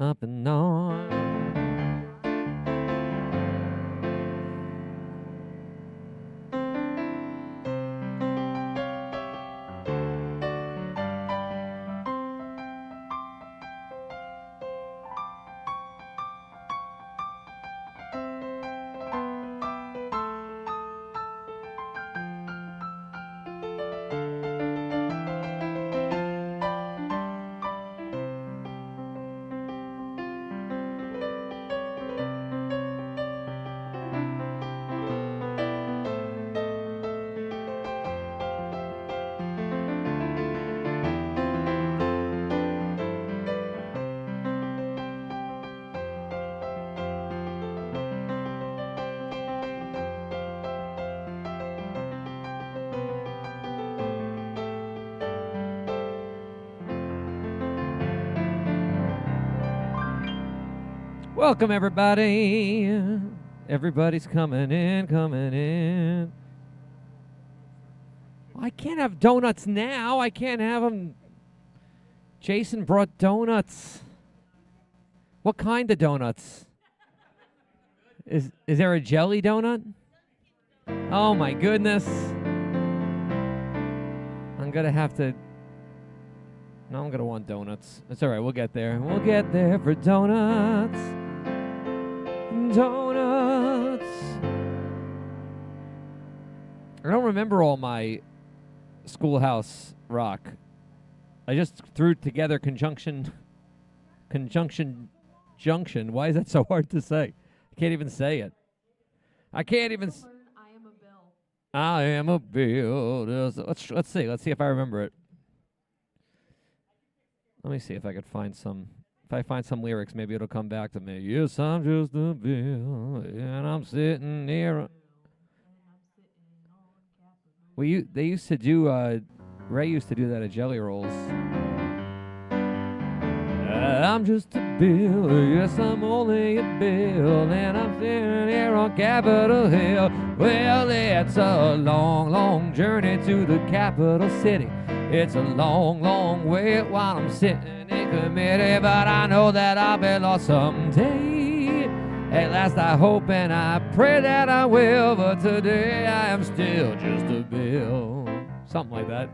up and on. Welcome, everybody. Everybody's coming in. I can't have donuts now. I can't have them. Jason brought donuts. What kind of donuts? Is there a jelly donut? Oh, my goodness. I'm going to have to... No, I'm going to want donuts. It's all right. We'll get there. We'll get there for donuts. Donuts. I don't remember all my Schoolhouse Rock. I just threw together Conjunction Junction. Why is that so hard to say? I can't even say it. I can't even. I am a bill. I am a bill. Let's see. Let's see if I remember it. Let me see if I could find some. If I find some lyrics, maybe it'll come back to me. Yes, I'm just a bill, and I'm sitting here. They used to do. Ray used to do that at Jelly Rolls. I'm just a bill, yes, I'm only a bill, and I'm sitting here on Capitol Hill. Well, it's a long, long journey to the capital city. It's a long, long way while I'm sitting in committee, but I know that I'll be lost someday. At last I hope and I pray that I will, but today I am still just a bill. Something like that.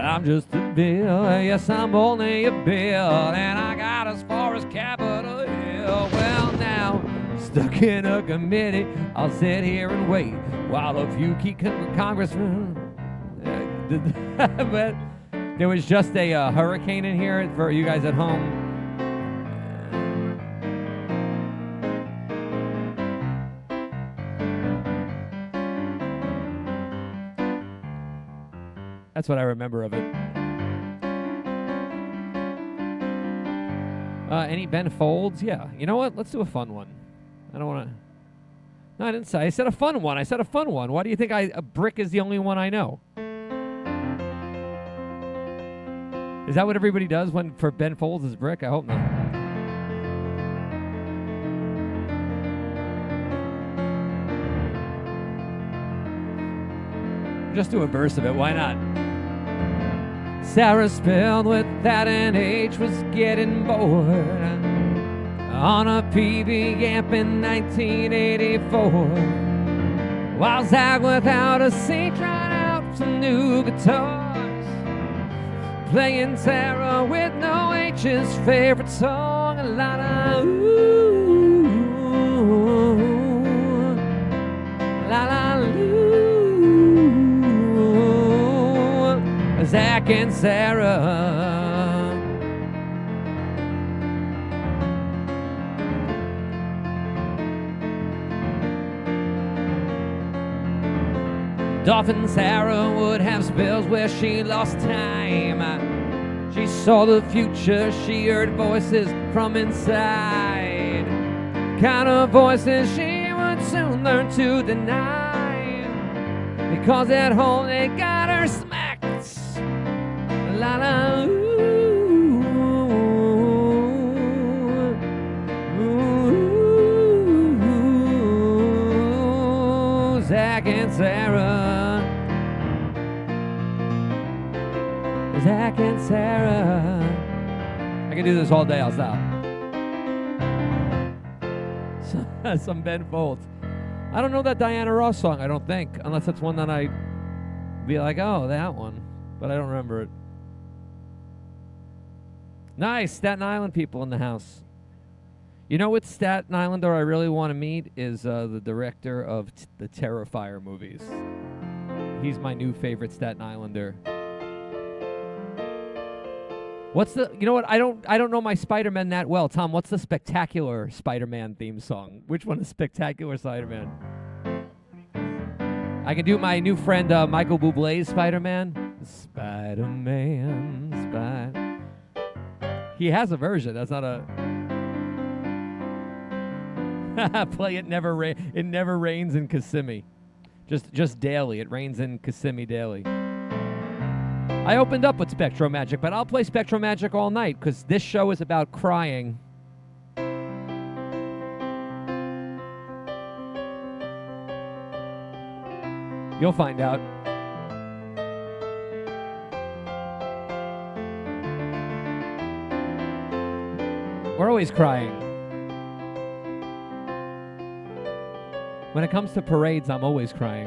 I'm just a bill, yes, I'm only a bill, and I got as far as Capitol Hill. Well, now, stuck in a committee, I'll sit here and wait while a few key congressmen. But there was just a hurricane in here for you guys at home. That's what I remember of it. Any Ben Folds? Yeah. You know what? Let's do a fun one. I don't want to... No, I didn't say. I said a fun one. I said a fun one. Why do you think a brick is the only one I know? Is that what everybody does when for Ben Folds is brick? I hope not. Just do a verse of it. Why not? Sarah spelled without an H was getting bored on a PB Amp in 1984. While Zach without a C tried out some new guitars, playing Sarah with no H's favorite song, a lot of ooh, la la ooh. Zach and Sarah. Dolphin Sarah would have spells where she lost time. She saw the future, she heard voices from inside. Kind of voices she would soon learn to deny, because at home they got her smacked. La la ooh, ooh, Zach and Sarah. Zach and Sarah. I can do this all day, I'll stop. Some Ben Folds. I don't know that Diana Ross song, I don't think, unless that's one that I be like, oh, that one, but I don't remember it. Nice, Staten Island people in the house. You know what Staten Islander I really want to meet is the director of the Terrifier movies. He's my new favorite Staten Islander. What's the, you know what, I don't know my Spider-Man that well. Tom, what's the Spectacular Spider-Man theme song? Which one is Spectacular Spider-Man? I can do my new friend Michael Bublé's Spider-Man. Spider-Man, Spider. He has a version. That's not a. Play It Never It Never Rains in Kissimmee. Just daily. It rains in Kissimmee daily. I opened up with Spectro Magic, but I'll play Spectro Magic all night because this show is about crying. You'll find out. We're always crying. When it comes to parades, I'm always crying.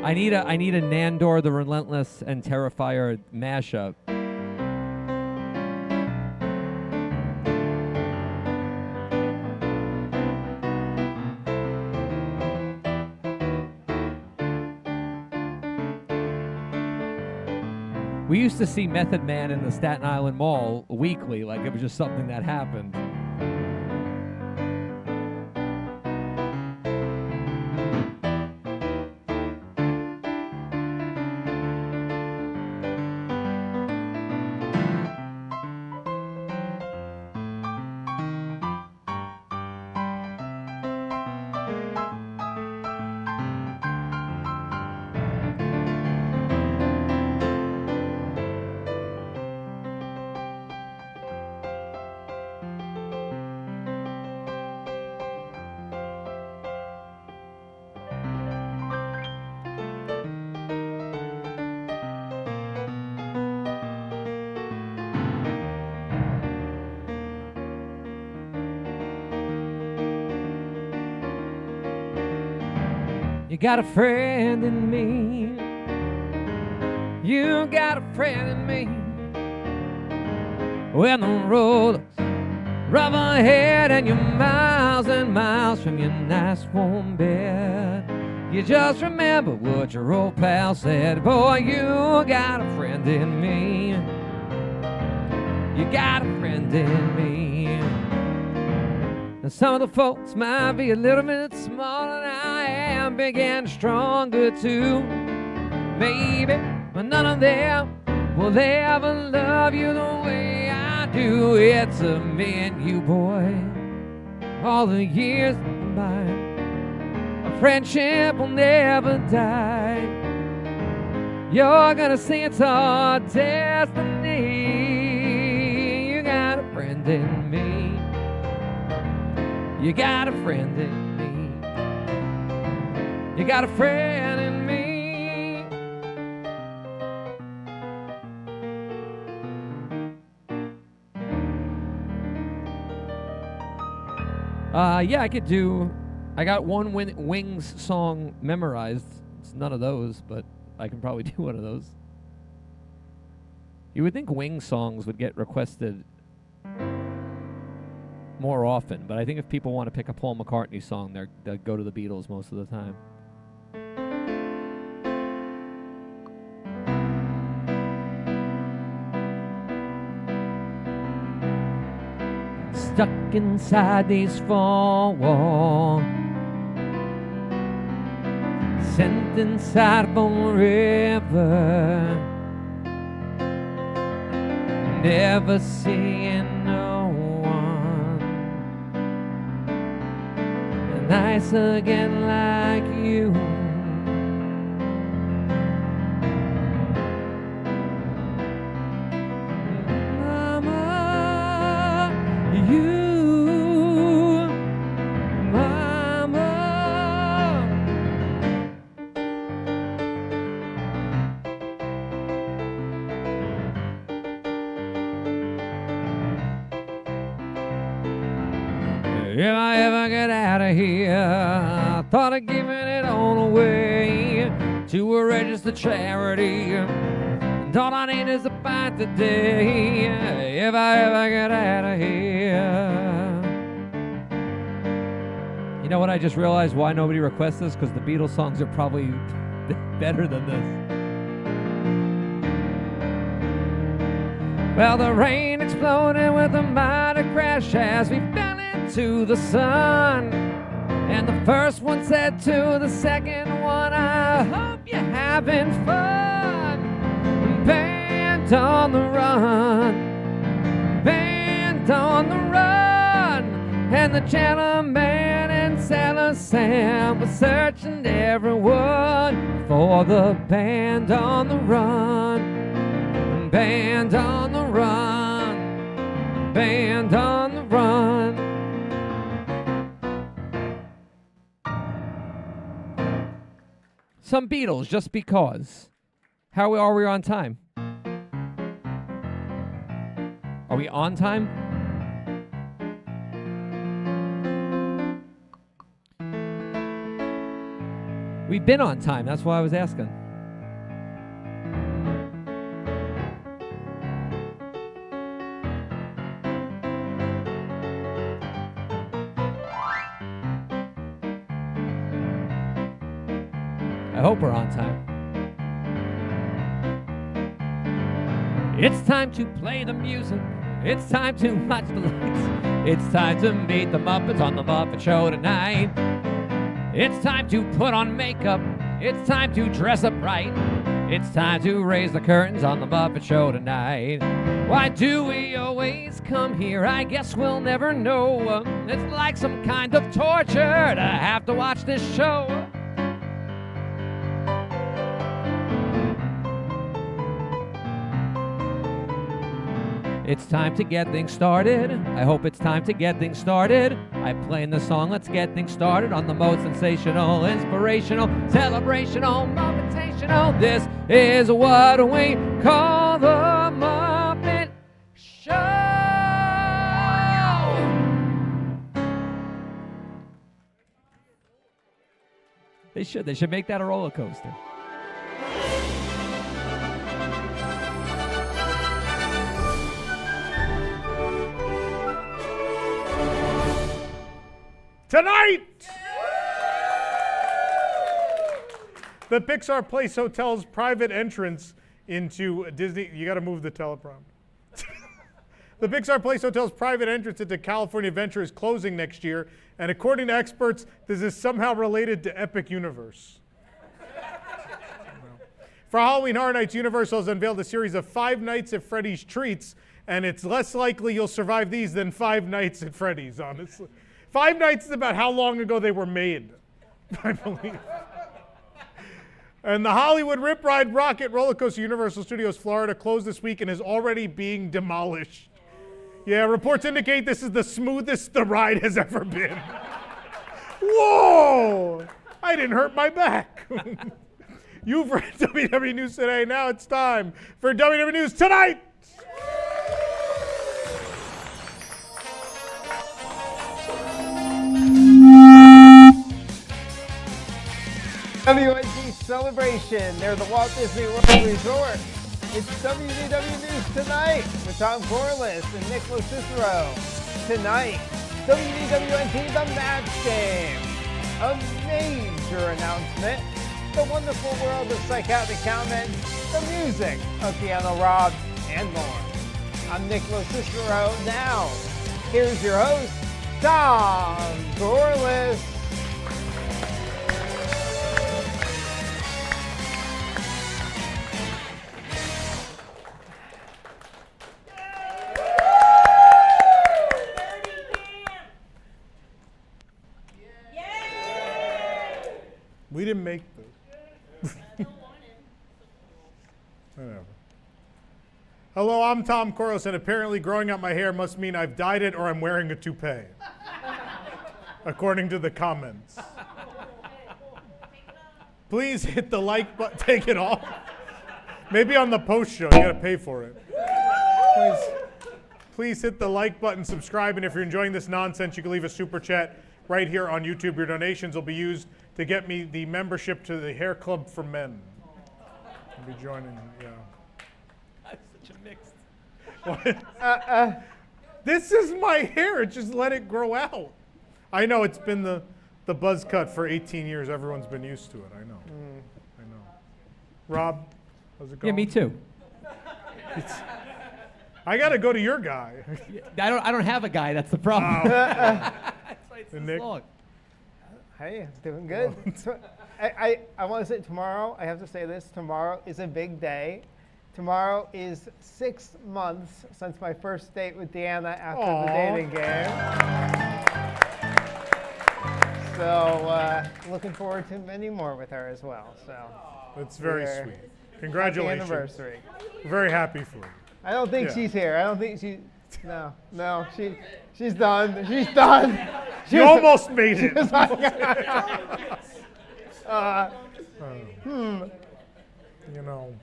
I need a Nandor the Relentless and Terrifier mashup. We used to see Method Man in the Staten Island Mall weekly, like it was just something that happened. You got a friend in me. You got a friend in me. When the road looks rough ahead and you're miles and miles from your nice warm bed, you just remember what your old pal said. Boy, you got a friend in me. You got a friend in me. Now some of the folks might be a little bit smaller than I am, big and stronger too, baby, but none of them will ever love you the way I do. It's me and you, boy, all the years combined. A friendship will never die. You're gonna see it's our destiny. You got a friend in me. You got a friend in me. You got a friend in me. Yeah, I could do. I got one Wings song memorized. It's none of those, but I can probably do one of those. You would think Wings songs would get requested more often, but I think if people want to pick a Paul McCartney song, they'll go to the Beatles most of the time. Stuck inside these four walls, sent inside forever, never seeing no one nice again like you. Mama, you, Mama. if I ever get out of here. I thought of giving it all away to a registered charity. And all I need is a bite today, if I ever get out of here. You know what? I just realized why nobody requests this, because the Beatles songs are probably better than this. Well, the rain exploded with a mighty crash as we fell into the sun. And the first one said to the second one, I hope you're having fun. Band on the run, band on the run. And the gentleman and Sailor Sam was searching everyone for the band on the run. Band on the run, band on the run. Some Beatles, just because. How are we on time? Are we on time? We've been on time, that's why I was asking. I hope we're on time. It's time to play the music. It's time to watch the lights. It's time to meet the Muppets on the Muppet Show tonight. It's time to put on makeup. It's time to dress up right. It's time to raise the curtains on the Muppet Show tonight. Why do we always come here? I guess we'll never know. It's like some kind of torture to have to watch this show. It's time to get things started. I hope it's time to get things started. I'm playing the song, let's get things started on the most sensational, inspirational, celebrational, Muppetational. This is what we call the Muppet Show. They should make that a roller coaster. Tonight, the Pixar Place Hotel's private entrance into Disney. You got to move the teleprompter. The Pixar Place Hotel's private entrance into California Adventure is closing next year, and according to experts, this is somehow related to Epic Universe. For Halloween Horror Nights, Universal has unveiled a series of 5 Nights at Freddy's treats, and it's less likely you'll survive these than 5 Nights at Freddy's, honestly. 5 Nights is about how long ago they were made, I believe. And the Hollywood Rip Ride Rocket roller coaster, Universal Studios Florida, closed this week and is already being demolished. Yeah, reports indicate this is the smoothest the ride has ever been. Whoa! I didn't hurt my back. You've read WDW News Today. Now it's time for WDW News Tonight. WNT Celebration. They're the Walt Disney World Resort. It's WDW News Tonight with Tom Corliss and Nick Cicero. Tonight, WDWNT The Match Game. A major announcement. The wonderful world of psychotic comment. The music of Piano Rob and more. I'm Nick Cicero. Now, here's your host, Tom Corliss. We didn't make this. Whatever. Hello, I'm Tom Corliss, and apparently growing out my hair must mean I've dyed it or I'm wearing a toupee, according to the comments. Please hit the like button. Take it off. Maybe on the post show, you gotta pay for it. Please hit the like button, subscribe, and if you're enjoying this nonsense, you can leave a super chat right here on YouTube. Your donations will be used to get me the membership to the Hair Club for Men. I'll be joining, yeah. That's such a mix. What? This is my hair. Just let it grow out. I know it's been the buzz cut for 18 years. Everyone's been used to it. I know. I know. Rob, how's it going? Yeah, me too. I got to go to your guy. I don't have a guy. That's the problem. That's why it's And this Nick? long. Hey, doing good. I want to say tomorrow, I have to say this, tomorrow is a big day. Tomorrow is 6 months since my first date with Deanna after the dating game. So looking forward to many more with her as well. So That's very we're- sweet. Happy Congratulations. anniversary. Very happy for you. I don't think Yeah. she's here. I don't think she's, no, she's done. She's done. You almost made it. You know.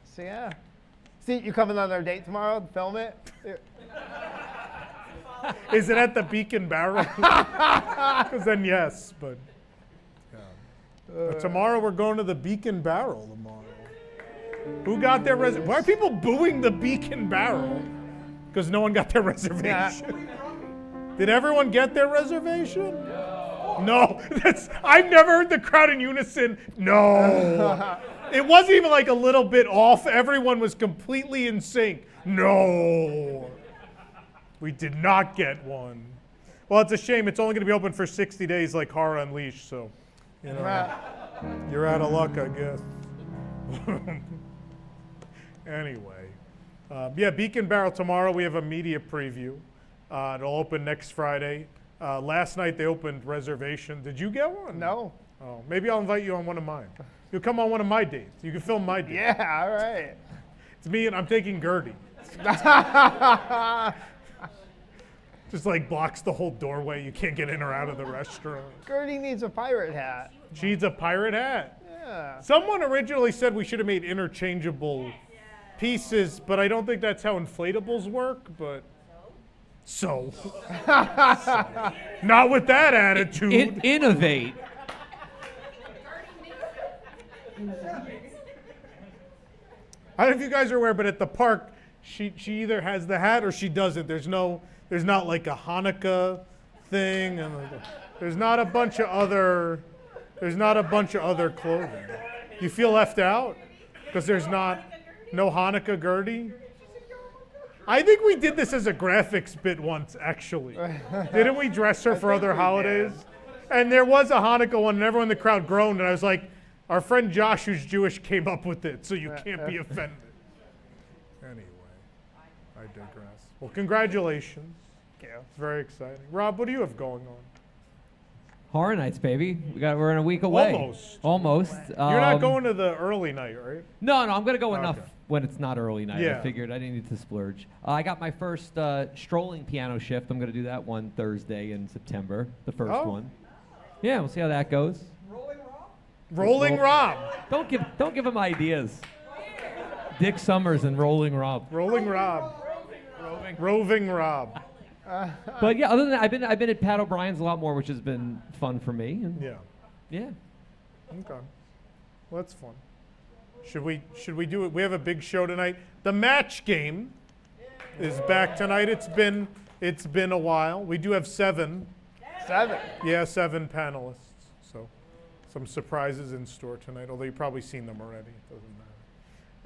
So yeah. See, you coming on our date tomorrow to film it? Is it at the Beacon Barrel? Because then yes, but tomorrow we're going to the Beacon Barrel tomorrow. Who got their reservation? Why are people booing the Beacon Barrel? Because no one got their reservation. Did everyone get their reservation? No. I've never heard the crowd in unison. No. It wasn't even like a little bit off. Everyone was completely in sync. No. We did not get one. Well, it's a shame. It's only going to be open for 60 days like Horror Unleashed, so, you know, you're out of luck, I guess. Anyway. Yeah, Beacon Barrel tomorrow. We have a media preview. It'll open next Friday. Last night they opened reservation. Did you get one? No. Oh, maybe I'll invite you on one of mine. You'll come on one of my dates. You can film my date. Yeah, all right. It's me and I'm taking Gertie. Just like blocks the whole doorway. You can't get in or out of the restaurant. Gertie needs a pirate hat. She needs a pirate hat. Yeah. Someone originally said we should have made interchangeable pieces, but I don't think that's how inflatables work, but so. Not with that attitude. Innovate. I don't know if you guys are aware, but at the park, she either has the hat or she doesn't. There's not like a Hanukkah thing, and there's not a bunch of other clothing. You feel left out because there's no Hanukkah Gertie. I think we did this as a graphics bit once, actually. Didn't we dress her for other holidays? And there was a Hanukkah one, and everyone in the crowd groaned, and I was like, our friend Josh, who's Jewish, came up with it, so you can't be offended. Anyway, I digress. Well, congratulations. Thank you. It's very exciting. Rob, what do you have going on? Horror Nights, baby. We're in a week away. Almost. Almost. You're not going to the early night, right? No, I'm gonna go Okay. enough when it's not early night. Yeah. I figured I didn't need to splurge. I got my first strolling piano shift. I'm gonna do that one Thursday in September, the first one. Yeah, we'll see how that goes. Rolling Rob. Don't give him ideas. Dick Summers and Rolling Rob. Rolling Rob. Roving Rob. But yeah, other than that, I've been at Pat O'Brien's a lot more, which has been fun for me. And Yeah. yeah. Okay. Well, that's fun. Should we do it? We have a big show tonight. The match game is back tonight. It's been a while. We do have 7. 7. Yeah, 7 panelists. So some surprises in store tonight, although you've probably seen them already. It doesn't matter.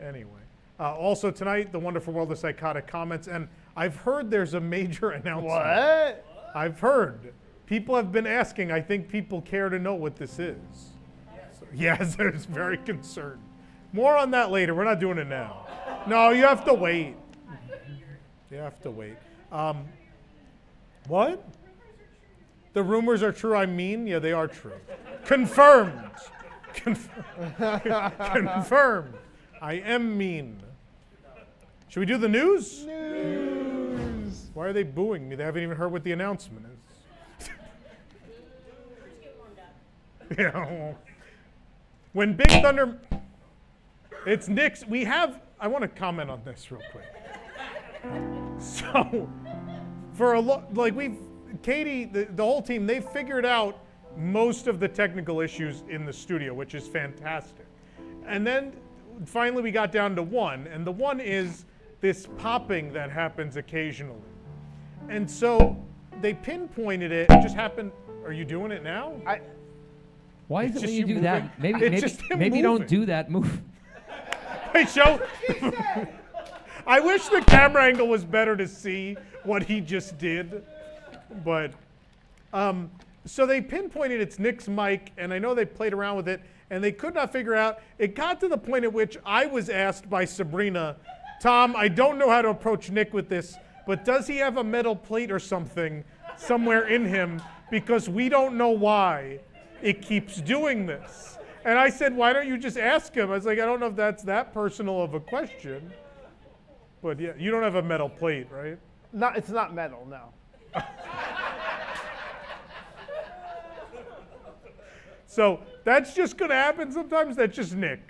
Anyway. Also tonight, The Wonderful World of Psychotic Comments. And I've heard there's a major announcement. What? I've heard. People have been asking. I think people care to know what this is. So, yes, they're very concerned. More on that later. We're not doing it now. No, you have to wait. You have to wait. What? The rumors are true, I mean? Yeah, they are true. Confirmed. Confirmed. I am mean. Should we do the news? News. Why are they booing me? They haven't even heard what the announcement is. Yeah. Well, when Big Thunder, it's Nick's. I want to comment on this real quick. So for Katie, the whole team, they figured out most of the technical issues in the studio, which is fantastic. And then finally we got down to one, and the one is this popping that happens occasionally. And so they pinpointed it. It just happened. Are you doing it now? Why is It's it when just you do you that? moving. Maybe It's just him maybe don't moving. do that move. Wait, show. I wish the camera angle was better to see what he just did, but so they pinpointed it's Nick's mic, and I know they played around with it, and they could not figure out. It got to the point at which I was asked by Sabrina, Tom, I don't know how to approach Nick with this, but does he have a metal plate or something somewhere in him? Because we don't know why it keeps doing this. And I said, why don't you just ask him? I was like, I don't know if that's that personal of a question. But yeah, you don't have a metal plate, right? No, it's not metal, no. So that's just going to happen sometimes. That's just Nick.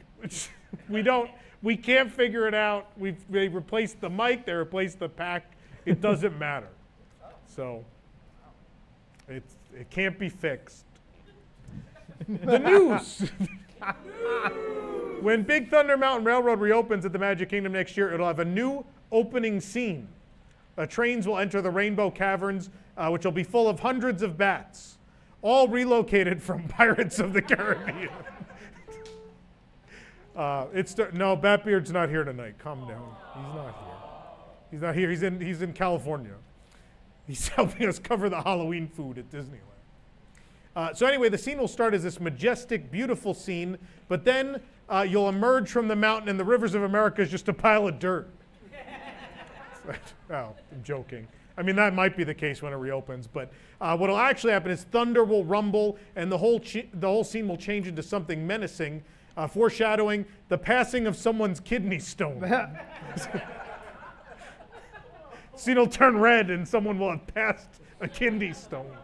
We can't figure it out. They replaced the mic, they replaced the pack. It doesn't matter. So it can't be fixed. The news. When Big Thunder Mountain Railroad reopens at the Magic Kingdom next year, it'll have a new opening scene. Trains will enter the Rainbow Caverns, which will be full of hundreds of bats, all relocated from Pirates of the Caribbean. No, Batbeard's not here tonight. Calm down. He's not here. He's not here. He's in California. He's helping us cover the Halloween food at Disneyland. So anyway, the scene will start as this majestic, beautiful scene, but then you'll emerge from the mountain and the rivers of America is just a pile of dirt. Oh, I'm joking. I mean, that might be the case when it reopens, but what will actually happen is thunder will rumble and the whole scene will change into something menacing, foreshadowing the passing of someone's kidney stone. Scene will turn red and someone will have passed a kidney stone.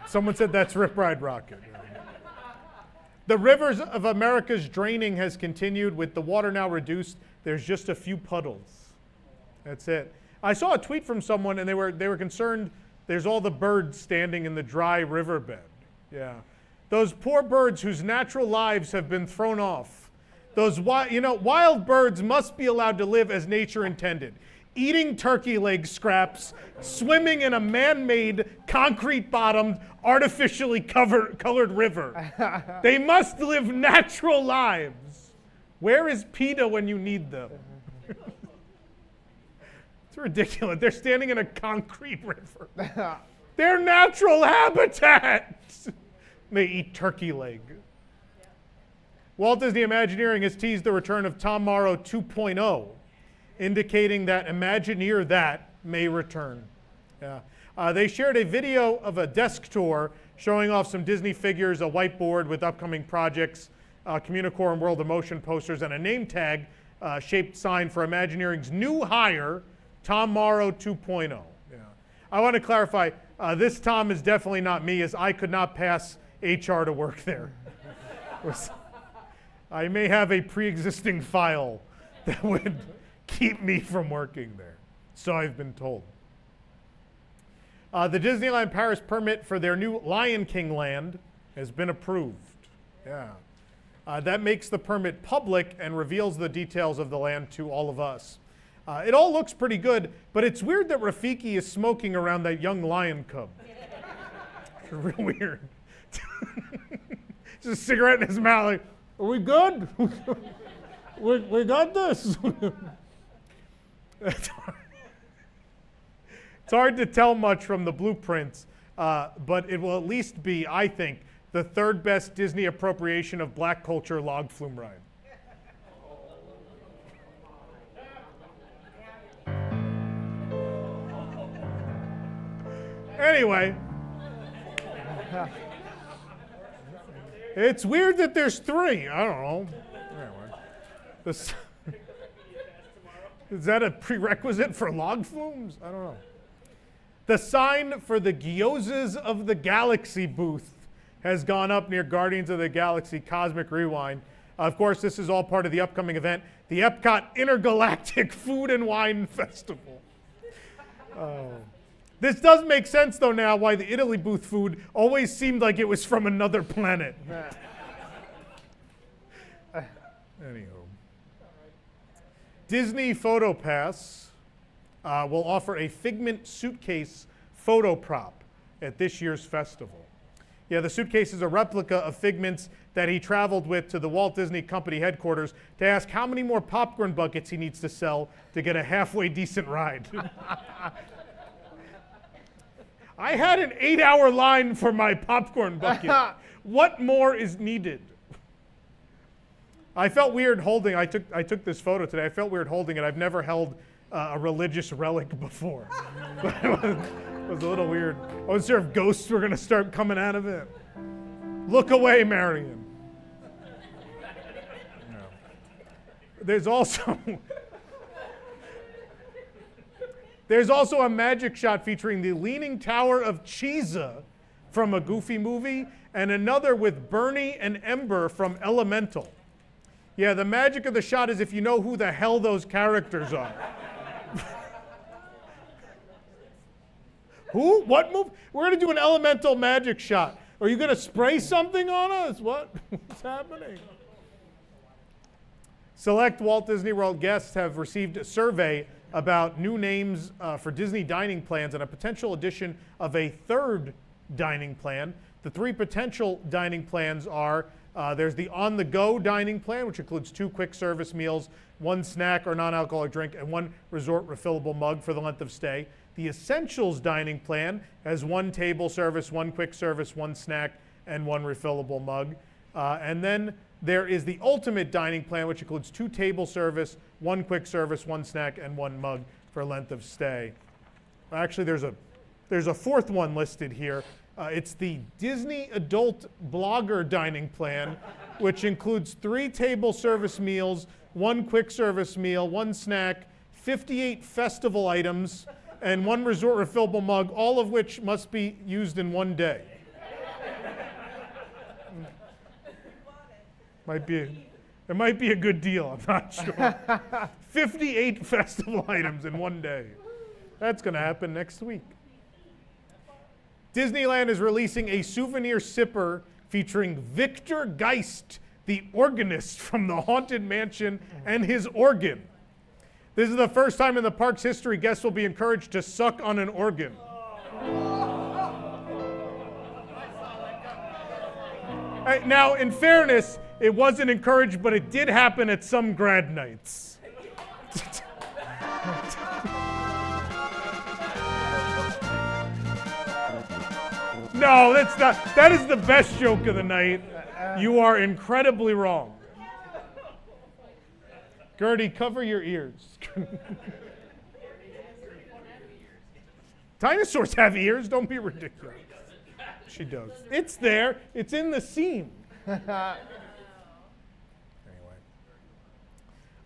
Someone said that's Rip Ride Rocket. The rivers of America's draining has continued with the water now reduced. There's just a few puddles. That's it. I saw a tweet from someone and they were concerned there's all the birds standing in the dry riverbed. Yeah. Those poor birds whose natural lives have been thrown off. Those wild birds must be allowed to live as nature intended. Eating turkey leg scraps, swimming in a man-made, concrete-bottomed, artificially colored river. They must live natural lives. Where is PETA when you need them? It's ridiculous. They're standing in a concrete river. Their natural habitat. They eat turkey leg. Walt Disney Imagineering has teased the return of Tom Morrow 2.0. indicating that Imagineer That may return. Yeah. They shared a video of a desk tour showing off some Disney figures, a whiteboard with upcoming projects, Communicore and World of Motion posters, and a name tag shaped sign for Imagineering's new hire, Tom Morrow 2.0. Yeah. I want to clarify, this Tom is definitely not me, as I could not pass HR to work there. I may have a pre-existing file that would keep me from working there. So I've been told. The Disneyland Paris permit for their new Lion King land has been approved. Yeah. That makes the permit public and reveals the details of the land to all of us. It all looks pretty good, but it's weird that Rafiki is smoking around that young lion cub. It's real weird. Just a cigarette in his mouth, like, are we good? we got this. It's hard to tell much from the blueprints, but it will at least be, I think, the third best Disney appropriation of black culture log flume ride. Anyway, it's weird that there's three. I don't know. Anyway, is that a prerequisite for log flumes? I don't know. The sign for the Gyozas of the Galaxy booth has gone up near Guardians of the Galaxy Cosmic Rewind. Of course, this is all part of the upcoming event, the Epcot Intergalactic Food and Wine Festival. This does make sense, though, now why the Italy booth food always seemed like it was from another planet. Anywho. Disney PhotoPass will offer a Figment suitcase photo prop at this year's festival. Yeah, the suitcase is a replica of Figment's that he traveled with to the Walt Disney Company headquarters to ask how many more popcorn buckets he needs to sell to get a halfway decent ride. I had an 8-hour line for my popcorn bucket. What more is needed? I felt weird holding, I took this photo today, I felt weird holding it. I've never held a religious relic before. It was a little weird. I wasn't sure if ghosts were going to start coming out of it. Look away, Marion. No. There's also a magic shot featuring the Leaning Tower of Cheesa from a Goofy movie and another with Bernie and Ember from Elemental. Yeah, the magic of the shot is if you know who the hell those characters are. Who? What move? We're going to do an Elemental magic shot. Are you going to spray something on us? What? What's happening? Select Walt Disney World guests have received a survey about new names for Disney dining plans and a potential addition of a third dining plan. The 3 potential dining plans are there's the on-the-go dining plan, which includes 2 quick service meals, 1 snack or non-alcoholic drink, and 1 resort refillable mug for the length of stay. The Essentials dining plan has 1 table service, 1 quick service, 1 snack, and 1 refillable mug. And then there is the Ultimate dining plan, which includes 2 table service, 1 quick service, 1 snack, and 1 mug for length of stay. Actually, there's a 4th one listed here. It's the Disney Adult Blogger dining plan, which includes 3 table service meals, 1 quick service meal, 1 snack, 58 festival items, and 1 resort refillable mug, all of which must be used in 1 day. It might be a good deal, I'm not sure. 58 festival items in 1 day. That's going to happen next week. Disneyland is releasing a souvenir sipper featuring Victor Geist, the organist from the Haunted Mansion, and his organ. This is the first time in the park's history guests will be encouraged to suck on an organ. Now, in fairness, it wasn't encouraged, but it did happen at some grad nights. No, that's not. That is the best joke of the night. You are incredibly wrong. Gertie, cover your ears. Dinosaurs have ears. Don't be ridiculous. She does. It's there. It's in the scene. Anyway.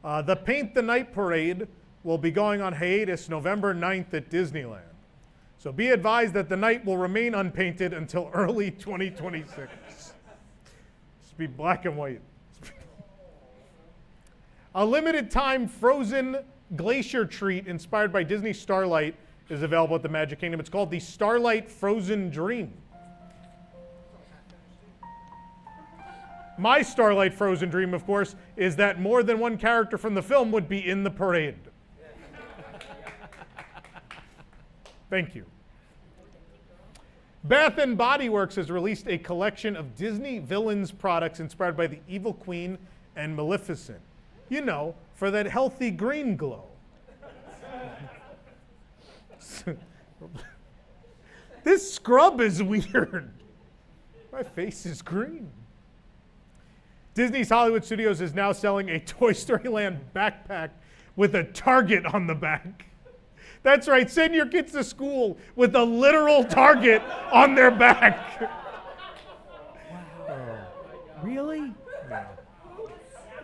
The Paint the Night Parade will be going on hiatus November 9th at Disneyland. So be advised that the night will remain unpainted until early 2026. Just be black and white. A limited time frozen glacier treat inspired by Disney Starlight is available at the Magic Kingdom. It's called the Starlight Frozen Dream. My Starlight Frozen Dream, of course, is that more than 1 character from the film would be in the parade. Thank you. Bath & Body Works has released a collection of Disney villains products inspired by the Evil Queen and Maleficent. You know, for that healthy green glow. This scrub is weird. My face is green. Disney's Hollywood Studios is now selling a Toy Story Land backpack with a target on the back. That's right, send your kids to school with a literal target on their back. Wow. Really? No.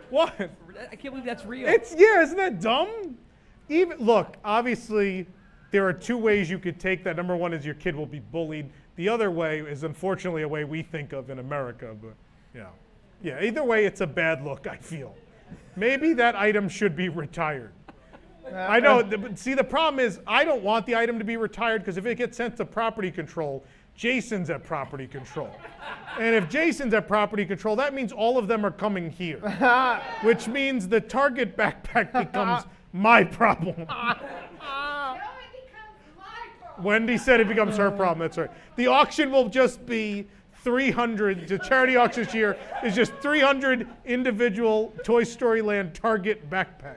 What? I can't believe that's real. Yeah, isn't that dumb? Look, obviously, there are 2 ways you could take that. Number 1 is your kid will be bullied. The other way is unfortunately a way we think of in America, but yeah. Yeah, either way, it's a bad look, I feel. Maybe that item should be retired. I know, but see, the problem is I don't want the item to be retired because if it gets sent to property control, Jason's at property control. And if Jason's at property control, that means all of them are coming here, which means the Target backpack becomes my problem. Wendy said it becomes her problem, that's right. The auction will just be 300, the charity auction this year is just 300 individual Toy Story Land Target backpacks.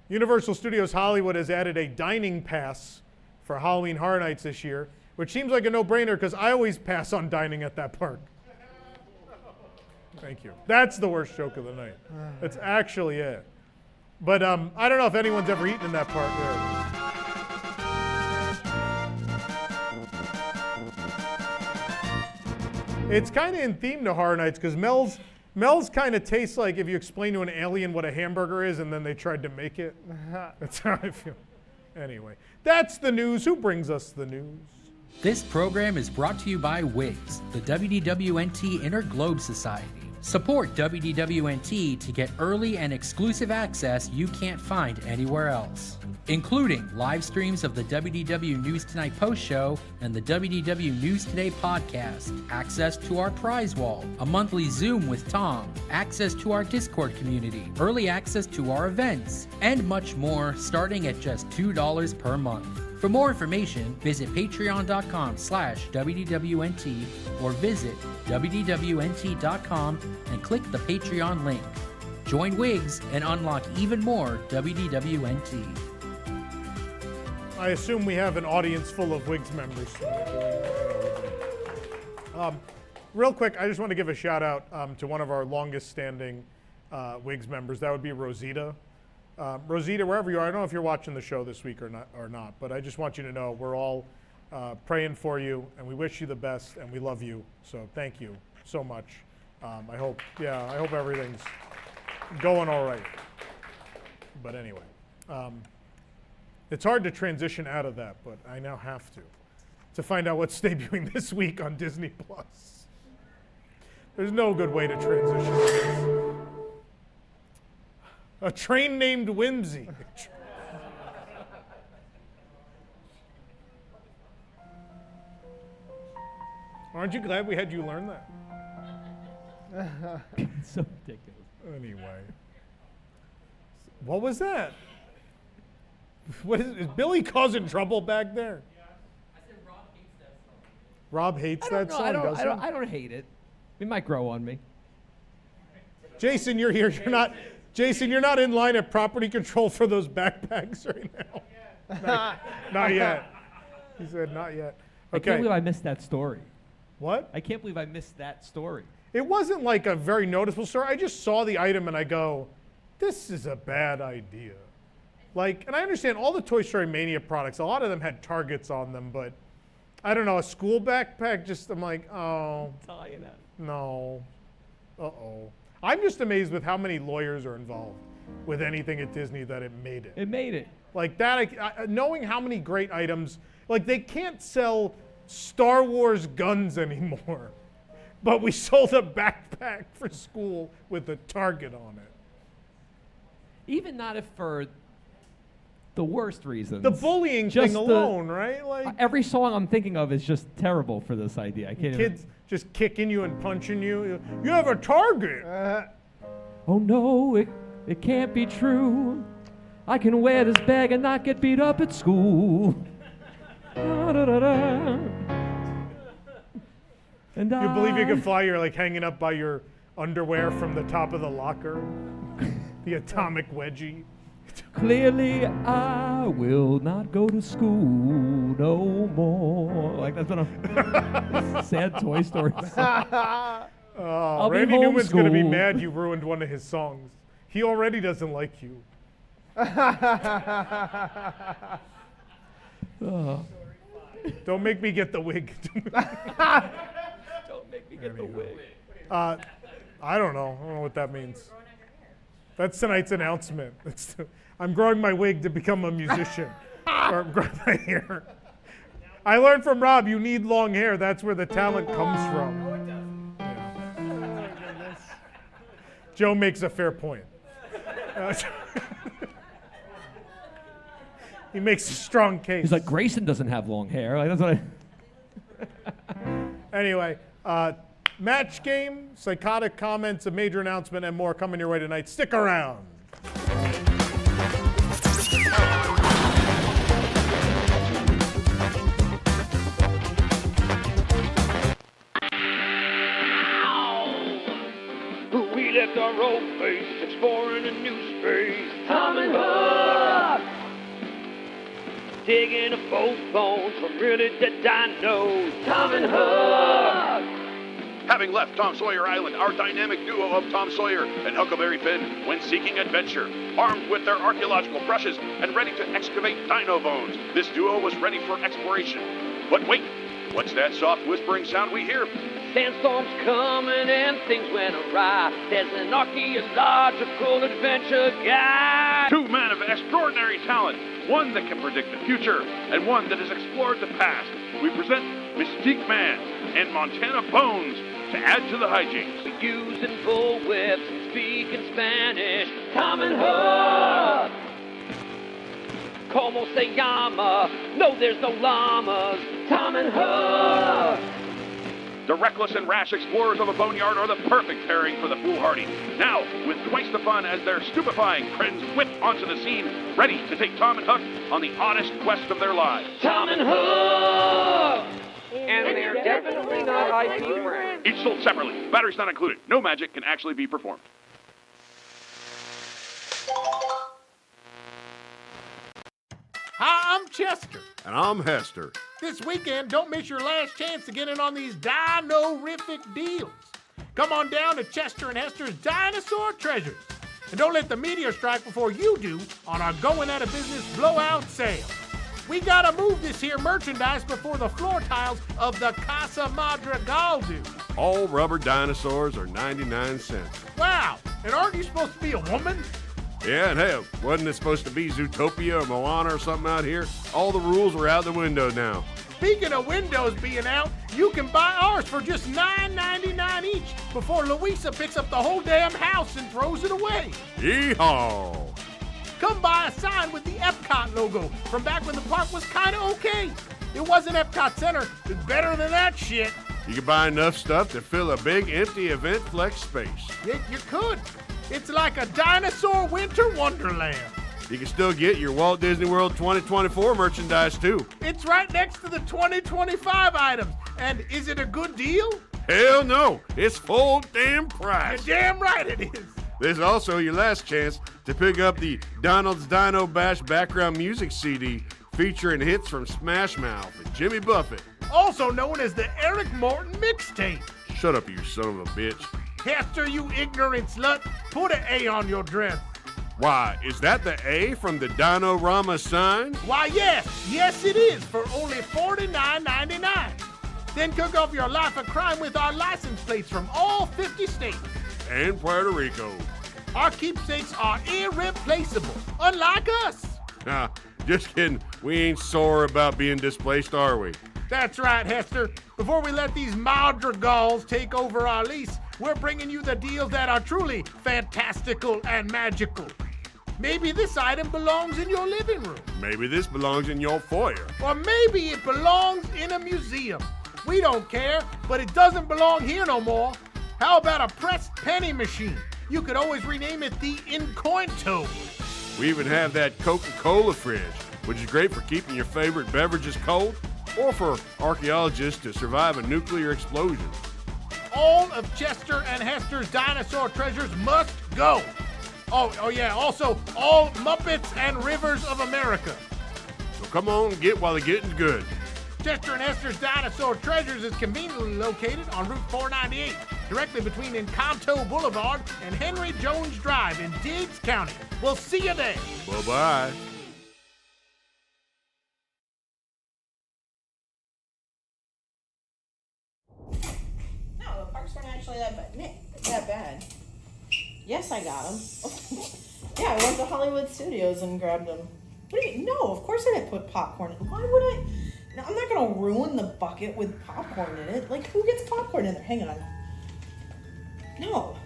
Universal Studios Hollywood has added a dining pass for Halloween Horror Nights this year, which seems like a no-brainer because I always pass on dining at that park. Thank you. That's the worst joke of the night. That's actually it. But I don't know if anyone's ever eaten in that park there. It's kind of in theme to Horror Nights because Mel's kind of tastes like if you explain to an alien what a hamburger is and then they tried to make it. That's how I feel. Anyway, that's the news. Who brings us the news? This program is brought to you by WIGS, the WDWNT Inner Globe Society. Support WDWNT to get early and exclusive access you can't find anywhere else, including live streams of the WDW News Tonight post show and the WDW News Today podcast, access to our prize wall, a monthly Zoom with Tom, access to our Discord community, early access to our events, and much more starting at just $2 per month. For more information, visit patreon.com/WDWNT or visit WDWNT.com and click the Patreon link. Join WIGS and unlock even more WDWNT. I assume we have an audience full of WIGS members. Real quick, I just want to give a shout out to one of our longest standing WIGS members. That would be Rosita. Rosita, wherever you are, I don't know if you're watching the show this week or not, but I just want you to know we're all praying for you, and we wish you the best, and we love you. So thank you so much. I hope everything's going all right. But anyway, it's hard to transition out of that, but I now have to find out what's debuting this week on Disney Plus. There's no good way to transition. A train named Whimsy. Aren't you glad we had you learn that? It's so ridiculous. Anyway. What was that? What is Billy causing trouble back there? I said Rob hates that song. Rob hates that song, does he? I don't hate it. It might grow on me. Jason, you're here. Jason, you're not in line at property control for those backpacks right now. Not yet. He said not yet. I Okay. can't believe I missed that story. What? I can't believe I missed that story. It wasn't like a very noticeable story. I just saw the item and I go, this is a bad idea. Like, and I understand all the Toy Story Mania products, a lot of them had targets on them, but I don't know, a school backpack, just, I'm like, oh, no. Uh-oh. I'm just amazed with how many lawyers are involved with anything at Disney that it made it. It made it. Like that, knowing how many great items, like they can't sell Star Wars guns anymore, but we sold a backpack for school with a target on it. Even not if for the worst reasons. The bullying Just thing alone, right? Like every song I'm thinking of is just terrible for this idea. I can't kids just kicking you and punching you. You have a target. Oh no, it can't be true. I can wear this bag and not get beat up at school. Da, da, da, da. And You believe you can fly? You're like hanging up by your underwear from the top of the locker. The atomic wedgie. Clearly, I will not go to school no more. Like that's what a sad Toy Story song. Oh, be Randy Newman's going to be homeschooled. mad you ruined one of his songs. He already doesn't like you. Don't make me get the wig. Don't make me get the wig. I don't know. I don't know what that means. That's tonight's announcement. I'm growing my wig to become a musician. Or grow my hair. I learned from Rob, you need long hair. That's where the talent comes from. Joe makes a fair point. He makes a strong case. He's like, Grayson doesn't have long hair. Like, that's what Anyway, match game, psychotic comments, a major announcement, and more coming your way tonight. Stick around. We left our old base, exploring a new space. Tom and Hook! Digging up both bones from really dead dinos. Tom and Hook! Having left Tom Sawyer Island, our dynamic duo of Tom Sawyer and Huckleberry Finn went seeking adventure. Armed with their archaeological brushes and ready to excavate dino bones, this duo was ready for exploration. But wait, what's that soft whispering sound we hear? Sandstorm's coming and things went awry. There's an archaeological adventure guide. Two men of extraordinary talent, one that can predict the future and one that has explored the past. We present Mystique Man and Montana Bones to add to the hijinks. Using bullwhips and speaking Spanish. Tom and Hook! Como se llama? No, there's no llamas. Tom and Hook! The reckless and rash explorers of a boneyard are the perfect pairing for the foolhardy. Now, with twice the fun as their stupefying friends whip onto the scene, ready to take Tom and Hook on the oddest quest of their lives. Tom and Hook! And they're definitely not IP friends. Each sold separately, batteries not included. No magic can actually be performed. Hi, I'm Chester. And I'm Hester. This weekend, don't miss your last chance to get in on these dino-rific deals. Come on down to Chester and Hester's Dinosaur Treasures. And don't let the meteor strike before you do on our going out of business blowout sale. We gotta move this here merchandise before the floor tiles of the Casa Madrigal do. All rubber dinosaurs are 99 cents. Wow, and aren't you supposed to be a woman? Yeah, and hell, wasn't it supposed to be Zootopia or Moana or something out here? All the rules are out the window now. Speaking of windows being out, you can buy ours for just $9.99 each before Louisa picks up the whole damn house and throws it away. Yeehaw! Come buy a sign with the Epcot logo from back when the park was kinda okay. It wasn't Epcot Center, it's better than that shit. You can buy enough stuff to fill a big empty event flex space. You could. It's like a dinosaur winter wonderland. You can still get your Walt Disney World 2024 merchandise too. It's right next to the 2025 items. And is it a good deal? Hell no, it's full damn price. You're damn right it is. This is also your last chance to pick up the Donald's Dino Bash background music CD featuring hits from Smash Mouth and Jimmy Buffett. Also known as the Eric Morton mixtape. Shut up, you son of a bitch. Hester, you ignorant slut, put an A on your dress. Why, is that the A from the Dino-Rama sign? Why, yes it is, for only $49.99. Then cook off your life of crime with our license plates from all 50 states. And Puerto Rico. Our keepsakes are irreplaceable, unlike us. Nah, just kidding. We ain't sore about being displaced, are we? That's right, Hester. Before we let these madrigals take over our lease, we're bringing you the deals that are truly fantastical and magical. Maybe this item belongs in your living room. Maybe this belongs in your foyer. Or maybe it belongs in a museum. We don't care, but it doesn't belong here no more. How about a pressed penny machine? You could always rename it the Incognito. We even have that Coca-Cola fridge, which is great for keeping your favorite beverages cold or for archaeologists to survive a nuclear explosion. All of Chester and Hester's dinosaur treasures must go. Oh yeah, also all Muppets and Rivers of America. So come on and get while the getting's good. Chester and Hester's Dinosaur Treasures is conveniently located on Route 498, directly between Encanto Boulevard and Henry Jones Drive in Diggs County. We'll see you there. Bye-bye. No, the parks weren't actually that bad. Yes, I got them. Yeah, I went to Hollywood Studios and grabbed them. What do you? No, of course I didn't put popcorn in. Why would I? Now, I'm not gonna ruin the bucket with popcorn in it. Like, who gets popcorn in there? Hang on. No.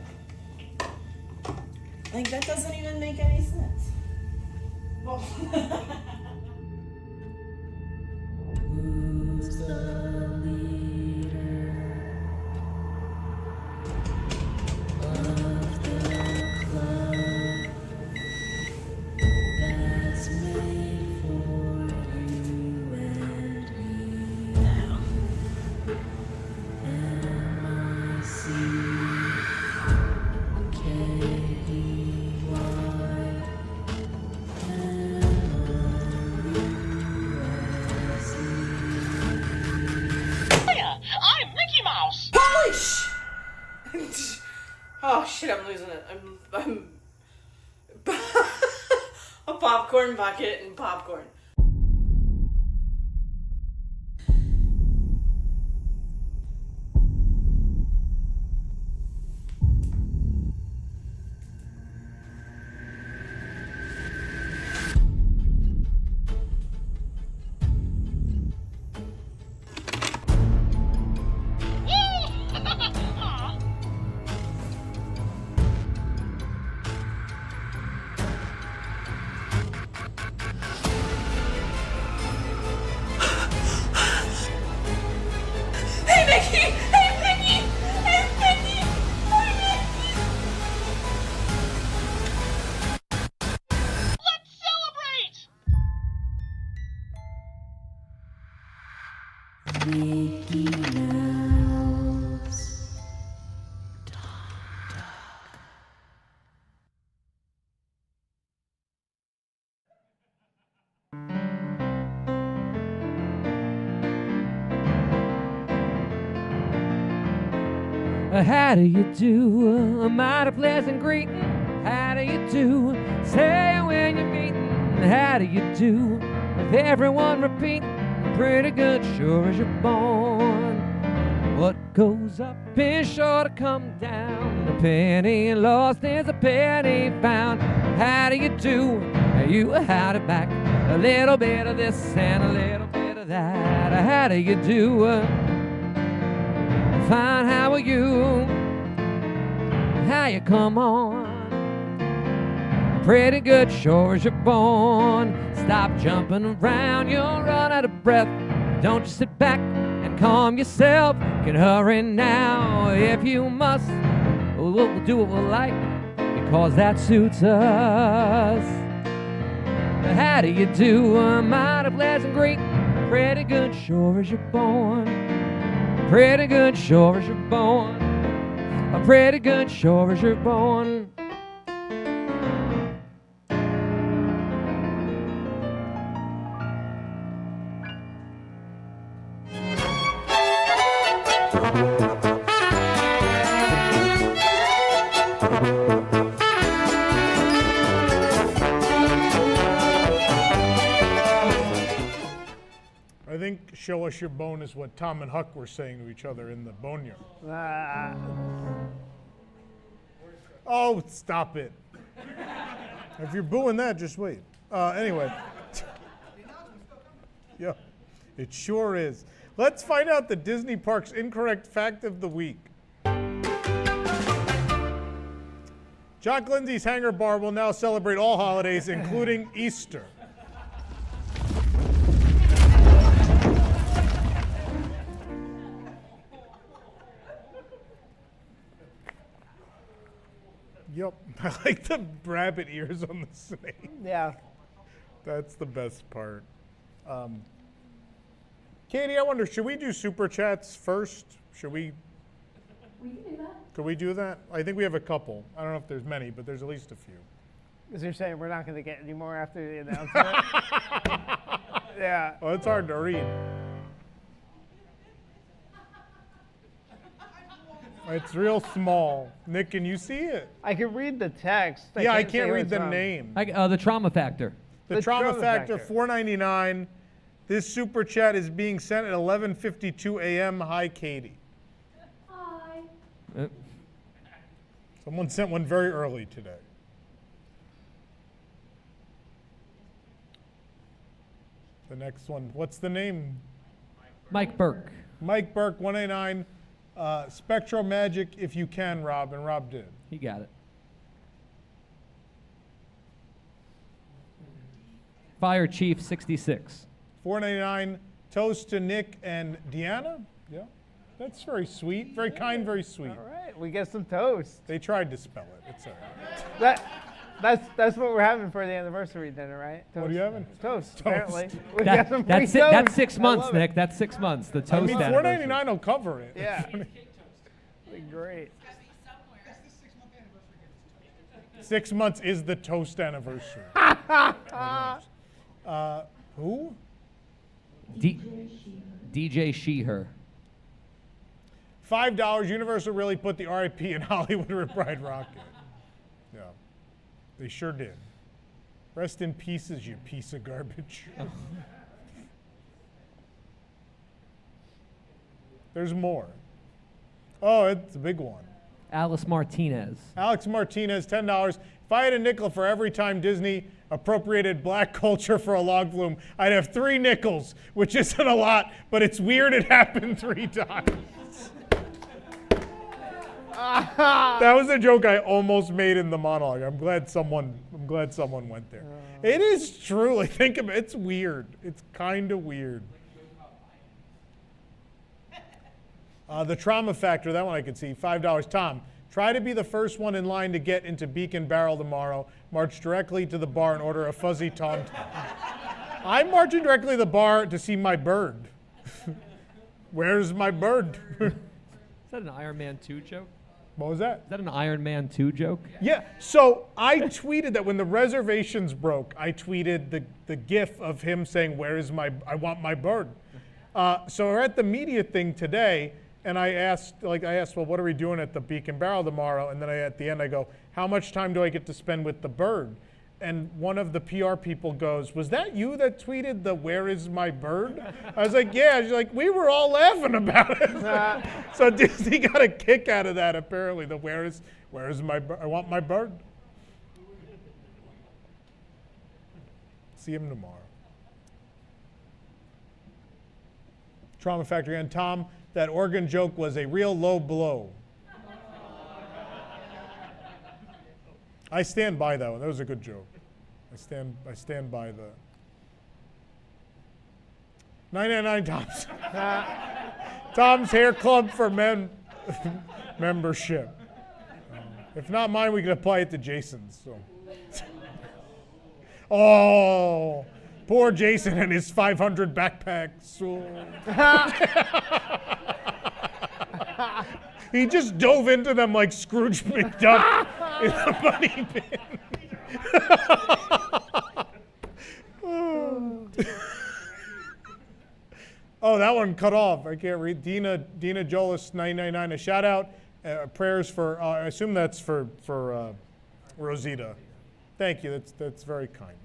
Like, that doesn't even make any sense. Well, Who's the leader of the club that's made for you and me? I'm Mickey Mouse. holy oh shit! I'm losing it. I'm a popcorn bucket and popcorn. Hey Mickey! Hey Mickey! Hey Mickey! Hey Mickey! Let's celebrate. Mickey Mouse. How do you do? A mighty pleasant greeting. How do you do? Say when you're meeting. How do you do? With everyone repeating. Pretty good, sure as you're born. What goes up is sure to come down. A penny lost is a penny found. How do you do? You had it back. A little bit of this and a little bit of that. How do you do? Fine, how are you? How you come on? Pretty good, sure as you're born. Stop jumping around, you'll run out of breath. Don't just sit back and calm yourself. Can hurry now if you must. We'll do what we like because that suits us. How do you do? A mighty pleasant greet. Pretty good, sure as you're born. Pretty good, sure as you're born. A pretty good, sure as you're born. I think show us your bone is what Tom and Huck were saying to each other in the boneyard. Oh, stop it. If you're booing that, just wait. Anyway. Yeah, it sure is. Let's find out the Disney Parks incorrect fact of the week. Jock Lindsay's Hangar Bar will now celebrate all holidays, including Easter. Yep, I like the rabbit ears on the snake. Yeah. That's the best part. Katie, I wonder, should we do super chats first? Should we? We can do that. Could we do that? I think we have a couple. I don't know if there's many, but there's at least a few. Because you're saying we're not going to get any more after the announcement? Yeah. Oh, it's hard to read. It's real small. Nick, can you see it? I can read the text. Yeah, I can't say read what's the wrong. name. The trauma factor. The trauma factor, $4.99. This super chat is being sent at 11:52 a.m. Hi, Katie. Hi. Someone sent one very early today. The next one, what's the name? Mike Burke. Mike Burke, 189. Spectro Magic, if you can, Rob, and Rob did. He got it. Fire Chief 66. 499. Toast to Nick and Deanna. Yeah, that's very sweet, very kind, very sweet. All right, we get some toast. They tried to spell it. It's all right. That's what we're having for the anniversary dinner, right? Toast. What are you having? Toast. Toast. Apparently. We got some free That's toast. that's 6 I months, love it. Nick. That's 6 months. The I toast mean, anniversary. $4.99 will cover it. Yeah. Great. 6 months is the toast anniversary. Who? DJ Sheher. $5. Universal really put the RIP in Hollywood Ride Rocket. Yeah, they sure did. Rest in pieces, you piece of garbage. There's more. Oh, it's a big one. Alice Martinez. Alex Martinez, $10. If I had a nickel for every time Disney appropriated black culture for a log flume, I'd have 3 nickels, which isn't a lot, but it's weird it happened 3 times. That was a joke I almost made in the monologue. I'm glad someone went there. It is true. Like, think of it. It's weird. It's kind of weird. The Trauma Factor, that one I could see, $5. Tom, try to be the first one in line to get into Beacon Barrel tomorrow. March directly to the bar and order a fuzzy Tom Tom. I'm marching directly to the bar to see my bird. Where's my bird? Is that an Iron Man 2 joke? What was that? Is that an Iron Man 2 joke? Yeah, so I tweeted that when the reservations broke, I tweeted the gif of him saying, I want my bird. So we're at the media thing today, and I asked, well, what are we doing at the Beacon Barrel tomorrow? And then at the end I go, how much time do I get to spend with the bird? And one of the PR people goes, was that you that tweeted the "Where is my bird"? I was like, yeah. She's like, we were all laughing about it. So Disney got a kick out of that, apparently. The where is my bird? I want my bird. See him tomorrow. Trauma Factory. And Tom, that organ joke was a real low blow. I stand by that one. That was a good joke. I stand by the 999 Tom's. Tom's Hair Club for Men membership. If not mine, we can apply it to Jason's. So. Oh, poor Jason and his 500 backpacks. He just dove into them like Scrooge McDuck in the money bin. Oh, that one cut off. I can't read. Dina Jolis, 999. A shout out, prayers for. I assume that's for Rosita. Thank you. That's very kind.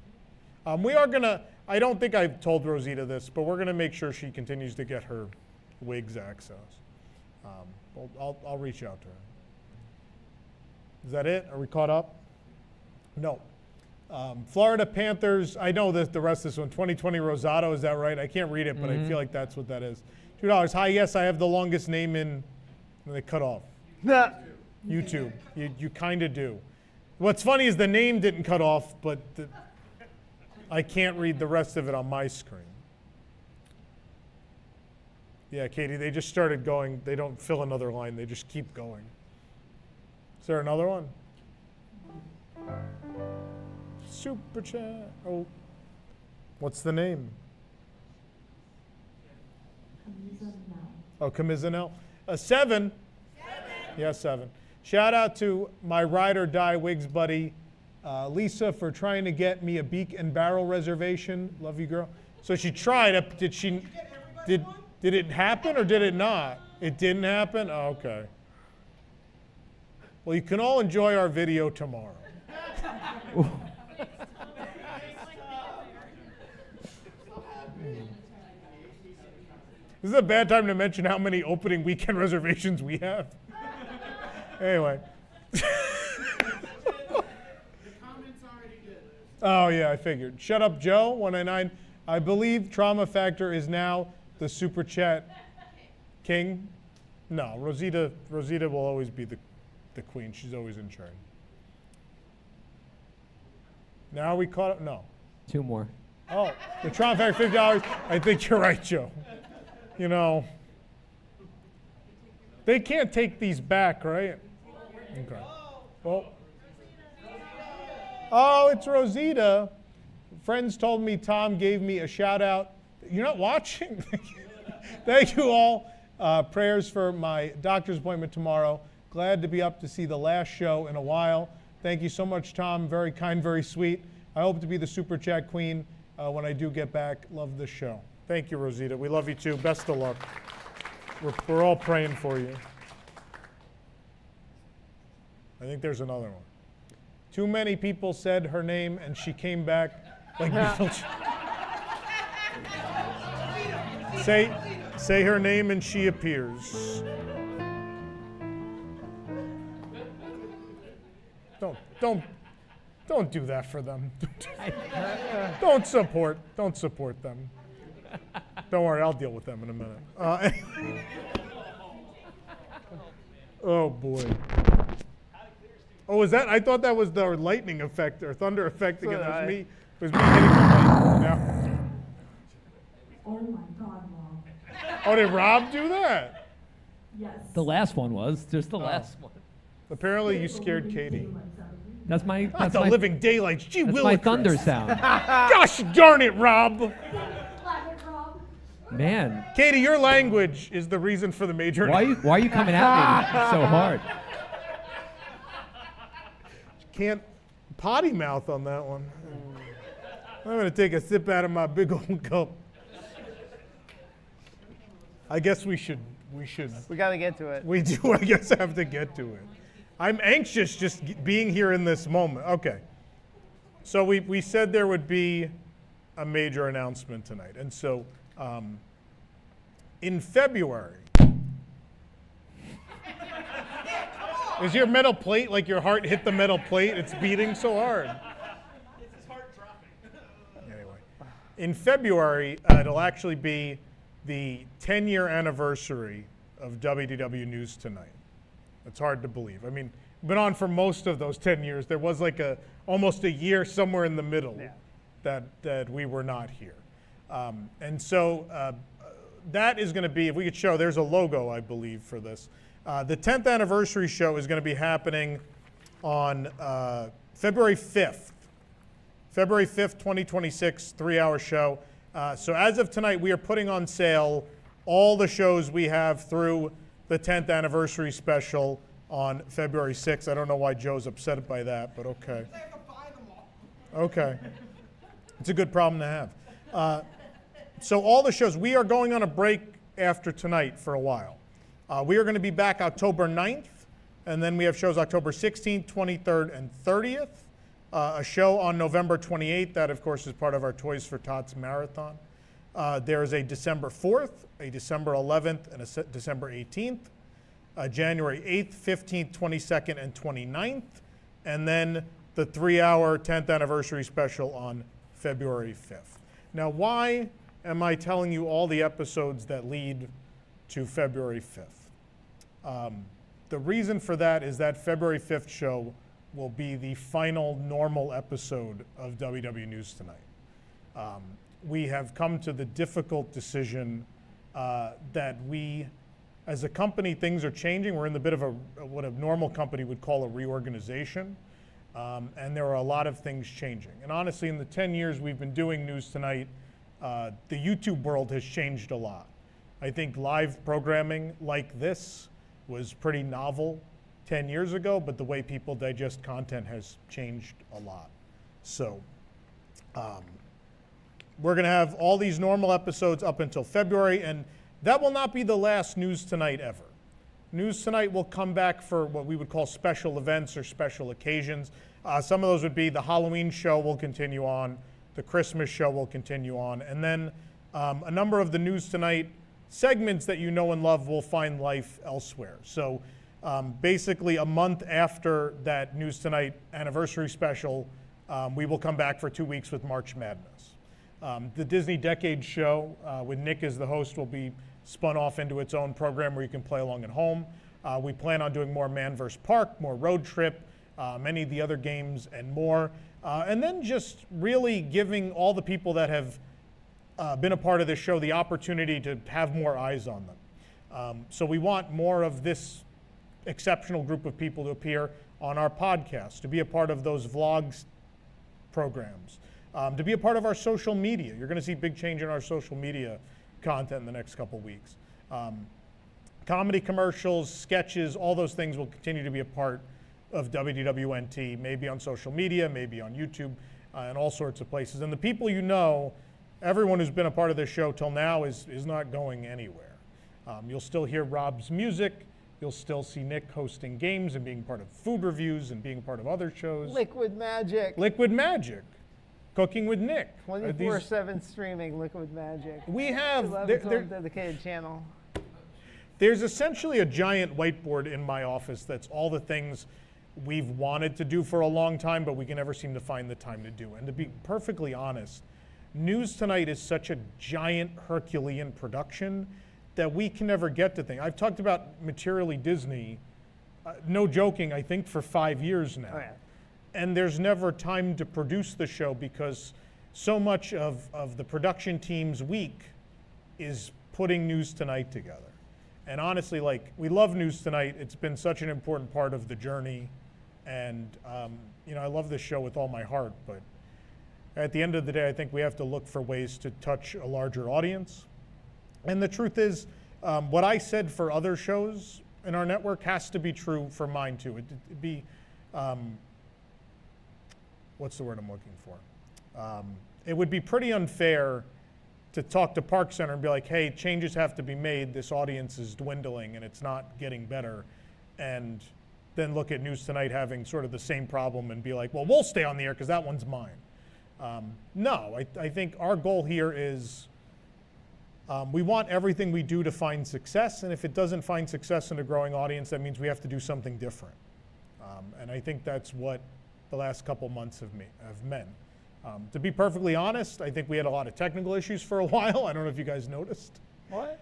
We are gonna. I don't think I've told Rosita this, but we're gonna make sure she continues to get her wigs access. I'll reach out to her. Is that it? Are we caught up? No. Florida Panthers, I know the rest of this one. 2020 Rosado, is that right? I can't read it, but I feel like that's what that is. $2. Hi, yes, I have the longest name in, and they cut off. YouTube. You kind of do. What's funny is the name didn't cut off, but I can't read the rest of it on my screen. Yeah, Katie, they just started going. They don't fill another line. They just keep going. Is there another one? Super chat. Oh, what's the name? Oh, Camizanel. 7. Yeah, 7. Shout out to my ride or die wigs buddy, Lisa, for trying to get me a Beak and Barrel reservation. Love you, girl. So she tried. Did it happen or did it not? It didn't happen? Oh, okay. Well, you can all enjoy our video tomorrow. This is a bad time to mention how many opening weekend reservations we have. Anyway. Oh, yeah, I figured. Shut Up Joe, 199. I believe Trauma Factor is now the super chat king? No, Rosita will always be the queen. She's always in charge. Now we caught up? No. 2 more. Oh, the Tron Factory, $50. I think you're right, Joe. You know, they can't take these back, right? Okay. Well, oh, it's Rosita. Friends told me Tom gave me a shout out. You're not watching? Thank you all. Prayers for my doctor's appointment tomorrow. Glad to be up to see the last show in a while. Thank you so much, Tom. Very kind, very sweet. I hope to be the super chat queen when I do get back. Love the show. Thank you, Rosita. We love you too. Best of luck. We're all praying for you. I think there's another one. Too many people said her name and she came back like Beetlejuice. Say her name and she appears. Don't do that for them. Don't support them. Don't worry, I'll deal with them in a minute. Oh boy. Oh, was that? I thought that was the lightning effect or thunder effect again. It was me hitting the mic. Yeah. Oh my God, Mom. Oh, did Rob do that? Yes. The last one was just the last one. Apparently, you scared Katie. That's my. Not That's the my, living daylights. Gee, that's Willikers. my thunder sound. Gosh darn it, Rob. Man, Katie, your language is the reason for the major. why are you coming at me so hard? Can't potty mouth on that one. I'm going to take a sip out of my big old cup. I guess we should. We got to get to it. We do, I guess, have to get to it. I'm anxious just being here in this moment. Okay. So we said there would be a major announcement tonight. And so in February, is your metal plate like your heart hit the metal plate? It's beating so hard. It's his heart dropping. Anyway, in February, it'll actually be the 10-year anniversary of WDW News Tonight. It's hard to believe. I mean, been on for most of those 10 years. There was like almost a year somewhere in the middle that we were not here. And so that is going to be, if we could show, there's a logo, I believe, for this. The 10th anniversary show is going to be happening on February 5th. February 5th, 2026, 3-hour show. So as of tonight, we are putting on sale all the shows we have through the 10th anniversary special on February 6th. I don't know why Joe's upset by that, but okay. Okay. It's a good problem to have. So all the shows, we are going on a break after tonight for a while. We are going to be back October 9th, and then we have shows October 16th, 23rd, and 30th. A show on November 28th, that of course is part of our Toys for Tots marathon. There is a December 4th, a December 11th, and a December 18th, January 8th, 15th, 22nd, and 29th, and then the 3-hour 10th anniversary special on February 5th. Now, why am I telling you all the episodes that lead to February 5th? The reason for that is that February 5th show will be the final normal episode of WDW News Tonight. We have come to the difficult decision that we, as a company, things are changing. We're in the bit of what a normal company would call a reorganization. And there are a lot of things changing. And honestly, in the 10 years we've been doing News Tonight, the YouTube world has changed a lot. I think live programming like this was pretty novel 10 years ago, but the way people digest content has changed a lot. So we're going to have all these normal episodes up until February, and that will not be the last News Tonight ever. News Tonight will come back for what we would call special events or special occasions. Some of those would be the Halloween show will continue on, the Christmas show will continue on, and then a number of the News Tonight segments that you know and love will find life elsewhere. So basically a month after that News Tonight anniversary special, we will come back for 2 weeks with March Madness. The Disney Decade Show with Nick as the host will be spun off into its own program where you can play along at home. We plan on doing more Man vs. Park, more Road Trip, many of the other games and more. And then just really giving all the people that have been a part of this show the opportunity to have more eyes on them. So we want more of this exceptional group of people to appear on our podcast, to be a part of those vlogs programs, to be a part of our social media. You're going to see big change in our social media content in the next couple weeks. Comedy commercials, sketches, all those things will continue to be a part of WDWNT, maybe on social media, maybe on YouTube, and all sorts of places. And the people you know, everyone who's been a part of this show till now is not going anywhere. You'll still hear Rob's music. You'll still see Nick hosting games and being part of food reviews and being part of other shows. Liquid Magic. Liquid Magic. Cooking with Nick. 24/7 streaming Liquid Magic. We have its own dedicated channel. There's essentially a giant whiteboard in my office that's all the things we've wanted to do for a long time, but we can never seem to find the time to do. And to be perfectly honest, News Tonight is such a giant Herculean production that we can never get to things. I've talked about Materially Disney, no joking, I think for 5 years now. Oh, yeah. And there's never time to produce the show because so much of the production team's week is putting News Tonight together. And honestly, like, we love News Tonight. It's been such an important part of the journey. And, you know, I love this show with all my heart. But at the end of the day, I think we have to look for ways to touch a larger audience. And the truth is, what I said for other shows in our network has to be true for mine, too. It'd be, what's the word I'm looking for? It would be pretty unfair to talk to Park Center and be like, hey, changes have to be made. This audience is dwindling and it's not getting better. And then look at News Tonight having sort of the same problem and be like, well, we'll stay on the air because that one's mine. No, I think our goal here is we want everything we do to find success. And if it doesn't find success in a growing audience, that means we have to do something different. And I think that's what the last couple months have meant. To be perfectly honest, I think we had a lot of technical issues for a while. I don't know if you guys noticed. What?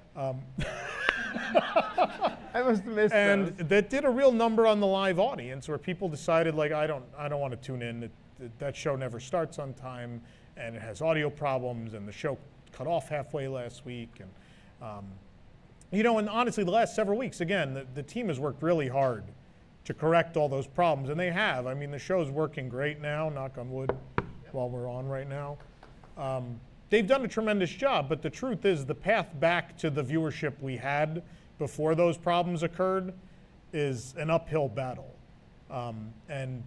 I must have missed and those. that did a real number on the live audience where people decided, like, I don't want to tune in. That show never starts on time, and it has audio problems, and the show cut off halfway last week. And you know, and honestly, the last several weeks, again, the team has worked really hard to correct all those problems, and they have. I mean, the show's working great now, knock on wood, while we're on right now. They've done a tremendous job, but the truth is the path back to the viewership we had before those problems occurred is an uphill battle. And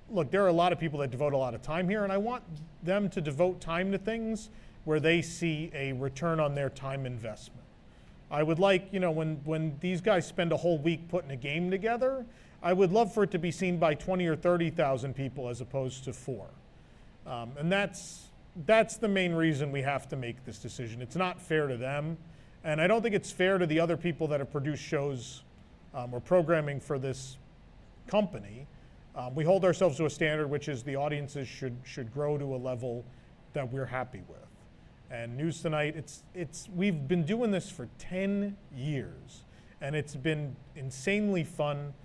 look, there are a lot of people that devote a lot of time here, and I want them to devote time to things where they see a return on their time investment. I would like, you know, when these guys spend a whole week putting a game together, I would love for it to be seen by 20 or 30,000 people as opposed to 4. And that's the main reason we have to make this decision. It's not fair to them, and I don't think it's fair to the other people that have produced shows or programming for this company. We hold ourselves to a standard which is the audiences should grow to a level that we're happy with. And News Tonight, we've been doing this for 10 years, and it's been insanely fun,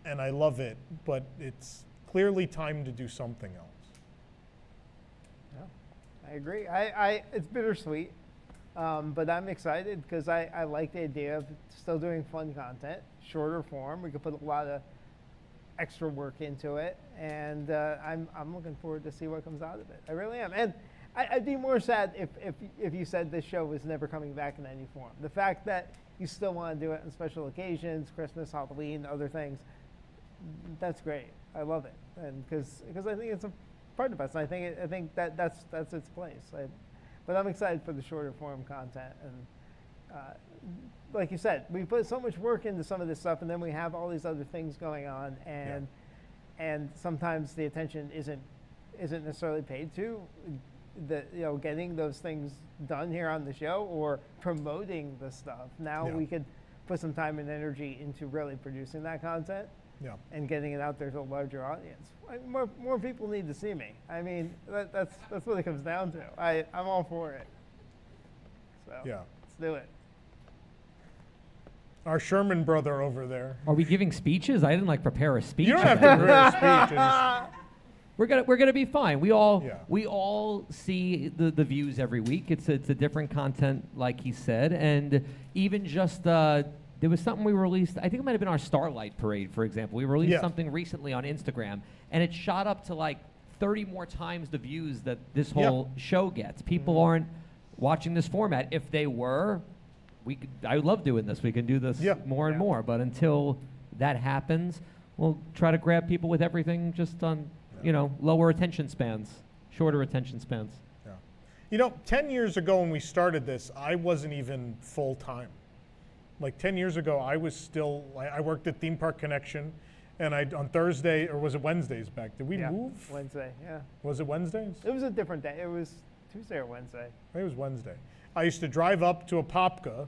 and I love it, but it's clearly time to do something else. I agree. It's bittersweet, but I'm excited because I like the idea of still doing fun content, shorter form. We could put a lot of extra work into it, and I'm looking forward to see what comes out of it. I really am. And I'd be more sad if you said this show was never coming back in any form. The fact that you still want to do it on special occasions, Christmas, Halloween, other things, that's great. I love it, and because I think it's a part of us. I think that's its place. But I'm excited for the shorter form content, and like you said, we put so much work into some of this stuff, and then we have all these other things going on, and sometimes the attention isn't necessarily paid to getting those things done here on the show or promoting the stuff. Now we could put some time and energy into really producing that content. Yeah. and getting it out there to a larger audience. More people need to see me. I mean, that's what it comes down to. I'm all for it. So Yeah. let's do it. Our Sherman brother over there. Are we giving speeches? I didn't prepare a speech. You don't have to prepare speeches. We're gonna be fine. We all Yeah. see the views every week. It's a different content, like he said, and even just there was something we released. I think it might have been our Starlight Parade, for example. We released Yeah. something recently on Instagram, and it shot up to 30 more times the views that this whole show gets. People aren't watching this format. If they were, I would love doing this. We can do this more and more. But until that happens, we'll try to grab people with everything just on, lower attention spans, shorter attention spans. Yeah. 10 years ago when we started this, I wasn't even full time. 10 years ago, I was still, I worked at Theme Park Connection, and on Thursday, or was it Wednesdays back? Did we move? Wednesday, yeah. Was it Wednesdays? It was a different day. It was Tuesday or Wednesday. I think it was Wednesday. I used to drive up to Apopka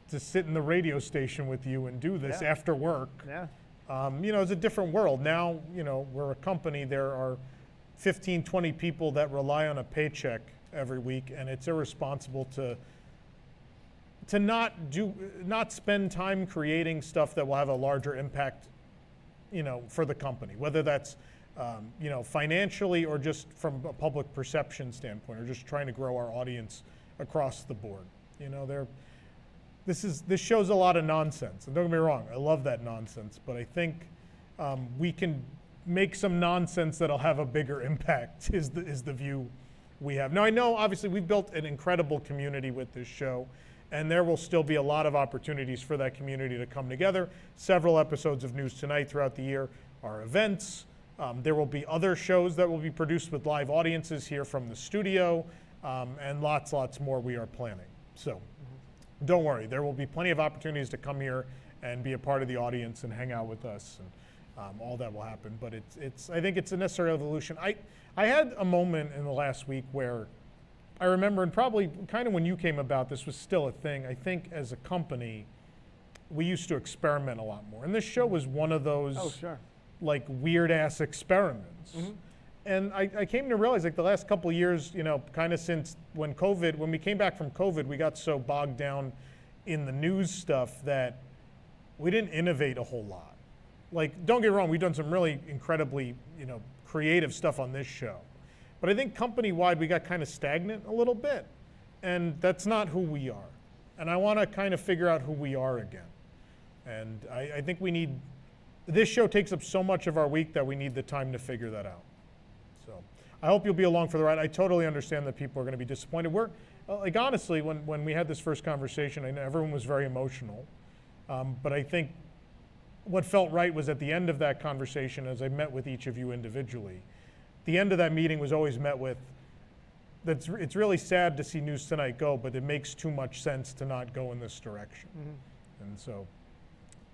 to sit in the radio station with you and do this after work. Yeah. It's a different world. Now, we're a company. There are 15, 20 people that rely on a paycheck every week, and it's irresponsible to not spend time creating stuff that will have a larger impact, for the company, whether that's financially or just from a public perception standpoint, or just trying to grow our audience across the board. This shows a lot of nonsense, and don't get me wrong, I love that nonsense, but I think we can make some nonsense that'll have a bigger impact is the view we have. Now I know obviously we've built an incredible community with this show, and there will still be a lot of opportunities for that community to come together. Several episodes of News Tonight throughout the year are events. There will be other shows that will be produced with live audiences here from the studio, and lots more we are planning. So don't worry, there will be plenty of opportunities to come here and be a part of the audience and hang out with us, and all that will happen. But I think it's a necessary evolution. I had a moment in the last week where I remember, and probably kind of when you came about, this was still a thing. I think as a company, we used to experiment a lot more. And this show was one of those weird ass experiments. And I came to realize the last couple of years, kind of since when we came back from COVID, we got so bogged down in the news stuff that we didn't innovate a whole lot. Don't get me wrong, we've done some really incredibly, creative stuff on this show. But I think company-wide, we got kind of stagnant a little bit. And that's not who we are. And I want to kind of figure out who we are again. And I think this show takes up so much of our week that we need the time to figure that out. So I hope you'll be along for the ride. I totally understand that people are going to be disappointed. Honestly, when we had this first conversation, I know everyone was very emotional. But I think what felt right was at the end of that conversation, as I met with each of you individually, the end of that meeting was always met with, it's really sad to see News Tonight go, but it makes too much sense to not go in this direction. And so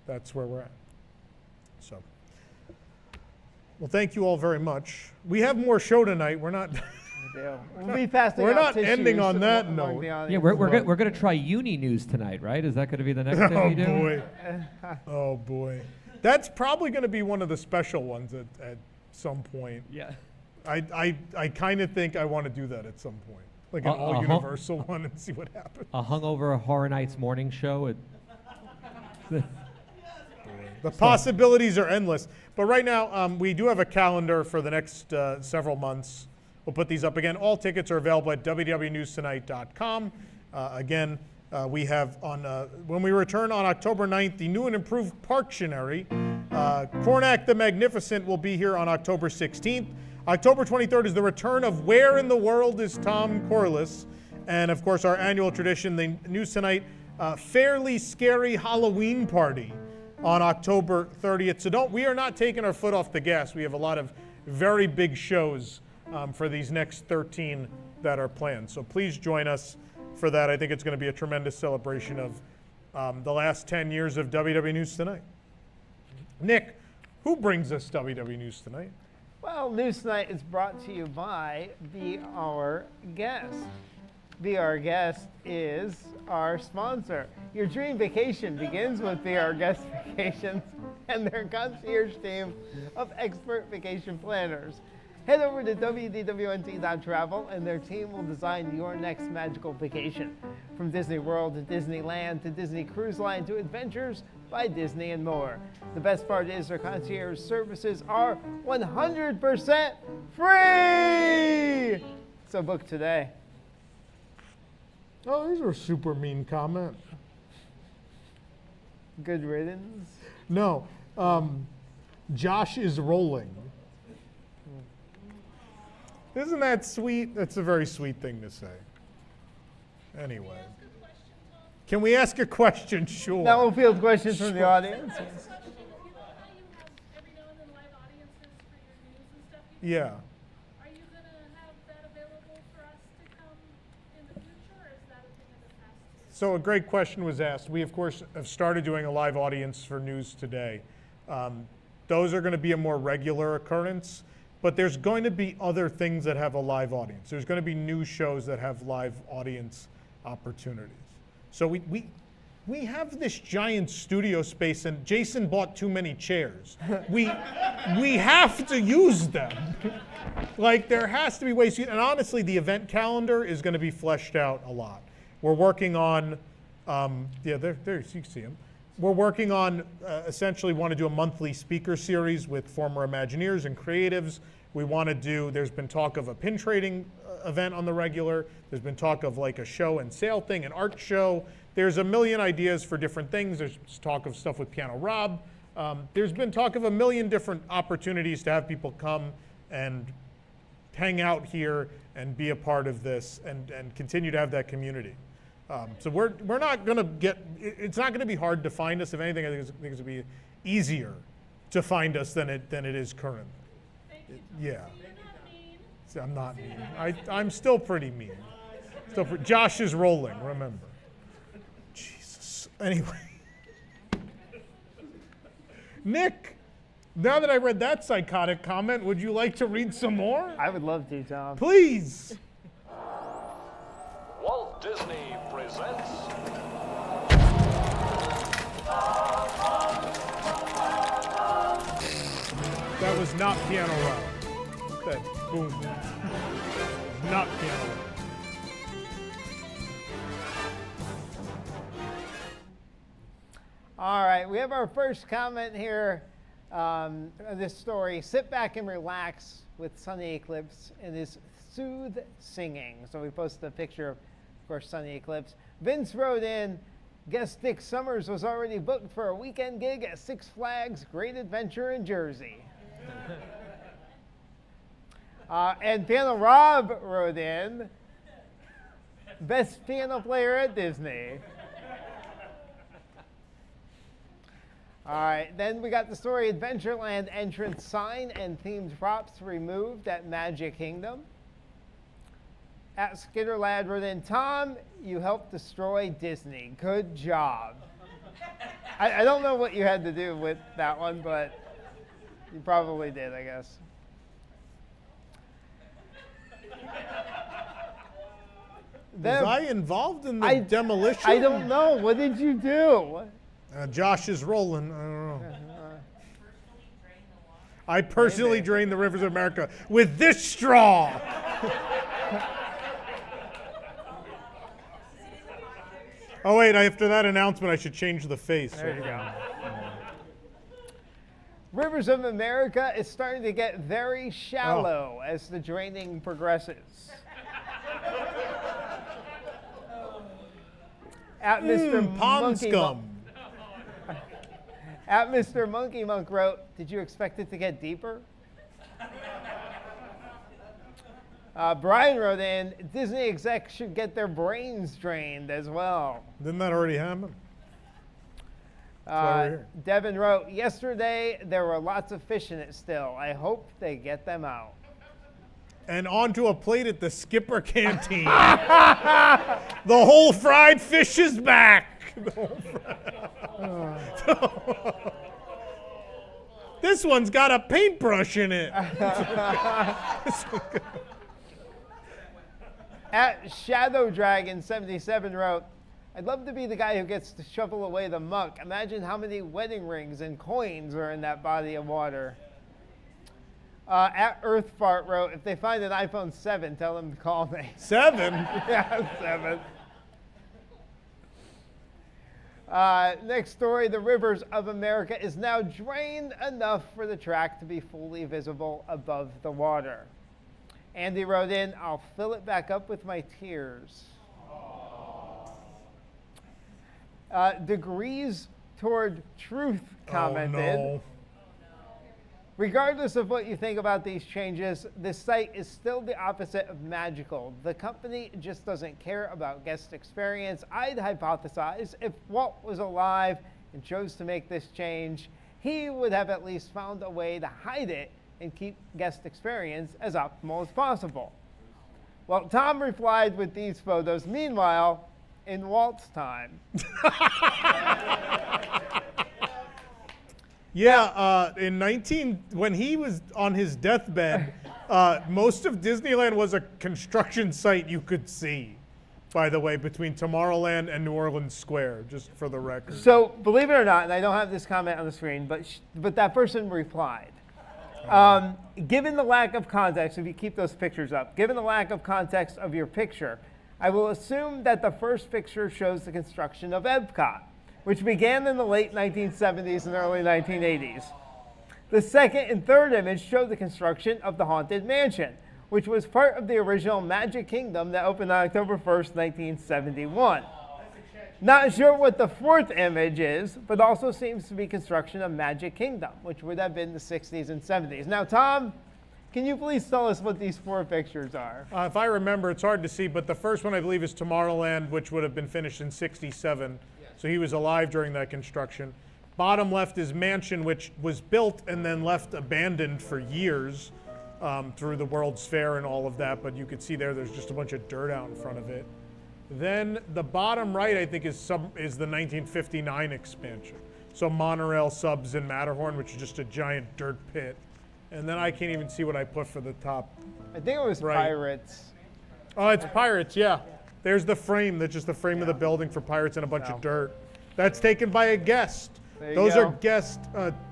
that's where we're at. So, well, thank you all very much. We have more show tonight. We're not. We'll be passing We're out not ending on that among note. the audience Yeah, we're gonna try Uni News tonight, right? Is that gonna be the next thing we do? Boy. Oh boy. That's probably gonna be one of the special ones at some point. Yeah. I kind of think I want to do that at some point, like an all-universal one, and see what happens. A hungover Horror Nights morning show. The possibilities are endless. But right now, we do have a calendar for the next several months. We'll put these up again. All tickets are available at WDWNewsTonight.com. Again, we have when we return on October 9th, the new and improved Parktionary. Cornac the Magnificent will be here on October 16th. October 23rd is the return of Where in the World is Tom Corliss? And of course, our annual tradition, the News Tonight Fairly Scary Halloween Party on October 30th. So we are not taking our foot off the gas. We have a lot of very big shows for these next 13 that are planned. So please join us for that. I think it's going to be a tremendous celebration of the last 10 years of WDW News Tonight. Nick, who brings us WDW News Tonight? Well, News Tonight is brought to you by Be Our Guest. Be Our Guest is our sponsor. Your dream vacation begins with Be Our Guest Vacations. and their concierge team of expert vacation planners. Head over to WDWNT.travel and their team will design your next magical vacation. From Disney World to Disneyland to Disney Cruise Line to Adventures by Disney and more. The best part is their concierge services are 100% free! So book today. Oh, these are super mean comment. Good riddance. No, Josh is rolling. Isn't that sweet? That's a very sweet thing to say. Anyway. Can we ask a question? Sure. Now we'll field questions from the audience. Yeah. Are you going to have that available for us to come in the future, or is that a thing in the past? So a great question was asked. We, of course, have started doing a live audience for News Today. Those are going to be a more regular occurrence, but there's going to be other things that have a live audience. There's going to be news shows that have live audience opportunities. So we have this giant studio space, and Jason bought too many chairs. We have to use them. Like, there has to be ways. And honestly, the event calendar is going to be fleshed out a lot. We're working on, yeah, there you can see them. We're working on, essentially want to do a monthly speaker series with former Imagineers and creatives. We want to do, there's been talk of a pin trading event on the regular. There's been talk of like a show and sale thing, an art show. There's a million ideas for different things. There's talk of stuff with Piano Rob. There's been talk of a million different opportunities to have people come and hang out here and be a part of this and continue to have that community. So we're not going to get, it's not going to be hard to find us. If anything, I think it's going to be easier to find us than it is currently. Yeah. See, I'm not mean. I'm still pretty mean. Josh is rolling, remember. Jesus. Anyway. Nick, now that I read that psychotic comment, would you like to read some more? I would love to, Tom. Please. Walt Disney presents That was not Piano Rob. That boom. Not Piano Rob. All right, we have our first comment here. This story, sit back and relax with Sunny Eclipse and his soothe singing. So we posted a picture of course, Sunny Eclipse. Vince wrote in, guest Dick Summers was already booked for a weekend gig at Six Flags Great Adventure in Jersey. And Piano Rob wrote in, best piano player at Disney. All right, then we got the story, Adventureland entrance sign and themed props removed at Magic Kingdom. At Skitterlad wrote in, Tom, you helped destroy Disney. Good job. I don't know what you had to do with that one, but you probably did, I guess. Was I involved in the demolition? I don't know. What did you do? Josh is rolling. I don't know. I personally drained the rivers of America with this straw. Oh, wait, after that announcement, I should change the face. There you go. Rivers of America is starting to get very shallow as the draining progresses. At Mr. Pond scum. At Mr. Monkey Monk wrote, did you expect it to get deeper? Brian wrote in, Disney execs should get their brains drained as well. Didn't that already happen? Devin wrote, yesterday there were lots of fish in it still. I hope they get them out. And onto a plate at the Skipper Canteen. The whole fried fish is back. This one's got a paintbrush in it. At Shadow Dragon 77 wrote, I'd love to be the guy who gets to shovel away the muck. Imagine how many wedding rings and coins are in that body of water. At Earthfart wrote, if they find an iPhone 7, tell them to call me. 7? Yeah, 7. Next story, the rivers of America is now drained enough for the track to be fully visible above the water. Andy wrote in, I'll fill it back up with my tears. Degrees Toward Truth commented, Oh, no. regardless of what you think about these changes, this site is still the opposite of magical. The company just doesn't care about guest experience. I'd hypothesize if Walt was alive and chose to make this change, he would have at least found a way to hide it and keep guest experience as optimal as possible. Well, Tom replied with these photos. Meanwhile, in Walt's time. Yeah, when he was on his deathbed, most of Disneyland was a construction site you could see, by the way, between Tomorrowland and New Orleans Square, just for the record. So, believe it or not, and I don't have this comment on the screen, but that person replied. Given the lack of context, if you keep those pictures up, given the lack of context of your picture, I will assume that the first picture shows the construction of Epcot, which began in the late 1970s and early 1980s. The second and third image show the construction of the Haunted Mansion, which was part of the original Magic Kingdom that opened on October 1st, 1971. Not sure what the fourth image is, but also seems to be construction of Magic Kingdom, which would have been the 60s and 70s. Now, Tom, can you please tell us what these 4 pictures are? If I remember, it's hard to see, but the first one I believe is Tomorrowland, which would have been finished in '67. So he was alive during that construction. Bottom left is Mansion, which was built and then left abandoned for years through the World's Fair and all of that. But you could see there's just a bunch of dirt out in front of it. Then the bottom right, I think, is the 1959 expansion. So monorail subs in Matterhorn, which is just a giant dirt pit. And then I can't even see what I put for the top. I think it was right. Pirates. Oh, it's Pirates, yeah. There's the frame. That's just the frame of the building for Pirates and a bunch of dirt. That's taken by a guest. Those are guest.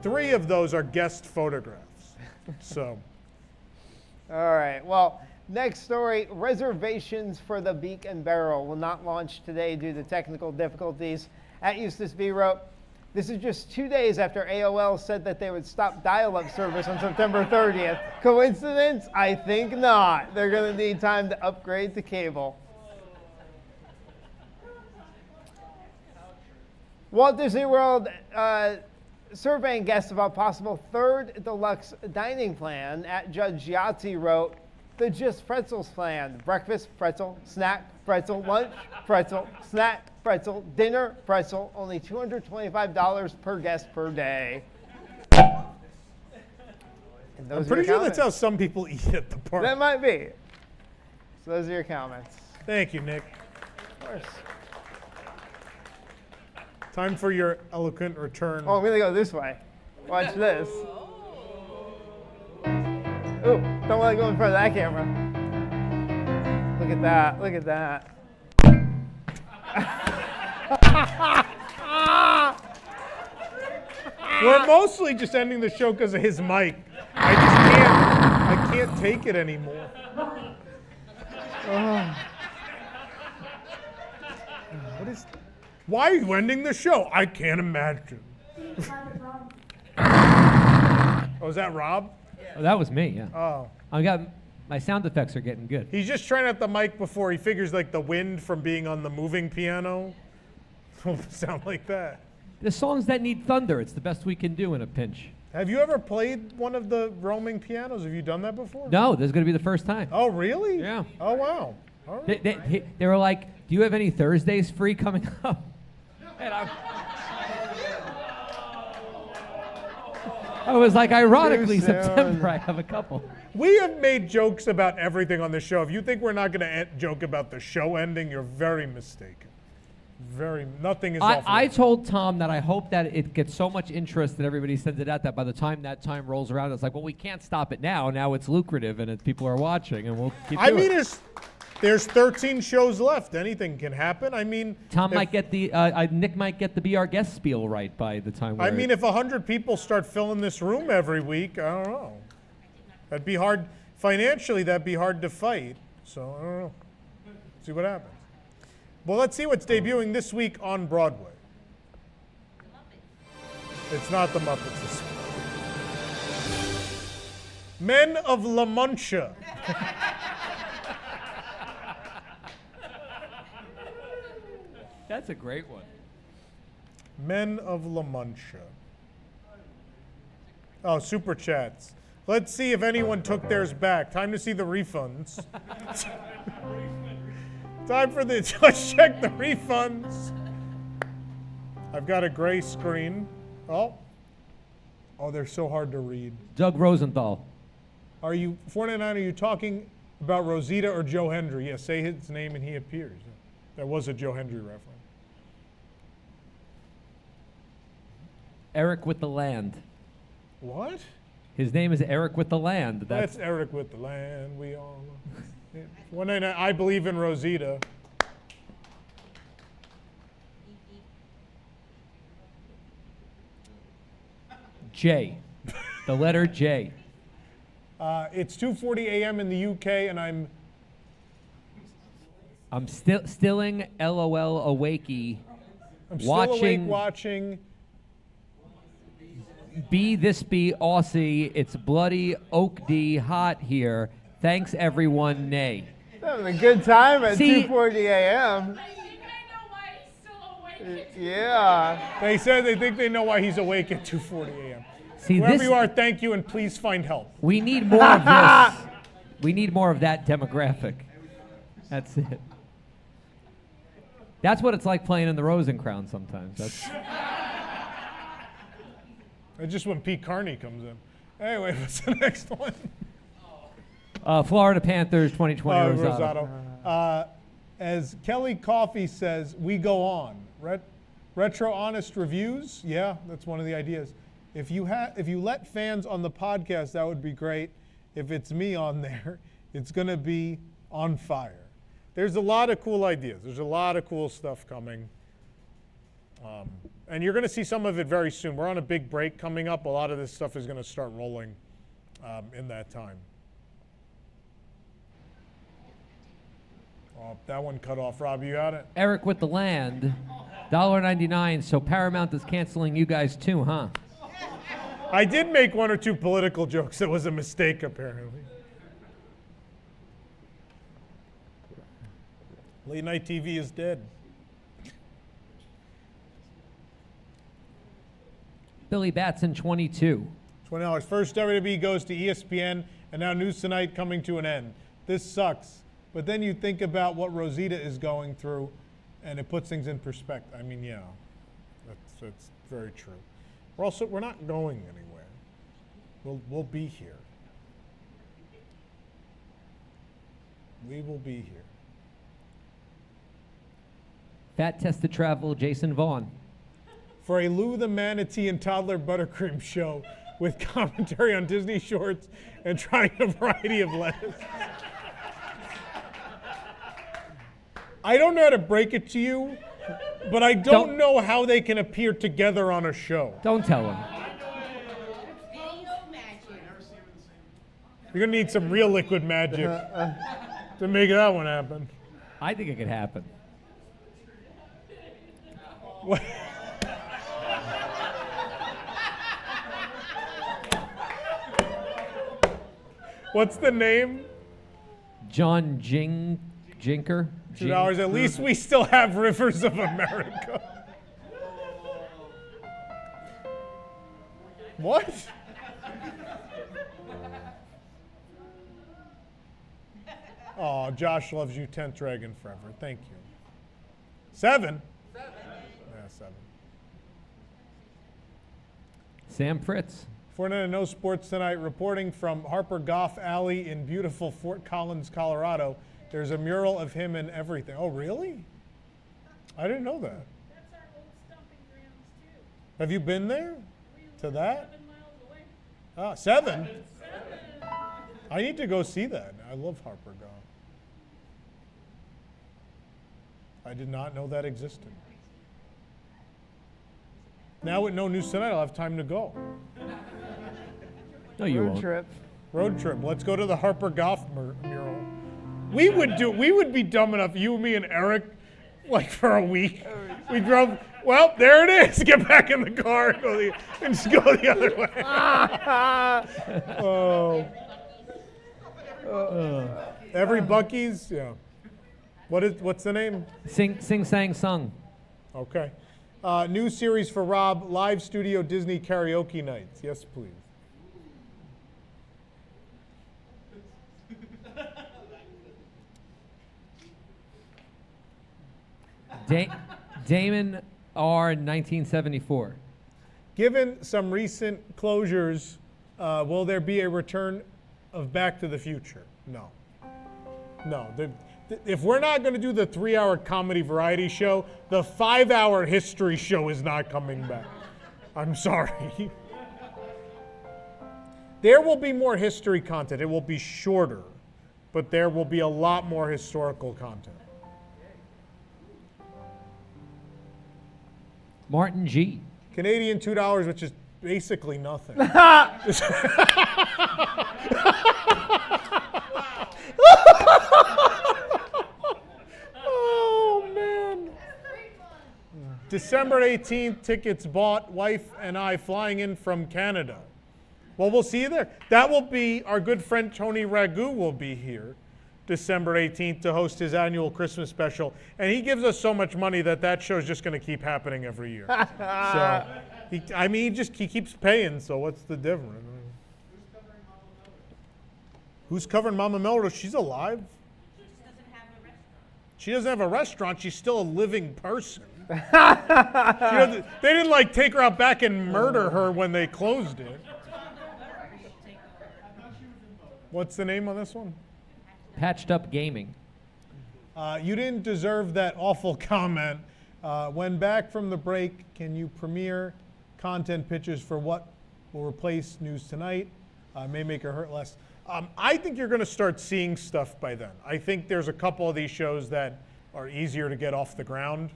3 of those are guest photographs. So. All right. Well, next story. Reservations for the Beak and Barrel will not launch today due to technical difficulties. At Eustace B wrote, this is just 2 days after AOL said that they would stop dial-up service on September 30th. Coincidence? I think not. They're going to need time to upgrade to cable. Walt Disney World surveying guests about possible 3rd deluxe dining plan. At Judge Yahtzee wrote, the Just Pretzels plan. Breakfast, pretzel, snack, pretzel, lunch, pretzel, snack, pretzel, dinner, pretzel. Only $225 per guest per day. I'm pretty sure that's how some people eat at the park. That might be. So those are your comments. Thank you, Nick. Of course. Time for your eloquent return. Oh, I'm going to go this way. Watch this. Ooh, don't let it go in front of that camera. Look at that. Look at that. We're mostly just ending the show because of his mic. I can't take it anymore. Why are you ending the show? I can't imagine. Oh, is that Rob? Oh, that was me, yeah. Oh. My sound effects are getting good. He's just trying out the mic before he figures like the wind from being on the moving piano will sound like that. The songs that need thunder, it's the best we can do in a pinch. Have you ever played one of the roaming pianos? Have you done that before? No, this is going to be the first time. Oh, really? Yeah. Oh, wow. All right. They were like, do you have any Thursdays free coming up? And I was like, ironically, September, I have a couple. We have made jokes about everything on the show. If you think we're not going to joke about the show ending, you're very mistaken. Nothing is off. I told Tom that I hope that it gets so much interest that everybody sends it out that by the time that time rolls around, it's like, well, we can't stop it now. Now it's lucrative and people are watching, and we'll keep doing it. There's 13 shows left. Anything can happen. I mean, Tom might get the Nick might get the Be Our Guest spiel right by the time. I mean, if 100 people start filling this room every week, I don't know. That'd be hard financially. That'd be hard to fight. So I don't know. See what happens. Well, let's see what's debuting this week on Broadway. It's not the Muppets this week. Men of La Mancha. That's a great one. Men of La Mancha. Oh, super chats. Let's see if anyone took theirs back. Time to see the refunds. Time for the, let's check the refunds. I've got a gray screen. Oh, they're so hard to read. Doug Rosenthal. Are you, 499, are you talking about Rosita or Joe Hendry? Yes, say his name and he appears. That was a Joe Hendry reference. Eric with the Land. What? His name is Eric with the Land. That's Eric with the Land. We all. 499, I believe in Rosita. J. The letter J. It's 2:40 a.m. in the UK, and I'm stilling LOL awakey. I'm still awake watching. Be Aussie. It's bloody oak D hot here. Thanks everyone. Nay. Having a good time at See, 2:40 a.m. Yeah. They said they think they know why he's awake at 2:40 a.m. See, wherever you are, thank you, and please find help. We need more of this. We need more of that demographic. That's it. That's what it's like playing in the Rosencrown sometimes. That's It's just when Pete Carney comes in. Anyway, what's the next one? Florida Panthers 2020 Rosado. As Kelly Coffey says, we go on. Retro honest reviews. Yeah, that's one of the ideas. If you let fans on the podcast, that would be great. If it's me on there, it's going to be on fire. There's a lot of cool ideas. There's a lot of cool stuff coming. And you're going to see some of it very soon. We're on a big break coming up. A lot of this stuff is going to start rolling in that time. Oh, that one cut off. Rob, you got it? Eric with the Land. $1.99. So Paramount is canceling you guys too, huh? I did make one or two political jokes. It was a mistake, apparently. Late night TV is dead. Billy Batson 22. $20. First WWE goes to ESPN, and now News Tonight coming to an end. This sucks. But then you think about what Rosita is going through, and it puts things in perspective. I mean, yeah, that's very true. We're not going anywhere. We'll be here. We will be here. Fat Test to Travel, Jason Vaughn. For a Lou the Manatee and Toddler Buttercream show with commentary on Disney shorts and trying a variety of lettuce. I don't know how to break it to you, but I don't know how they can appear together on a show. Don't tell him. You're going to need some real liquid magic to make that one happen. I think it could happen. What? What's the name? John Jinker. $2. At least we still have Rivers of America. What? Oh, Josh loves you, 10th Dragon forever. Thank you. 7? 7. Yeah, 7. Sam Fritz. Fortnite No Sports Tonight, reporting from Harper Goff Alley in beautiful Fort Collins, Colorado. There's a mural of him and everything. Oh, really? I didn't know that. That's our old stomping grounds, too. Have you been there? To that? 7 miles away. Ah, 7? I need to go see that. I love Harper Goff. I did not know that existed. Now with no news tonight, I'll have time to go. No, you Road won't. trip. Road trip. Let's go to the Harper Golf mural. We would be dumb enough, you, me, and Eric, like for a week. We drove. Well, there it is. Get back in the car and just go the other way. Every Buc-ee's, yeah. What's the name? Sing, sang, sung. Okay. New series for Rob, live studio Disney karaoke nights. Yes, please. Damon R. 1974. Given some recent closures, will there be a return of Back to the Future? No. No. If we're not going to do the 3-hour comedy variety show, the 5-hour history show is not coming back. I'm sorry. There will be more history content. It will be shorter, but there will be a lot more historical content. Martin G. Canadian $2, which is basically nothing. Oh, man. December 18th, tickets bought, wife and I flying in from Canada. Well, we'll see you there. That will be, our good friend Tony Ragu will be here December 18th to host his annual Christmas special. And he gives us so much money that show's just going to keep happening every year. So, he keeps paying, so what's the difference? Who's covering Mama Melrose? She's alive. She doesn't have a restaurant. She's still a living person. They didn't take her out back and murder her when they closed it. What's the name on this one? Patched Up Gaming. You didn't deserve that awful comment. When back from the break, can you premiere content pictures for what will replace News Tonight? May make her hurt less. I think you're going to start seeing stuff by then. I think there's a couple of these shows that are easier to get off the ground.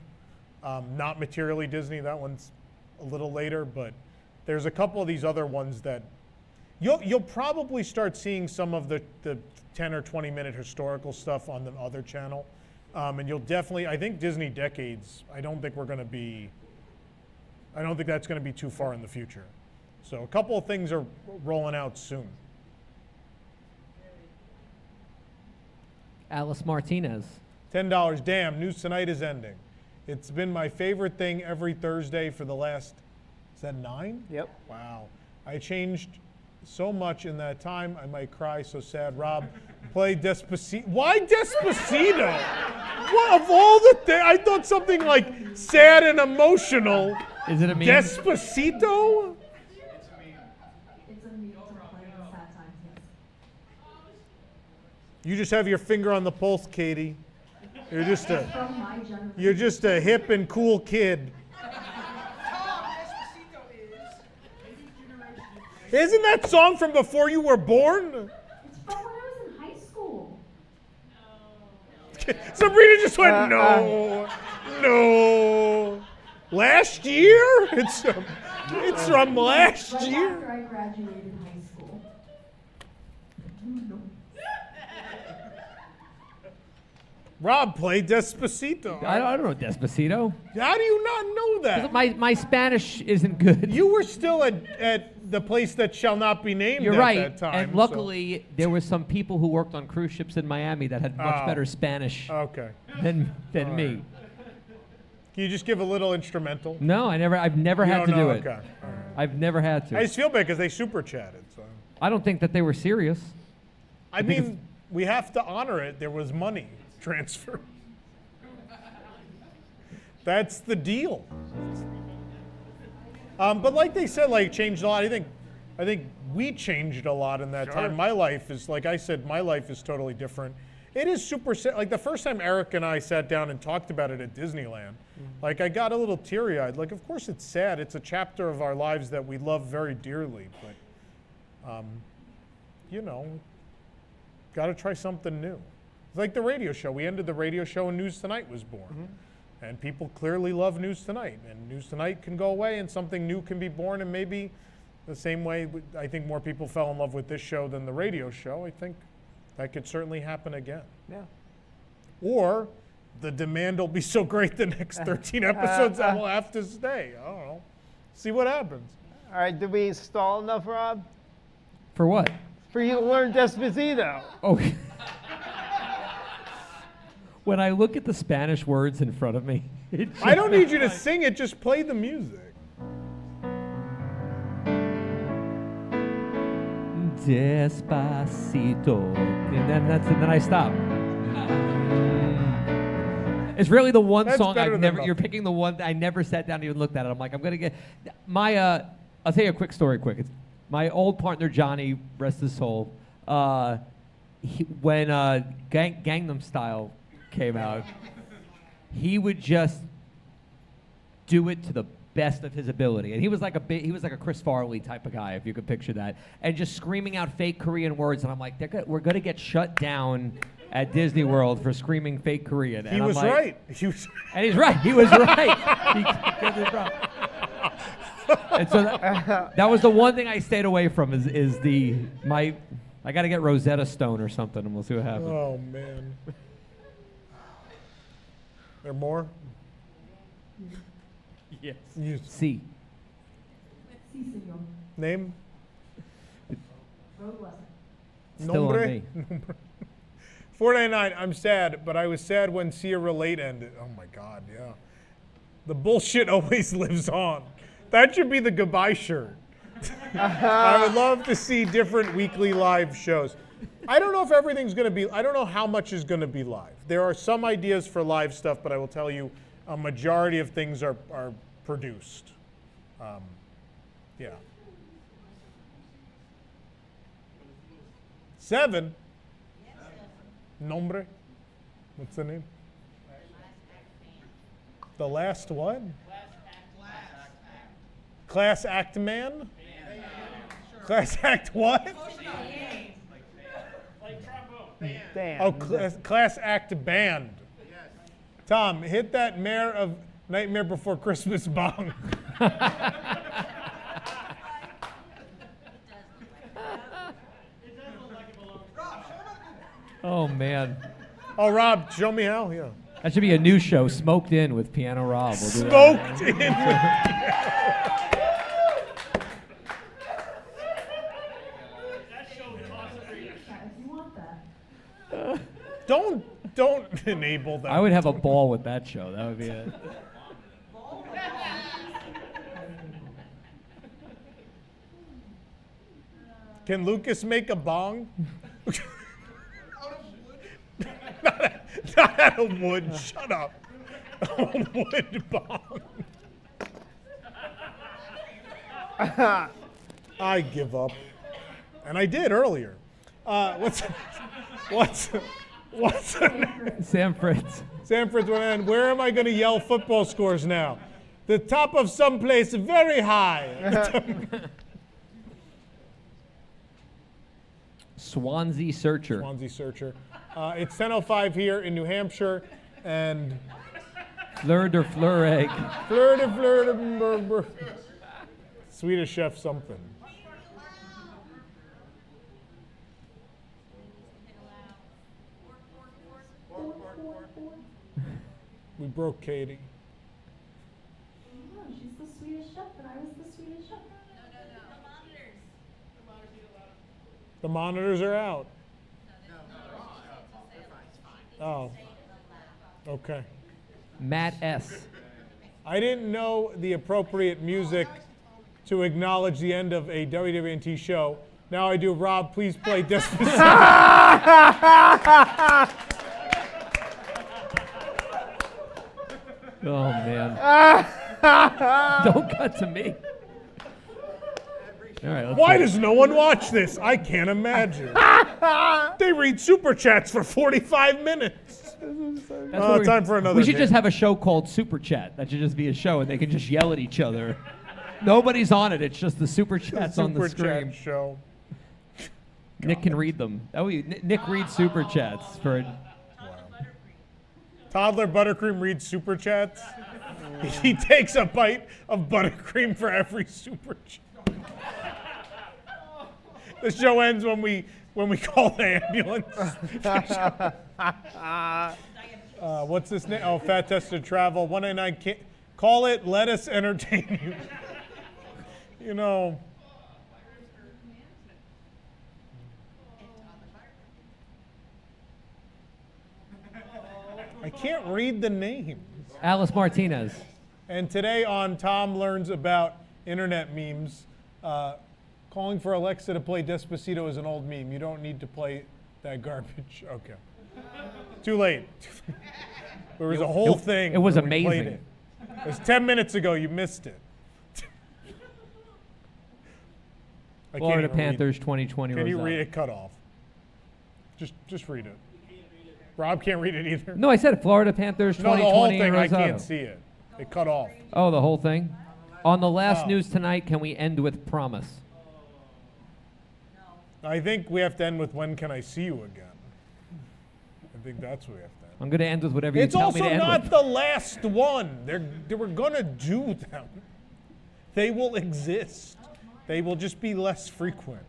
Not materially Disney, that one's a little later, but there's a couple of these other ones that you'll probably start seeing some of the 10 or 20 minute historical stuff on the other channel. And you'll definitely, I think Disney Decades, I don't think that's going to be too far in the future. So a couple of things are rolling out soon. Alice Martinez. $10. Damn, News Tonight is ending. It's been my favorite thing every Thursday for the last, is that 9? Yep. Wow. I changed so much in that time, I might cry, so sad. Rob, play Despacito. Why Despacito? What, of all the things, I thought something like sad and emotional. Is it a meme? Despacito? You just have your finger on the pulse, Katie. You're just a hip and cool kid. Isn't that song from before you were born? It's from when I was in high school. Sabrina just went, no. Last year? It's from last year. After I graduated high school. Rob, play Despacito. I don't know Despacito. How do you not know that? My Spanish isn't good. You were still at the place that shall not be named You're at right. that time. And luckily, there were some people who worked on cruise ships in Miami that had much better Spanish than me. Can you just give a little instrumental? No, I've never had to do it. Okay. I've never had to. I just feel bad because they super chatted. So. I don't think that they were serious. I mean, we have to honor it. There was money transfer. That's the deal. But like they said, changed a lot. I think we changed a lot in that time. My life is, like I said, my life is totally different. It is super sad. Like the first time Eric and I sat down and talked about it at Disneyland, I got a little teary-eyed. Like, of course it's sad. It's a chapter of our lives that we love very dearly. But, got to try something new. It's like the radio show. We ended the radio show and News Tonight was born. And people clearly love News Tonight. And News Tonight can go away and something new can be born. And maybe the same way I think more people fell in love with this show than the radio show, I think that could certainly happen again. Yeah. Or the demand will be so great the next 13 episodes that we'll have to stay. I don't know. See what happens. All right, did we stall enough, Rob? For what? For you to learn Despacito. Oh. When I look at the Spanish words in front of me, I don't need you to sing it, just play the music. Despacito. And then I stop. It's really the one That's song better I've than never. You're nothing. picking the one I never sat down and even looked at it. I'm like, I'm gonna get my. I'll tell you a quick story. It's my old partner Johnny, rest his soul. When Gangnam Style came out, he would just do it to the best of his ability, and he was like a Chris Farley type of guy, if you could picture that, and just screaming out fake Korean words. And I'm like, we're gonna get shut down at Disney World for screaming fake Korean. And He I'm was like, right. He was and he's right. He was right. He right. And so that was the one thing I stayed away from is I got to get Rosetta Stone or something, and we'll see what happens. Oh, man. There more? Yes. You, C. name? Still on me. 499, I'm sad, but I was sad when See You Relate ended. Oh my God, yeah. The bullshit always lives on. That should be the goodbye shirt. I would love to see different weekly live shows. I don't know if everything's going to be, I don't know how much is going to be live. There are some ideas for live stuff, but I will tell you a majority of things are produced. Yeah. 7? Nombre? What's the name? The last what? Class Act Man? Class Act what? Damn. Oh, Class Act Band. Tom, hit that Mayor of Nightmare Before Christmas bong. Oh man. Oh, Rob, show me how. Yeah. That should be a new show, Smoked In with Piano Rob. We'll do Smoked In. Don't enable that. I would have a ball with that show. That would be it. Can Lucas make a bong? Not out of wood. Shut up. A wood bong. I give up. And I did earlier. What's Sam Fritz. Sam Fritz went in. Where am I going to yell football scores now? The top of some place very high. Swansea Searcher. Swansea Searcher. It's 10:05 here in New Hampshire, and Fleur de Fleur egg. Fleur de Swedish Chef something. We broke Katie. No, she's the Swedish chef, and I was the Swedish chef. The monitors are out. Oh. Okay. Matt S. I didn't know the appropriate music to acknowledge the end of a WDWNT show. Now I do. Rob, please play Despacito. Oh man. Don't cut to me. All right. Why does no one watch this? I can't imagine. They read super chats for 45 minutes. Time for another. We should game. just have a show called Super Chat. That should just be a show, and they can just yell at each other. Nobody's on it. It's just the super chats on the Super chat screen. show. Nick can read them. Oh, Nick reads super chats for Toddler Buttercream reads super chats. He takes a bite of buttercream for every super chat. The show ends when we call the ambulance. What's this name? Oh, Fat Tested Travel 199. Call it. Let us entertain you. You know. I can't read the names. Alice Martinez. And today on Tom Learns About Internet Memes, calling for Alexa to play Despacito is an old meme. You don't need to play that garbage. Okay. Too late. There was a whole thing. It was when we played amazing. It. It was 10 minutes ago. You missed it. I can't Florida even read Panthers it. 2020 Can you result. read it? Cut off. Just read it. Rob can't read it either. No, I said Florida Panthers No, 2020 the whole thing. I Rosado. can't see it. It cut off. Oh, the whole thing? On the last Oh. news tonight, can we end with promise? I think we have to end with when can I see you again? I think that's what we have to end. I'm going to end with whatever you It's tell me also to end not with. the last one. They were going to do them. They will exist. They will just be less frequent.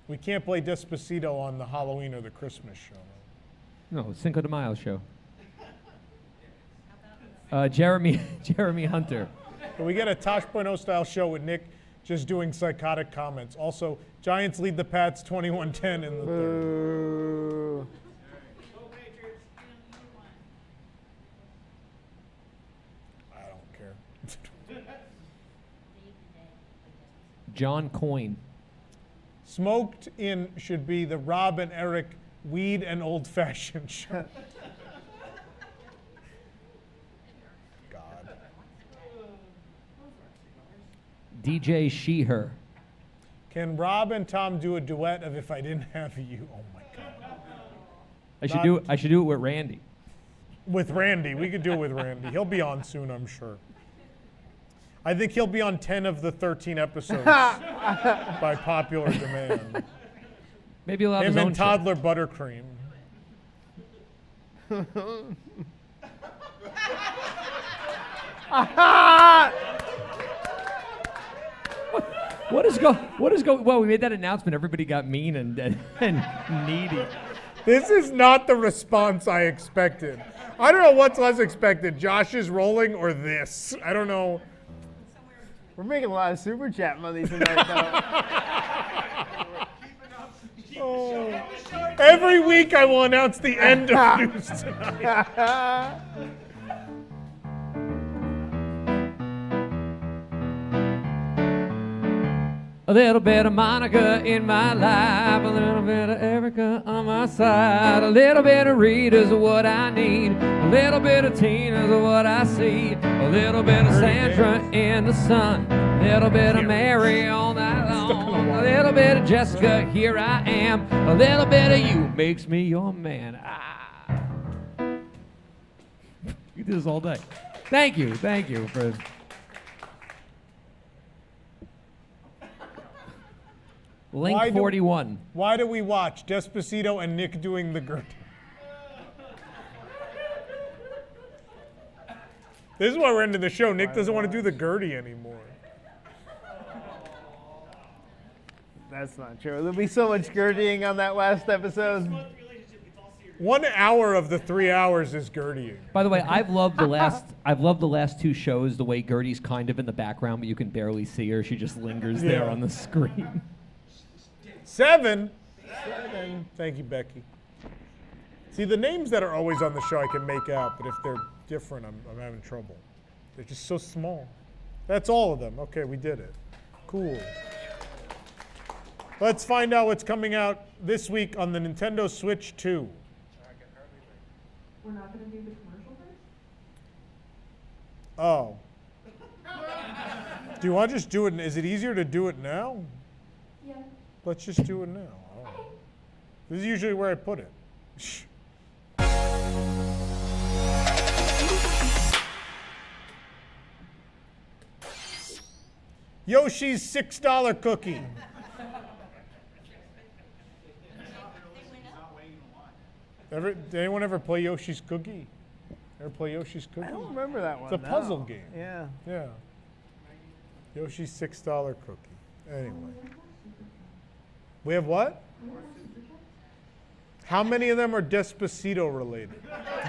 We can't play Despacito on the Halloween or the Christmas show. No, Cinco de Mayo show. Jeremy Hunter. But we get a Tosh.0 style show with Nick just doing psychotic comments. Also, Giants lead the Pats 21-10 in the third. I don't care. John Coyne. Smoked in should be the Rob and Eric weed and old fashioned show. God. DJ Sheher. Can Rob and Tom do a duet of If I Didn't Have You? Oh my God. I should do it with Randy. With Randy. We could do it with Randy. He'll be on soon, I'm sure. I think he'll be on 10 of the 13 episodes by popular demand. Maybe he'll have Him his own and show. Toddler Buttercream. What is going? Well, we made that announcement. Everybody got mean and needy. This is not the response I expected. I don't know what's less expected. Josh is rolling or this. I don't know. We're making a lot of super chat money tonight, though. Oh. Every week I will announce the end of News Tonight. A little bit of Monica in my life, a little bit of Erica on my side, a little bit of Rita's what I need, a little bit of Tina's what I see, a little bit of Sandra in the sun, a little bit of Mary all night long, a little bit of Jessica, here I am, a little bit of you makes me your man. You do this all day. Thank you for... Link 41. Why do we watch Despacito and Nick doing the Gertie? This is why we're ending the show. Nick doesn't want to do the Gertie anymore. That's not true. There'll be so much Gertieing on that last episode. 1 hour of the 3 hours is Gertieing. By the way, I've loved the last two shows. The way Gertie's kind of in the background, but you can barely see her. She just lingers there on the screen. 7. Thank you, Becky. See, the names that are always on the show I can make out, but if they're different, I'm having trouble. They're just so small. That's all of them. Okay, we did it. Cool. Let's find out what's coming out this week on the Nintendo Switch 2. We're not going to do the commercial first? Oh. Do you want to just do it? Is it easier to do it now? Yeah. Let's just do it now. All right. This is usually where I put it. Yoshi's $6 cookie. Did anyone ever play Yoshi's Cookie? Ever play Yoshi's Cookie? I don't remember that one. It's a puzzle game. Yeah. Yeah. Yoshi's $6 cookie. Anyway. We have what? How many of them are Despacito related?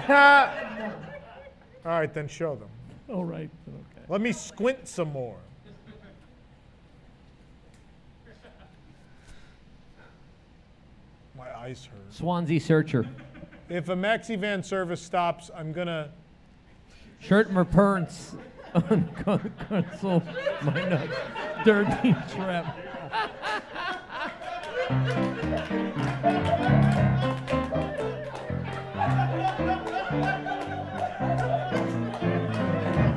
All right, then show them. All right. Okay. Let me squint some more. My eyes hurt. Swansea Searcher. If a maxi van service stops, I'm gonna. Shirtmer Pernts. Console. My nuts. Derby Trap.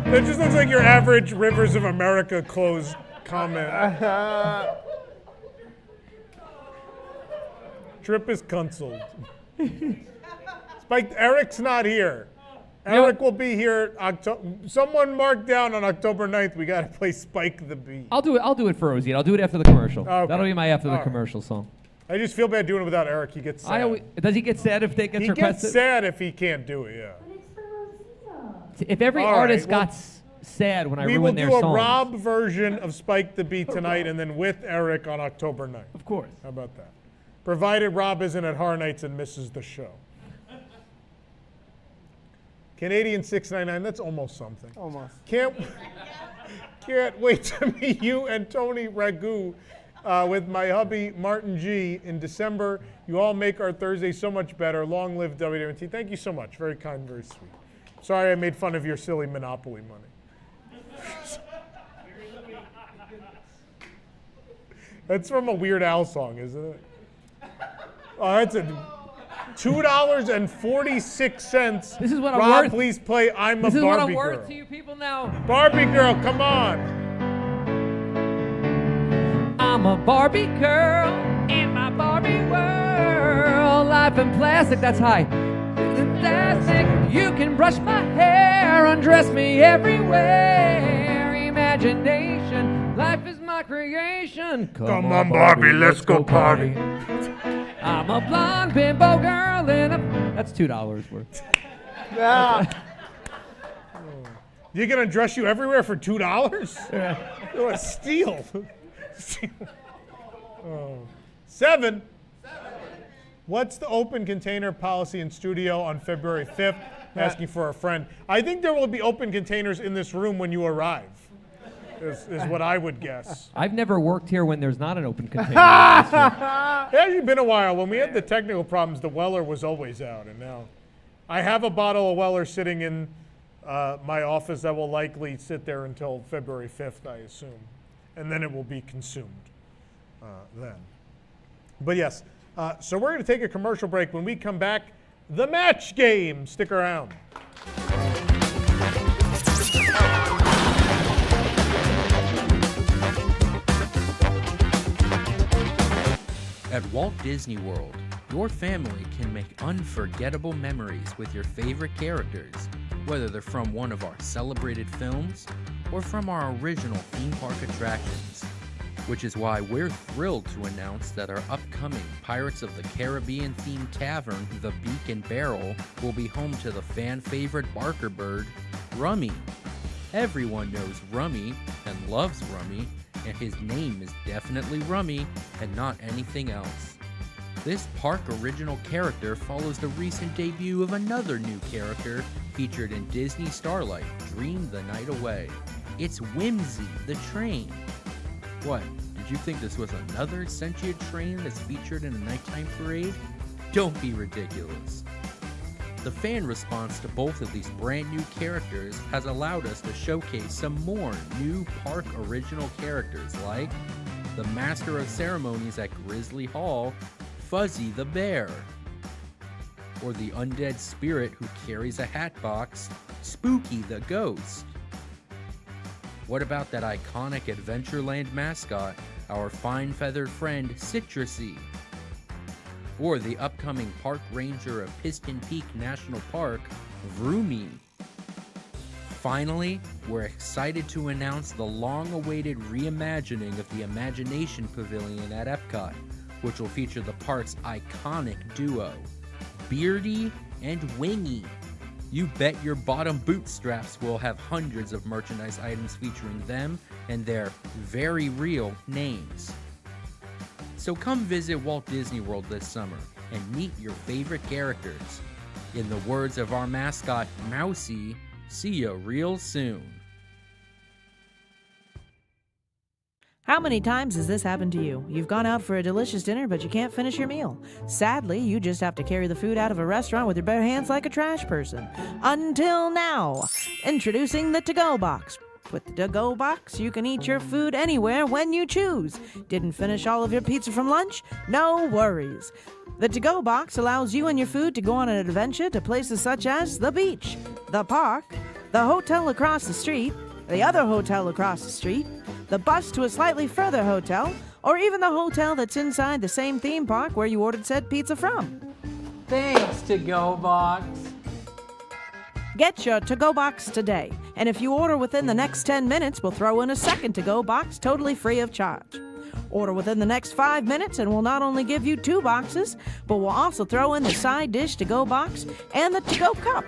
That just looks like your average Rivers of America closed comment. Trip is canceled. Spike, Eric's not here. Eric will be here. Someone mark down on October 9th. We got to play Spike the Bee. I'll do it for Rosie. I'll do it after the commercial. Okay. That'll be my after the All right. commercial song. I just feel bad doing it without Eric. He gets sad. Does he get sad if they get He requested? gets sad if he can't do it, yeah. If every All right, artist well, got sad when I we will ruined their do a songs. Rob version of Spike the Bee tonight and then with Eric on October 9th. Of course. How about that? Provided Rob isn't at Horror Nights and misses the show. Canadian 699, that's almost something. Almost. Can't wait to meet you and Tony Ragu with my hubby Martin G in December. You all make our Thursday so much better. Long live WDWNT. Thank you so much. Very kind, very sweet. Sorry I made fun of your silly Monopoly money. That's from a Weird Al song, isn't it? Oh, that's a $2.46. This is what I'm Rob, worth. please play I'm a This is Barbie what I'm Girl. worth to you people now. Barbie Girl, come on. I'm a Barbie girl in my Barbie world. Life in plastic, that's high. Fantastic. You can brush my hair, undress me everywhere. Imagination, life is my creation. Come on, Barbie, let's go party. I'm a blonde bimbo girl in a... That's $2 worth. Yeah. You gonna dress you everywhere for $2? Yeah. Oh, a steal. Oh. 7. What's the open container policy in studio on February 5th? Asking for a friend. I think there will be open containers in this room when you arrive, is what I would guess. I've never worked here when there's not an open container. It hasn't been a while. When we had the technical problems, the Weller was always out, and now I have a bottle of Weller sitting in my office that will likely sit there until February 5th, I assume, and then it will be consumed then. But yes, so we're going to take a commercial break. When we come back, the match game. Stick around. At Walt Disney World, your family can make unforgettable memories with your favorite characters, whether they're from one of our celebrated films or from our original theme park attractions. Which is why we're thrilled to announce that our upcoming Pirates of the Caribbean themed tavern, the Beak and Barrel, will be home to the fan favorite Barker bird, Rummy. Everyone knows Rummy and loves Rummy, and his name is definitely Rummy and not anything else. This park original character follows the recent debut of another new character featured in Disney Starlight, Dream the Night Away. It's Whimsy the Train. What, did you think this was another sentient train that's featured in a nighttime parade? Don't be ridiculous. The fan response to both of these brand new characters has allowed us to showcase some more new park original characters like the Master of Ceremonies at Grizzly Hall, Fuzzy the Bear, or the undead spirit who carries a hat box, Spooky the Ghost. What about that iconic Adventureland mascot, our fine feathered friend Citrusy? Or the upcoming park ranger of Piston Peak National Park, Vroomy. Finally, we're excited to announce the long-awaited reimagining of the Imagination Pavilion at Epcot, which will feature the park's iconic duo, beardy, and wingy. You bet your bottom bootstraps will have hundreds of merchandise items featuring them and their very real names. So come visit Walt Disney World this summer and meet your favorite characters. In the words of our mascot, Mousy, see ya real soon. How many times has this happened to you? You've gone out for a delicious dinner, but you can't finish your meal. Sadly, you just have to carry the food out of a restaurant with your bare hands like a trash person. Until now. Introducing the To-Go Box. With the To-Go Box, you can eat your food anywhere when you choose. Didn't finish all of your pizza from lunch? No worries. The To-Go Box allows you and your food to go on an adventure to places such as the beach, the park, the hotel across the street, the other hotel across the street, the bus to a slightly further hotel, or even the hotel that's inside the same theme park where you ordered said pizza from. Thanks, To-Go Box. Get your To-Go Box today, and if you order within the next 10 minutes, we'll throw in a second To-Go Box totally free of charge. Order within the next 5 minutes and we'll not only give you 2 boxes, but we'll also throw in the side dish To-Go Box and the To-Go Cup.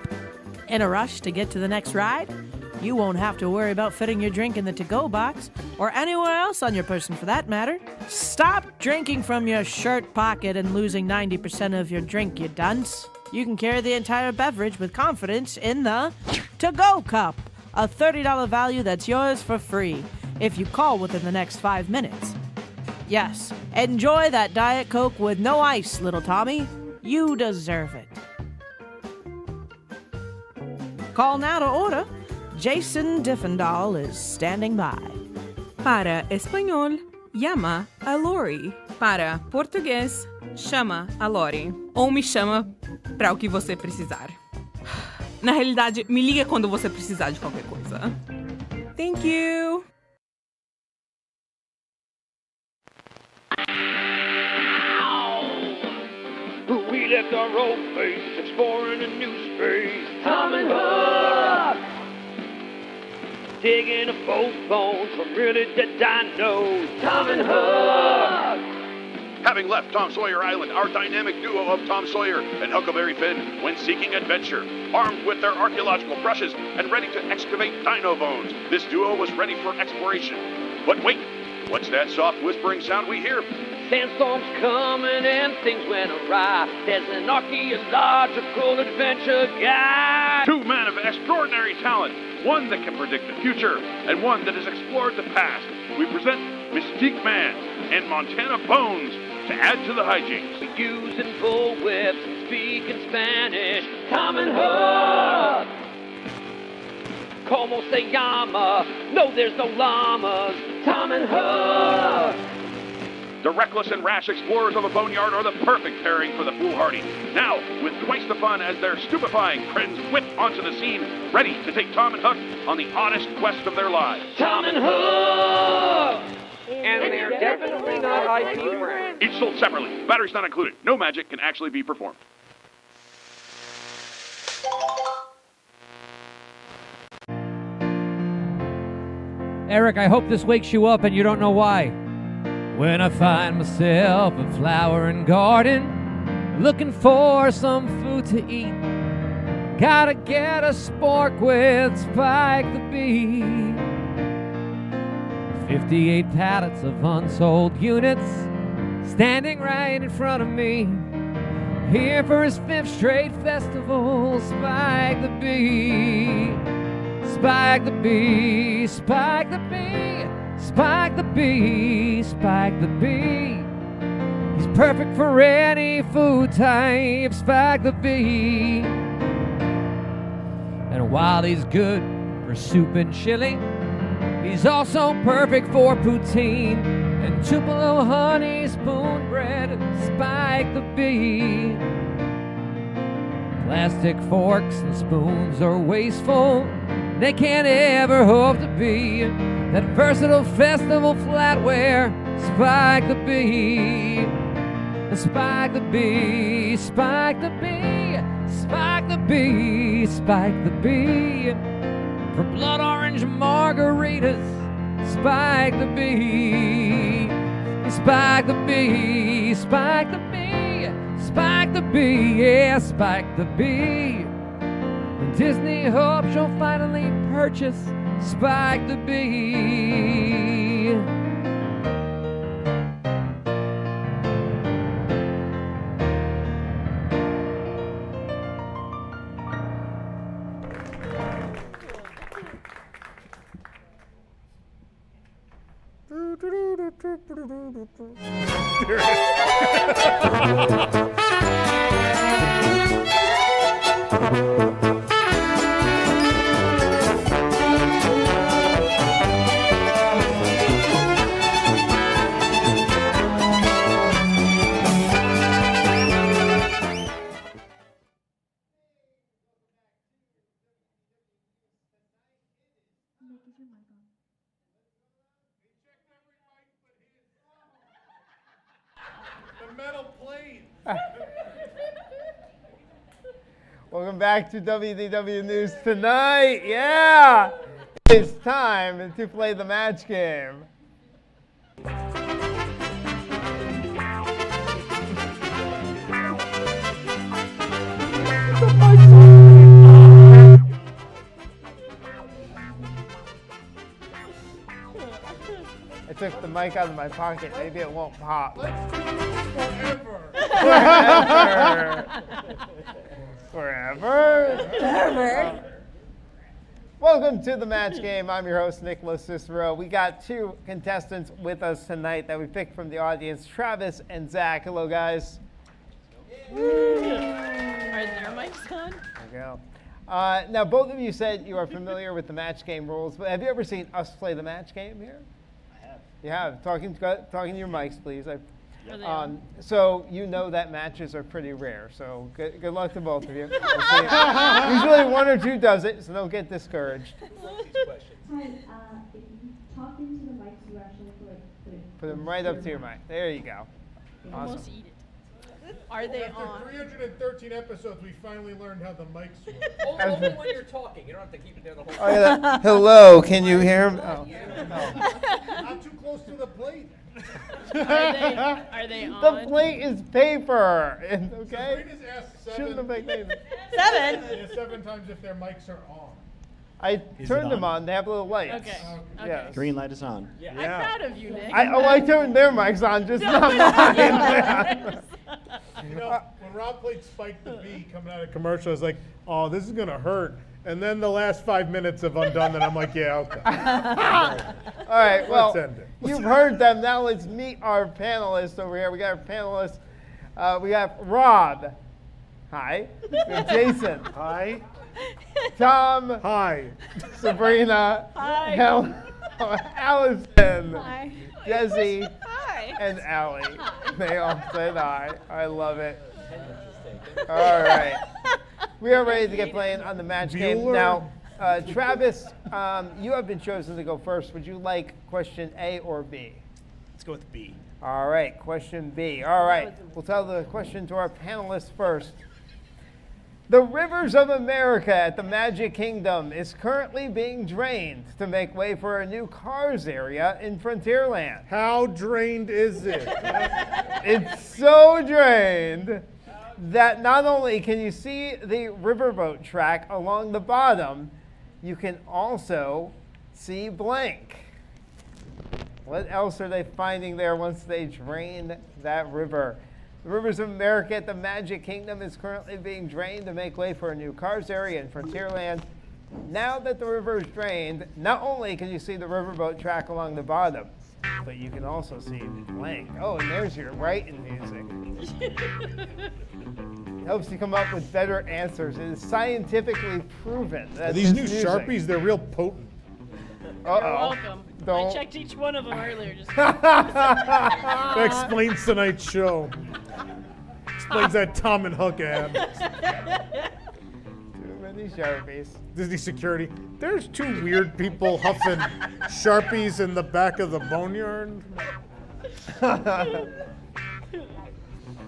In a rush to get to the next ride? You won't have to worry about fitting your drink in the To-Go Box, or anywhere else on your person for that matter. Stop drinking from your shirt pocket and losing 90% of your drink, you dunce. You can carry the entire beverage with confidence in the To-Go Cup, a $30 value that's yours for free if you call within the next 5 minutes. Yes, enjoy that Diet Coke with no ice, little Tommy. You deserve it. Call now to order. Jason Diffendahl is standing by. Para espanhol, llama a Lori. Para português, chama a Lori. Ou me chama para o que você precisar. Na realidade, me liga quando você precisar de qualquer coisa. Thank you! We left our old base, exploring a new space. Tom and Hook! Digging up old bones from really dead dinos. Tom and Hook! Having left Tom Sawyer Island, our dynamic duo of Tom Sawyer and Huckleberry Finn went seeking adventure. Armed with their archaeological brushes and ready to excavate dino bones, this duo was ready for exploration. But wait, what's that soft whispering sound we hear? Sandstorms coming and things went awry. There's an archaeological adventure guide. 2 men of extraordinary talent, one that can predict the future and one that has explored the past. We present Mystique Man and Montana Bones to add to the hijinks. Using bullwhips and speaking Spanish. Tom and Hook! Como se llama? No, there's no llamas. Tom and Hook! The reckless and rash explorers of a boneyard are the perfect pairing for the foolhardy. Now, with twice the fun as their stupefying friends whip onto the scene, ready to take Tom and Hook on the oddest quest of their lives. Tom and Hook! And they're definitely not IP friends. Each sold separately, batteries not included. No magic can actually be performed. Eric, I hope this wakes you up and you don't know why. When I find myself a flowering garden, looking for some food to eat, gotta get a spork with Spike the Bee. 58 pallets of unsold units standing right in front of me. Here for his 5th straight festival, Spike the Bee. Spike the Bee, Spike the Bee, Spike the Bee, Spike the Bee. He's perfect for any food type, Spike the Bee. And while he's good for soup and chili, he's also perfect for poutine and Tupelo honey spoon bread, Spike the Bee. Plastic forks and spoons are wasteful, they can't ever hope to be that versatile festival flatware, Spike the Bee. Spike the Bee, Spike the Bee, Spike the Bee, Spike the Bee. For blood orange margaritas, Spike the Bee. Spike the Bee, Spike the Bee, Spike Spike the bee, yeah, Spike the bee. And Disney hopes she'll finally purchase Spike the bee. The metal plate. Welcome back to WDW News Tonight. Yeah! It's time to play the match game. I took the mic out of my pocket. Maybe it won't pop. Forever. Forever. Welcome to the match game. I'm your host, Nicholas Cicero. We got two contestants with us tonight that we picked from the audience, Travis and Zach. Hello, guys. Are their mics on? There we go. Now, both of you said you are familiar with the match game rules, but have you ever seen us play the match game here? I have. You have. Talking to your mics, please. Are they on? So you know that matches are pretty rare. So good luck to both of you. Usually one or two does it, so don't get discouraged. Hi, if you talk into the mic, you actually Put them right up to your mic. There you go. Almost Awesome. eat it. Are they After on? 313 episodes, we finally learned how the mics work. Only when you're talking. You don't have to keep it there the whole Oh, time. yeah. Hello, can you hear me? Oh. Not too close to the plate. Are they on? The plate is paper. Okay? Sabrina's asked Shouldn't have been paper. 7? Yeah, 7 times if their mics are on. I Is turned it them on? on. They have little lights. Okay. Yes. Green light is on. I'm proud of you, Nick. I turned their mics on, just not mine. You know, when Rob played Spike the Bee coming out of commercial, I was like, oh, this is going to hurt. And then the last 5 minutes of Undone, and I'm like, yeah, okay. All right, well, Let's end it. you've heard them. Now let's meet our panelists over here. We got our panelists. We have Rob. Hi. We have Jason. Hi. Tom. Hi. Sabrina. Hi. Allison. Hi. Jesse. Hi. And Allie. They all said hi. I love it. All right. We are ready to get playing on the match game. Bueller. Now, Travis, you have been chosen to go first. Would you like question A or B? Let's go with B. All right, question B. All right, we'll tell the question to our panelists first. The rivers of America at the Magic Kingdom is currently being drained to make way for a new Cars area in Frontierland. How drained is it? It's so drained that not only can you see the riverboat track along the bottom, you can also see blank. What else are they finding there once they drain that river? The rivers of America at the Magic Kingdom is currently being drained to make way for a new Cars area in Frontierland. Now that the river is drained, not only can you see the riverboat track along the bottom, but you can also see blank. Oh, and there's your writing music. It helps you come up with better answers. It is scientifically proven that These new this music- Sharpies, they're real potent. Uh-oh. You're welcome. Don't. I checked each one of them earlier. Just That explains tonight's show. Explains that Tom and Hook ad. Too many Sharpies. Disney security. There's 2 weird people huffing Sharpies in the back of the boneyard.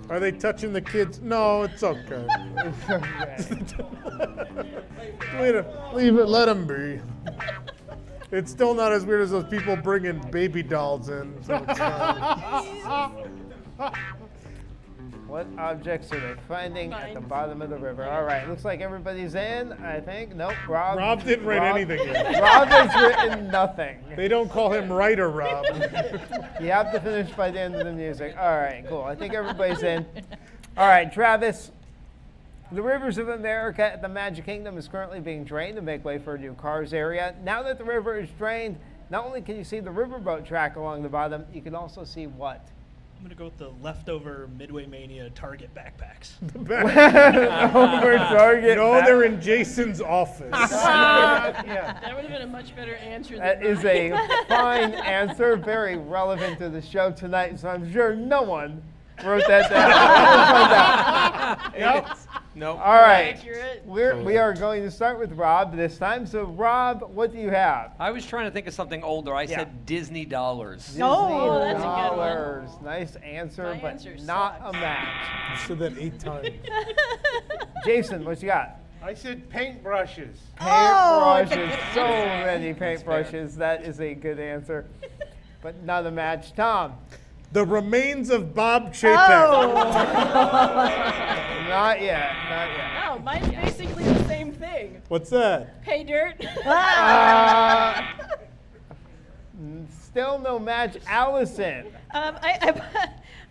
Are they touching the kids? No, it's okay. It's okay. Leave it, let them be. It's still not as weird as those people bringing baby dolls in. So it's fine. What objects are they finding at the bottom of the river? All right, looks like everybody's in, I think. Nope, Rob. Rob didn't write anything yet. Rob has written nothing. They don't call him writer Rob. You have to finish by the end of the music. All right, cool. I think everybody's in. All right, Travis. The rivers of America at the Magic Kingdom is currently being drained to make way for a new cars area. Now that the river is drained, not only can you see the riverboat track along the bottom, you can also see what? I'm going to go with the leftover Midway Mania Target backpacks. Over Target. No, they're in Jason's office. Yeah. That would have been a much better answer than That is a fine answer, very relevant to the show tonight, so I'm sure no one wrote that down. Nope. Nope. All right. Accurate. We are going to start with Rob this time. So, Rob, what do you have? I was trying to think of something older. I said Disney dollars. Disney that's a good one. dollars. Nice answer, My but answer not sucks. a match. You said that 8 times. Jason, what you got? I said paintbrushes. Paintbrushes. So many paintbrushes. That is a good answer, but not a match. Tom. The remains of Bob Chapek. Not yet. Not yet. No, mine's basically the same thing. What's that? Pay dirt. Still no match. Allison. I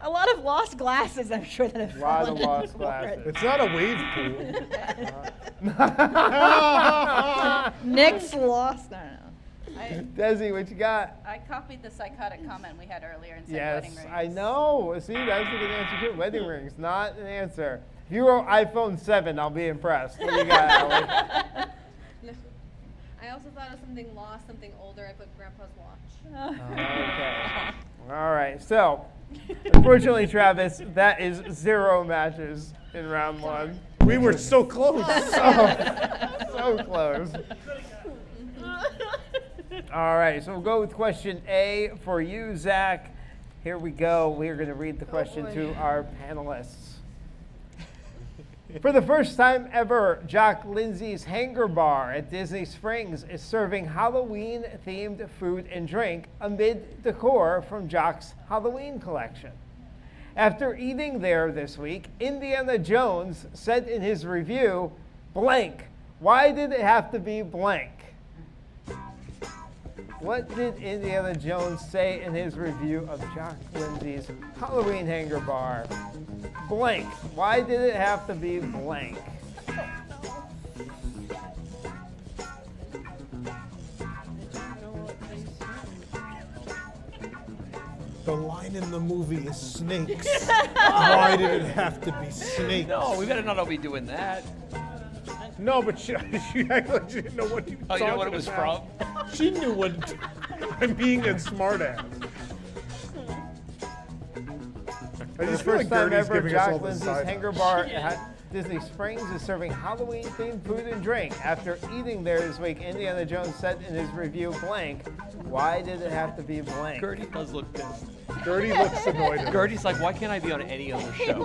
a lot of lost glasses, I'm sure, that have A lot fallen of lost into glasses. water. It's not a wave pool. Nick's lost. I don't know. Desi, what you got? I copied the psychotic comment we had earlier and said Yes, wedding rings. I know. See, that's a good answer too. Wedding rings, not an answer. If you wrote iPhone 7, I'll be impressed. What do you got, Allie? I also thought of something lost, something older. I put Grandpa's watch. Okay. All right. So, unfortunately, Travis, that is 0 matches in round 1. We were so close. So close. All right, so we'll go with question A for you, Zach. Here we go. We're going to read the question to our panelists. For the first time ever, Jock Lindsay's Hangar Bar at Disney Springs is serving Halloween-themed food and drink amid decor from Jock's Halloween collection. After eating there this week, Indiana Jones said in his review, blank, why did it have to be blank? What did Indiana Jones say in his review of Jock Lindsay's Halloween Hangar Bar? Blank. Why did it have to be blank? The line in the movie is snakes. Why did it have to be snakes? No, we better not be doing that. No, but she acted like she didn't know what you were Oh, you know what it talking was about. from? She knew what. I'm being a smartass. I For the just feel like first time Gertie's ever, giving us all Jock the Lindsay's side Hangar eye. Bar at Disney Springs is serving Halloween-themed food and drink. After eating there this week, Indiana Jones said in his review, blank, why did it have to be blank? Gertie does look pissed. Gertie looks annoyed. Gertie's like, why can't I be on any other show?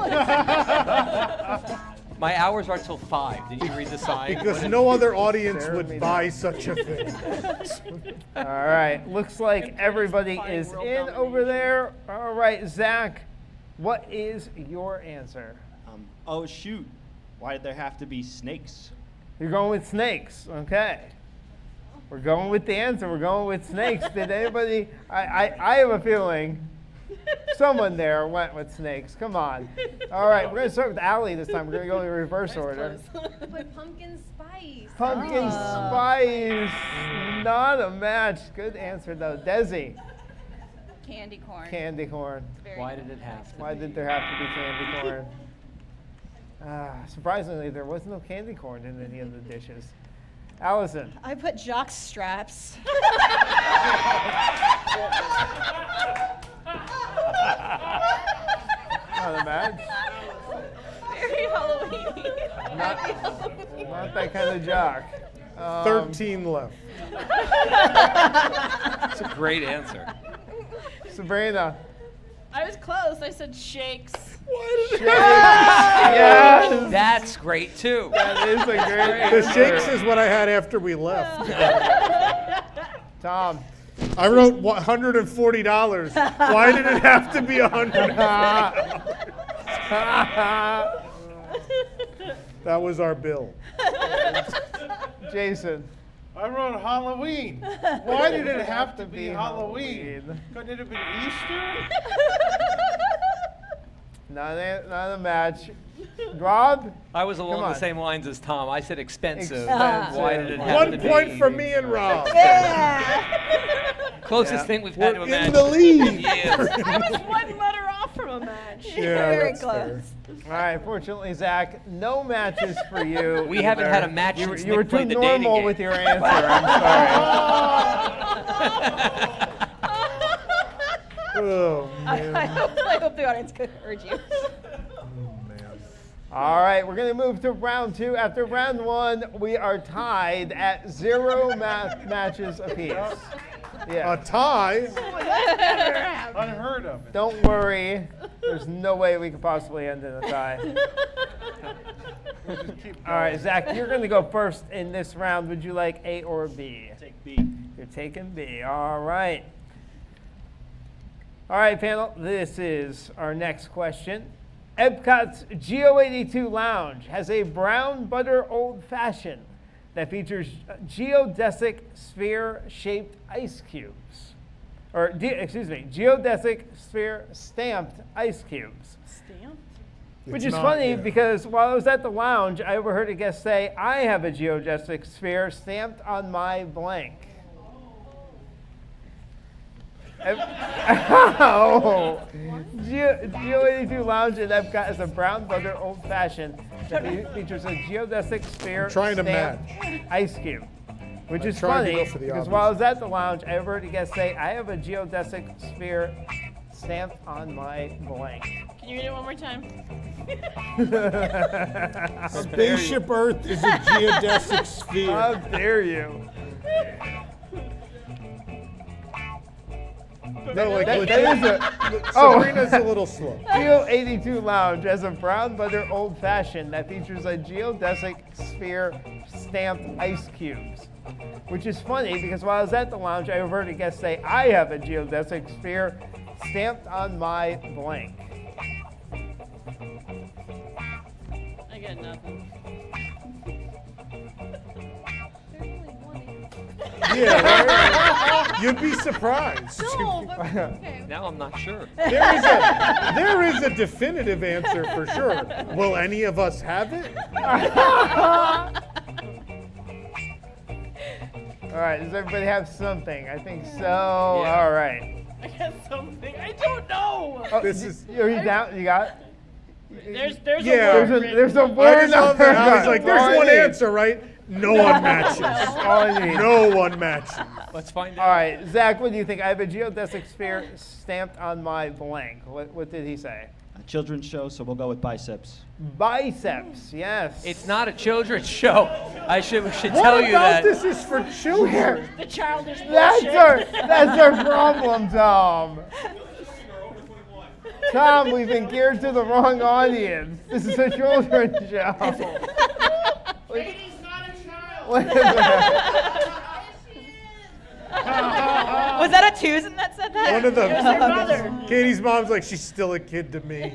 My hours are till 5. Did you read the sign? Because no other audience would buy such a thing. All right, looks like everybody is in over there. All right, Zach, what is your answer? Oh, shoot. Why did there have to be snakes? You're going with snakes, okay. We're going with the answer. We're going with snakes. Did anybody? I have a feeling someone there went with snakes. Come on. All right, we're going to start with Allie this time. We're going to go in reverse order. Put pumpkin spice. Pumpkin spice. Not a match. Good answer, though. Desi. Candy corn. Candy corn. Why did it have to Why did there have to be candy corn? Surprisingly, there was no candy corn in any of the dishes. Allison. I put jock straps. Not a match. Very Halloween. Not that kind of jock. 13 left. That's a great answer. Sabrina. I was close. I said shakes. Yes. That's great too. That is a great The answer. shakes is what I had after we left. Tom. I wrote $140. Why did it have to be $140? That was our bill. Jason. I wrote Halloween. Why did it have to be Halloween? Couldn't it have been Easter? Not a match. Rob? I was along Come the on. same lines as Tom. I said expensive. Expensive. Why did it have to 1 be? point for me and Rob. Closest thing we've had to a match. In the lead. Yes. I was one letter off from a match. Yeah, Very that's close. fair. All right, fortunately, Zach, no matches for you. We haven't had a match You, since you were Nick too played the dating normal game. with your answer. I'm sorry. Oh, man. I hope the audience could heard you. All right, we're going to move to round 2. After round 1, we are tied at 0 matches apiece. Yeah. A tie? Unheard of. Don't worry. There's no way we could possibly end in a tie. All right, Zach, you're going to go first in this round. Would you like A or B? Take B. You're taking B. All right. All right, panel. This is our next question. Epcot's Geo82 Lounge has a brown butter old fashioned that features geodesic sphere-shaped ice cubes. Or, geodesic sphere-stamped ice cubes. Stamped? Which is funny because while I was at the lounge, I overheard a guest say, I have a geodesic sphere stamped on my blank. Geo82 Lounge in Epcot is a brown butter old fashioned that features a geodesic sphere Trying to stamped ice cube. Which is trying to funny go for the because obvious. while I was at the lounge, I overheard a guest say, I have a geodesic sphere stamped on my blank. Can you read it one more time? Spaceship Earth is a geodesic sphere. How dare you? No, like That legit. is a- Sabrina's a little slow. Geo82 Lounge has a brown butter old fashioned that features a geodesic sphere stamped ice cubes. Which is funny because while I was at the lounge, I overheard a guest say, I have a geodesic sphere stamped on my blank. I got nothing. Yeah, right? You'd be surprised. No, but okay. Now I'm not sure. There is a definitive answer for sure. Will any of us have it? All right, does everybody have something? I think so. All right. I got something. I don't know. Oh, This is. Are you down? You got? There's Yeah. a word. There's a I word. just love that. I was like, That's all there's one I need. answer, right? No one matches. All I need. No one matches. Let's find All out. right, Zach, what do you think? I have a geodesic sphere stamped on my blank. What did he say? A children's show, so we'll go with biceps. Biceps, yes. It's not a children's show. We should What tell you about that. this is for children? The childish That's bullshit. our problem, Tom. Tom, we've been geared to the wrong audience. This is a children's show. Katie's not a child. What is that? Was that a Tucson that said that? One of them. It was her mother. Katie's mom's like, she's still a kid to me.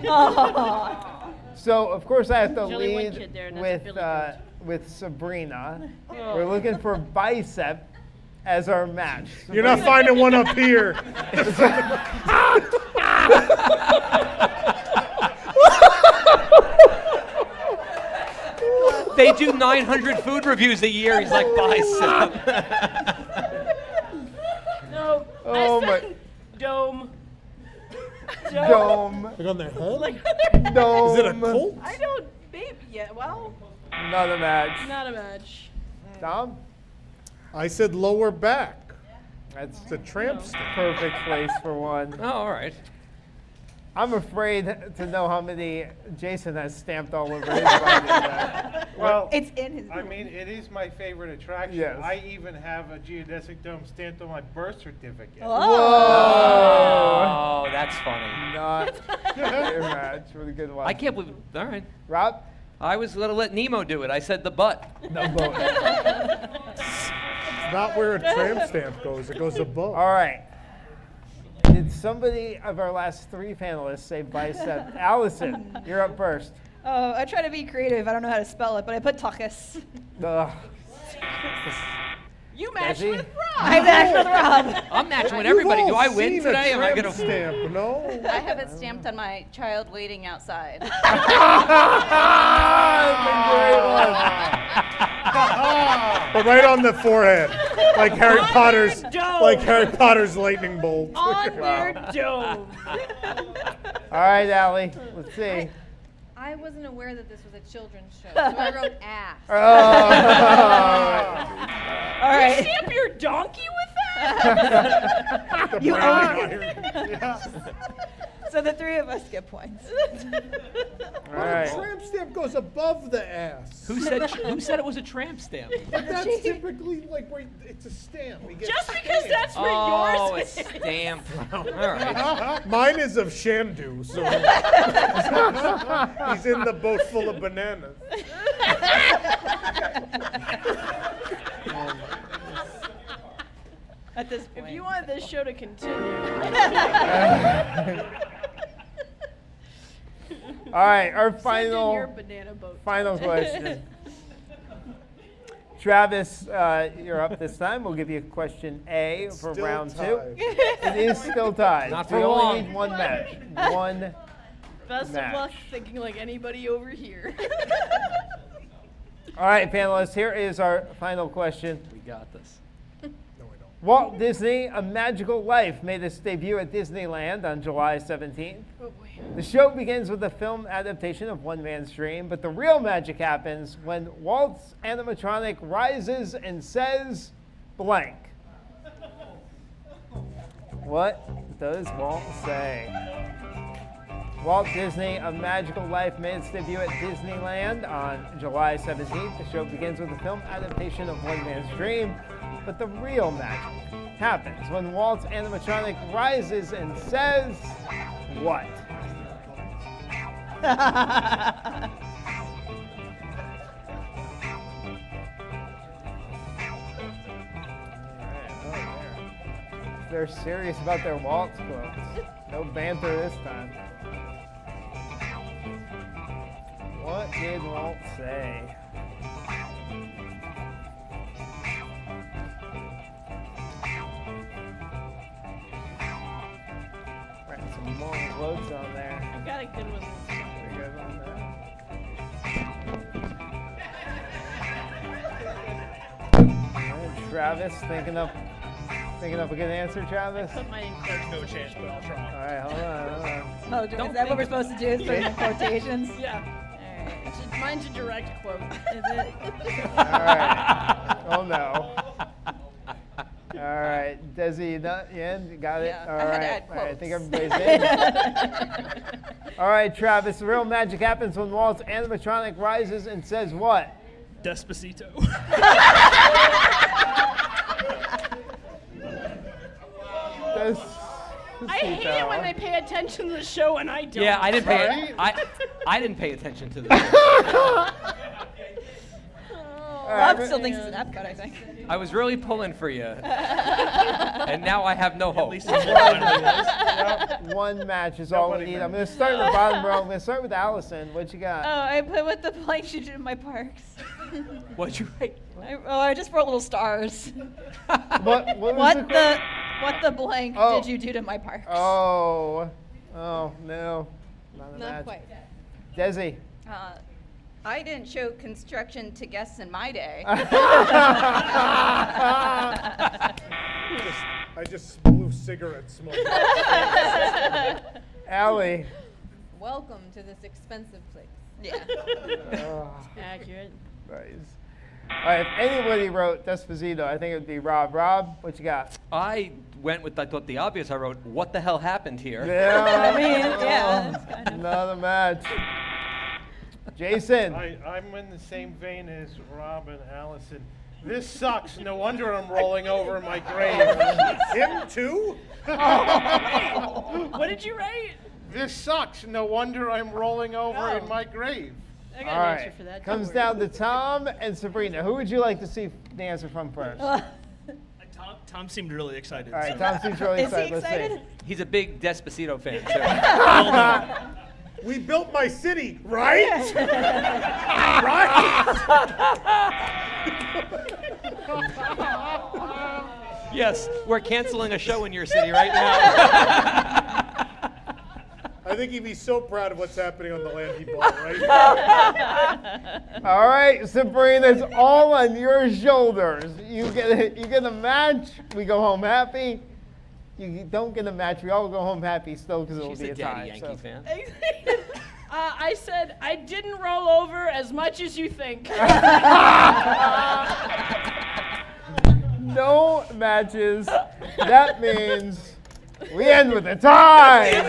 So, of course, I have to There's only one lead kid there, and that's with, Billy Goat. with Sabrina. We're looking for bicep as our match. You're not finding one up here. They do 900 food reviews a year. He's like, bicep. No. Oh I my. said dome. Dome. Like on their head? Like, Dome. Is it a cult? I don't, babe. Yeah. Well, Not a match. not a match. Tom? I said lower back. That's It's a tramp stamp. perfect place for one. Oh, all right. I'm afraid to know how many Jason has stamped all over his body. Well, It's in his. I mean, it is my favorite attraction. Yes. I even have a geodesic dome stamped on my birth certificate. Oh, that's funny. Not a match with a good one. I can't believe. All right. Rob? I was going to let Nemo do it. I said the butt. No vote. It's not where a tramp stamp goes. It goes above. All right. It Did somebody of our last 3 panelists say bicep? Allison, you're up first. Oh, I try to be creative. I don't know how to spell it, but I put tuchus. Ugh. You matched Desi? with Rob. I matched with Rob. I'm matching with everybody. Do I win today? Am I gonna stamp? No. I have it stamped on my child waiting outside. But right on the forehead, like Harry Potter's lightning bolt. On their dome. All right, Allie, let's see. I wasn't aware that this was a children's show, so I wrote ass. Oh. All right. You stamp your donkey with that? You own it. So the 3 of us get points. All right. Tramp stamp goes above the ass. Who said it was a tramp stamp? But that's typically like where it's a stamp. We get Just because that's where Oh, yours a is. stamp. All right. Mine is of Shandu, so he's in the boat full of bananas. At this point. If you want this show to continue. All right, our Send in final your banana boat. question. Travis, you're up this time. We'll give you question A for Still round tied. 2. It is still tied. Not we for only long. need one match. One Best match. of luck thinking like anybody over here. All right, panelists, here is our final question. We got this. Walt Disney, A Magical Life made its debut at Disneyland on July 17th. Oh boy. The show begins with a film adaptation of One Man's Dream, but the real magic happens when Walt's animatronic rises and says blank. What does Walt say? Walt Disney, A Magical Life made its debut at Disneyland on July 17th. The show begins with a film adaptation of One Man's Dream, but the real magic happens when Walt's animatronic rises and says what? They're serious about their Walt's quotes. No banter this time. What did Walt say? Right, some long quotes on there. I got a good one. Pretty good on there. All right, Travis, thinking up a good answer, Travis? Put mine in There's no chance, but I'll try. All right, hold on. Oh, is that what we're supposed to do? Is put in quotations? Yeah. Mine's a direct quote. Is it? All right. Oh no. All right, Desi, you got it? Yeah, All I had right. to add All right, I think quotes. everybody's in. All right, Travis, the real magic happens when Walt's animatronic rises and says what? Despacito. I hate it when they pay attention to the show and I don't. Yeah, I didn't pay. I didn't pay attention to this. Rob still thinks it's an Epcot, I think. I was really pulling for you, and now I have no hope. One match is all we need. I'm going to start in the bottom row. I'm going to start with Allison. What you got? Oh, I put what the blanks you did in my parks. What'd you write? I just wrote little stars. What was What the blank Oh. did you do to my parks? Oh no. Not a Not match. quite. Desi. I didn't show construction to guests in my day. I just blew cigarette smoke. Allie. Welcome to this expensive place. Yeah. Accurate. Nice. All right, if anybody wrote Despacito, I think it would be Rob. Rob, what you got? I went with, I thought, the obvious. I wrote, what the hell happened here? Yeah. I mean, yeah, that's kind of. Another match. Jason. I'm in the same vein as Rob and Allison. This sucks. No wonder I'm rolling over in my grave. Him too? What did you write? This sucks. No wonder I'm rolling over in my grave. I got All an right. answer for that. Comes down to Tom and Sabrina. Who would you like to see the answer from first? Tom seemed really excited. All right, so- Tom seems really Is he excited. Let's see. excited? He's a big Despacito fan. We built my city, right? Yes, we're canceling a show in your city right now. I think he'd be so proud of what's happening on the land he bought, right? All right, Sabrina, it's all on your shoulders. You get a match, we go home happy. You don't get a match, we all go home happy still because it'll She's be a a Daddy tie. Yankee fan. I said I didn't roll over as much as you think. No matches. That means we end with a tie.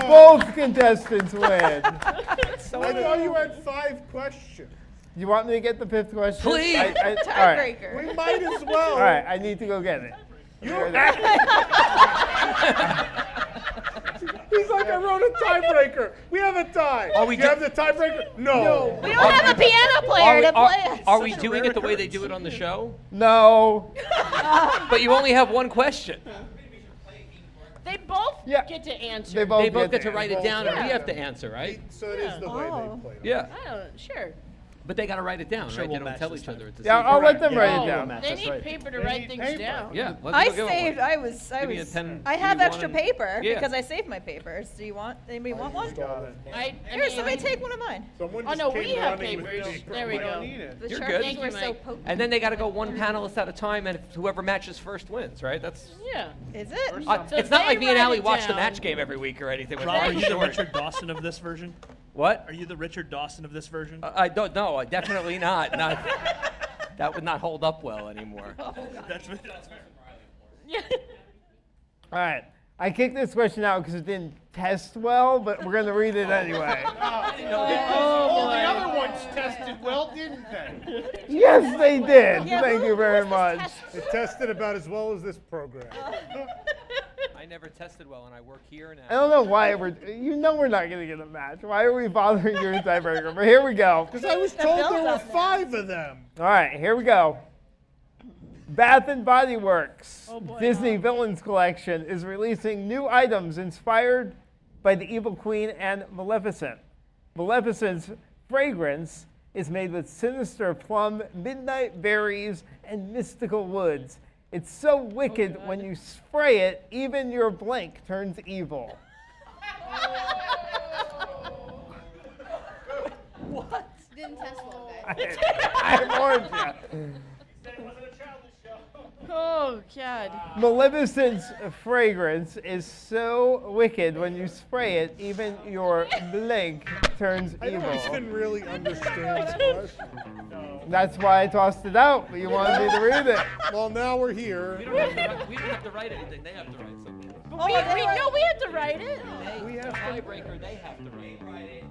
Both contestants win. I thought you had 5 questions. You want me to get the 5th question? Please. All right. Tiebreaker. We might as well. All right, I need to go get it. He's like, I wrote a tiebreaker. We have a tie. Are we Do you have the tiebreaker? No. We don't have a piano player to play it. Are we doing it the way they do it on the show? No. But you only have one question. They both Yeah. get to answer. They both They both get to to write it down, and we Yeah. have to answer, right? So it is the way they play it. Yeah. I don't, sure. But they got to write it down, Sure right? They we'll don't match tell this each time. other. It's a Yeah, secret. I'll let them Yeah, write we'll it down. match, They that's need right. paper to They write need things paper. down. Yeah, let's I go get one. saved. Give me a pen. I Give have me one extra and- paper Yeah. because I saved my papers. Do you want? Anybody want one? I Here, mean, somebody take one of mine. Someone Oh just no, came we have running with papers. paper. There we We don't go. need it. The You're sharp good. things were Thank you, so Mike. potent. And then they got to go one panelist at a time, and whoever matches first wins, right? That's. Yeah. Is it? So It's not they like me and write Allie it watch the down. match game every week or anything. with Rob, are Martin you the Short. Richard Dawson of this version? What? Are you the Richard Dawson of this version? I don't know. Definitely not. That would not hold up well anymore. That's fair. Yeah. All right. I kicked this question out because it didn't test well, but we're going to read it anyway. The other ones tested well, didn't they? Yes, they did. Thank you very much. It tested about as well as this program. I never tested well, and I work here now. I don't know why we're not going to get a match. Why are we bothering doing tiebreaker? But here we go. Because I was told there were 5 of them. All right, here we go. Bath and Body Works Disney Villains Collection is releasing new items inspired by the Evil Queen and Maleficent. Maleficent's fragrance is made with sinister plum, midnight berries, and mystical woods. It's so wicked when you spray it, even your blank turns evil. What? Didn't test well, guys. I warned you. Oh God. Maleficent's fragrance is so wicked when you spray it, even your blink turns I evil. don't even really understand the question. That's why I tossed it out, but you wanted me to read it. Well, now we're here. We don't have to write anything. They have to write something. But we had to write it. We have tiebreaker. They have to write it.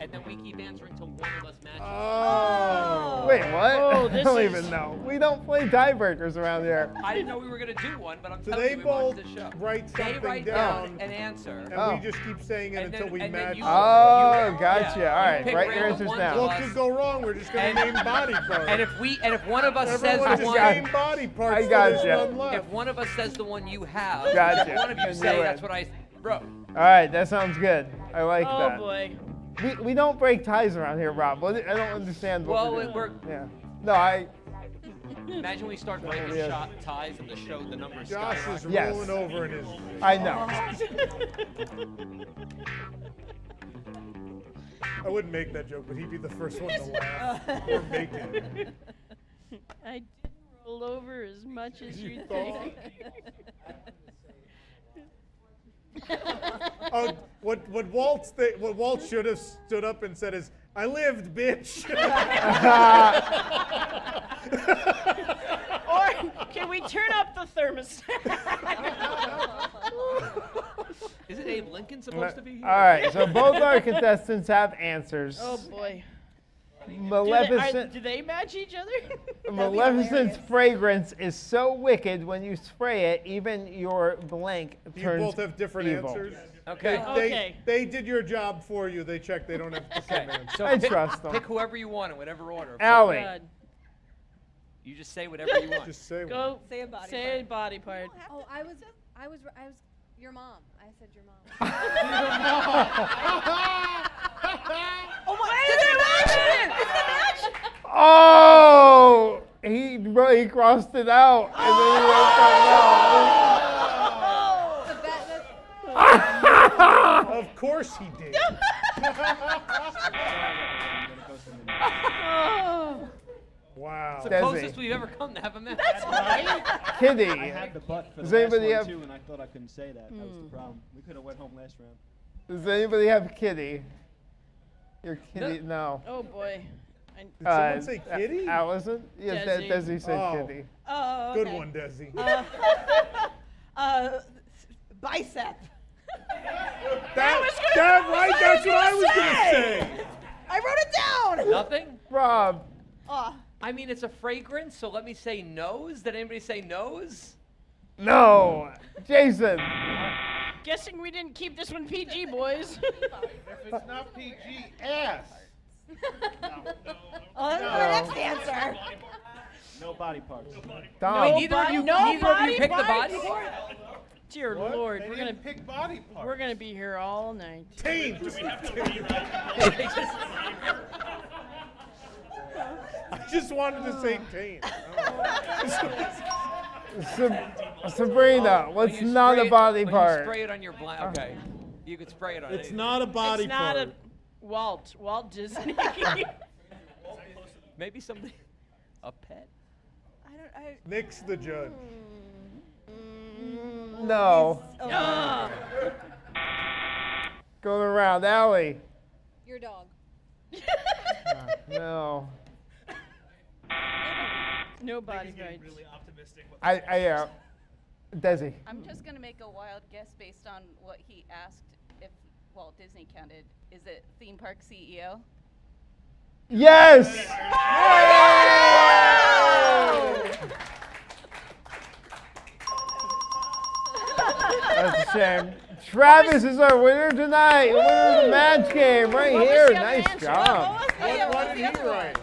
And then we keep answering till one of us matches. Oh. Wait, what? Oh, I this don't is- even know. We don't play tiebreakers around here. I didn't know we were going to do one, but I'm So telling they you, we both watched the show. write They something write down, an answer. and we just keep saying it And until then- we and then match. you- Oh, gotcha. Yeah. All right, Pick write your random answers ones down. of What could go wrong? We're just going to name body parts. And if one of us Everyone says the just one, name body parts. I so got there's you. none left. if one of us says the one you have, Gotcha. then one of you Then say you that's win. what I wrote. All right, that sounds good. I like Oh that. boy. We don't break ties around here, Rob. I don't understand what Well, we're doing. we're Yeah. No, imagine we start breaking shot ties and the show the numbers. Josh is skyrocket. Yes. rolling over in his. I know. I wouldn't make that joke, but he'd be the first one to laugh or make it. I didn't roll over as much as you think. Oh, what Walt should have stood up and said is, "I lived, bitch." Or can we turn up the thermostat? Isn't Abe Lincoln supposed to be here? All right, so both our contestants have answers. Oh boy. Maleficent. Do they match each other? Maleficent's fragrance is so wicked when you spray it, even your blank You turns both have different evil. answers. Okay. They did your job for you. They checked. They don't have the same answer. So I pick, trust them. pick whoever you want in whatever order. Allie. God. You just say whatever you want. Just say one. Go. Say a body Say part. a body part. Oh, I was your mom. I said your mom. Oh my! Did it match? It's the match. Oh, he crossed it out, and then he wrote something else. Of course he did. Wow. It's the Desi. closest we've ever come to have a match. That's right. Kitty. I had the butt for Does the last anybody one have- too, and I thought I couldn't say that. That was the problem. We could have went home last round. Does anybody have Kitty? Your Kitty? No. Oh boy. Did someone say kitty? Allison? Yes, Desi. Desi said Oh. Kitty. Oh, Good okay. one, Desi. Bicep. That right? That's what I was gonna say. I wrote it down. Nothing? Rob. I mean, it's a fragrance, so let me say nose. Did anybody say nose? No. Jason. Guessing we didn't keep this one PG, boys. If it's not PG, ass. Oh, that's my next answer. No body parts. Tom. Wait, neither of you picked the body parts? part? Dear What? Lord, They we're gonna didn't pick body parts. we're gonna be here all night. Taint. I just wanted to say taint. Sabrina, what's When you not spray a it- body when part? You spray it on your blind. Okay. You could spray it on It's it. not a body It's not part. a Walt Disney. Maybe somebody. A pet? Nick's the judge. No. Ah. Going around. Allie. Your dog. No. No body Getting parts. really optimistic. With Desi. I'm just going to make a wild guess based on what he asked if Walt Disney counted. Is it theme park CEO? Yes! That's a shame. Travis is our winner tonight. Winner of the match game right here. Nice job. What did he write?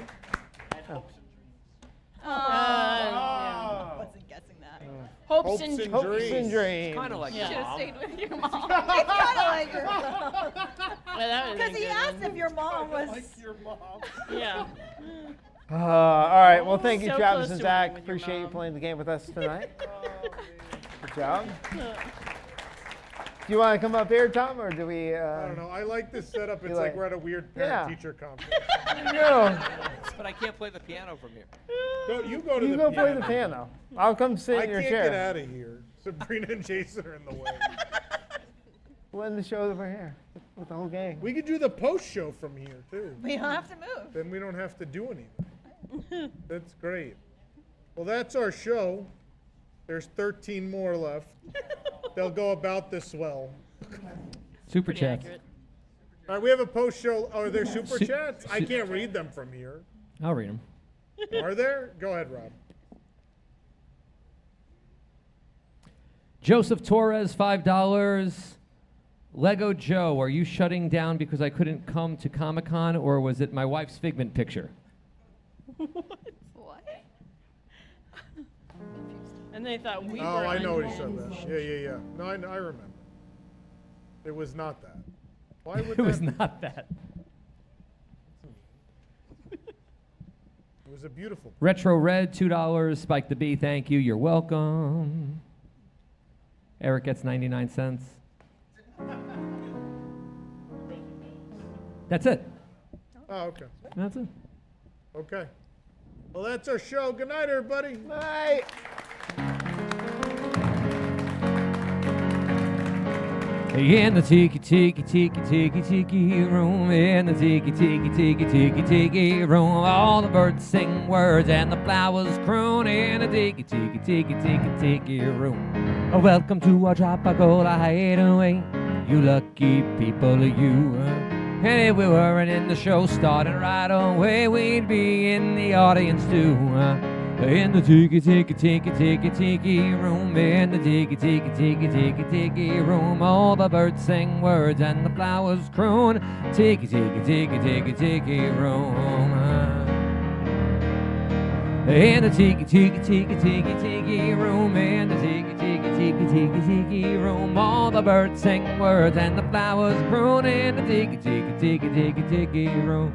Wasn't guessing that. Hopes and dreams. Kind of like Should your have mom. stayed with your mom. It's kind of like your mom. That would've Because been he good. asked if your mom was. Like your mom. Yeah. All right. Well, thank you, So Travis close and to winning Zach. with your Appreciate you mom. playing the game with us tonight. Good job. Do you want to come up here, Tom, or do we? I don't know. I like this setup. It's You like like- we're at a weird Yeah. parent-teacher conference. No. But I can't play the piano from here. You go to You the go piano. play the piano. I'll come sit I in your can't chair. get out of here. Sabrina and Jason are in the way. We'll end the show over here with the whole gang. We could do the post show from here too. We don't have to move. Then we don't have to do anything. That's great. Well, that's our show. There's 13 more left. They'll go about this well. Super Pretty chats. accurate. All right, we have a post show. Are there super Su- chats? I can't read them from here. I'll read them. Are there? Go ahead, Rob. Joseph Torres, $5. Lego Joe, are you shutting down because I couldn't come to Comic-Con, or was it my wife's Figment picture? What? And they thought we Oh, were. I know what he unhinged. said. That. Yeah. No, I remember. It was not that. Why would It was that? not that. It was a beautiful. Retro Red, $2. Spike the B, thank you. You're welcome. Eric gets 99 cents. That's it. Oh, okay. That's it. Okay. Well, that's our show. Good night, everybody. Bye. In the tiki tiki tiki tiki tiki room, in the tiki tiki tiki tiki tiki room, all the birds sing words and the flowers croon in the tiki tiki tiki tiki tiki room. Welcome to our tropical hideaway, you lucky people, you. And if we weren't in the show starting right away, we'd be in the audience too. In the tiki tiki tiki tiki tiki room, in the tiki tiki tiki tiki tiki room, all the birds sing words and the flowers croon. Tiki tiki tiki tiki tiki room. In the tiki tiki tiki tiki tiki room, in the tiki tiki tiki tiki tiki room, all the birds sing words and the flowers croon in the tiki tiki tiki tiki tiki room.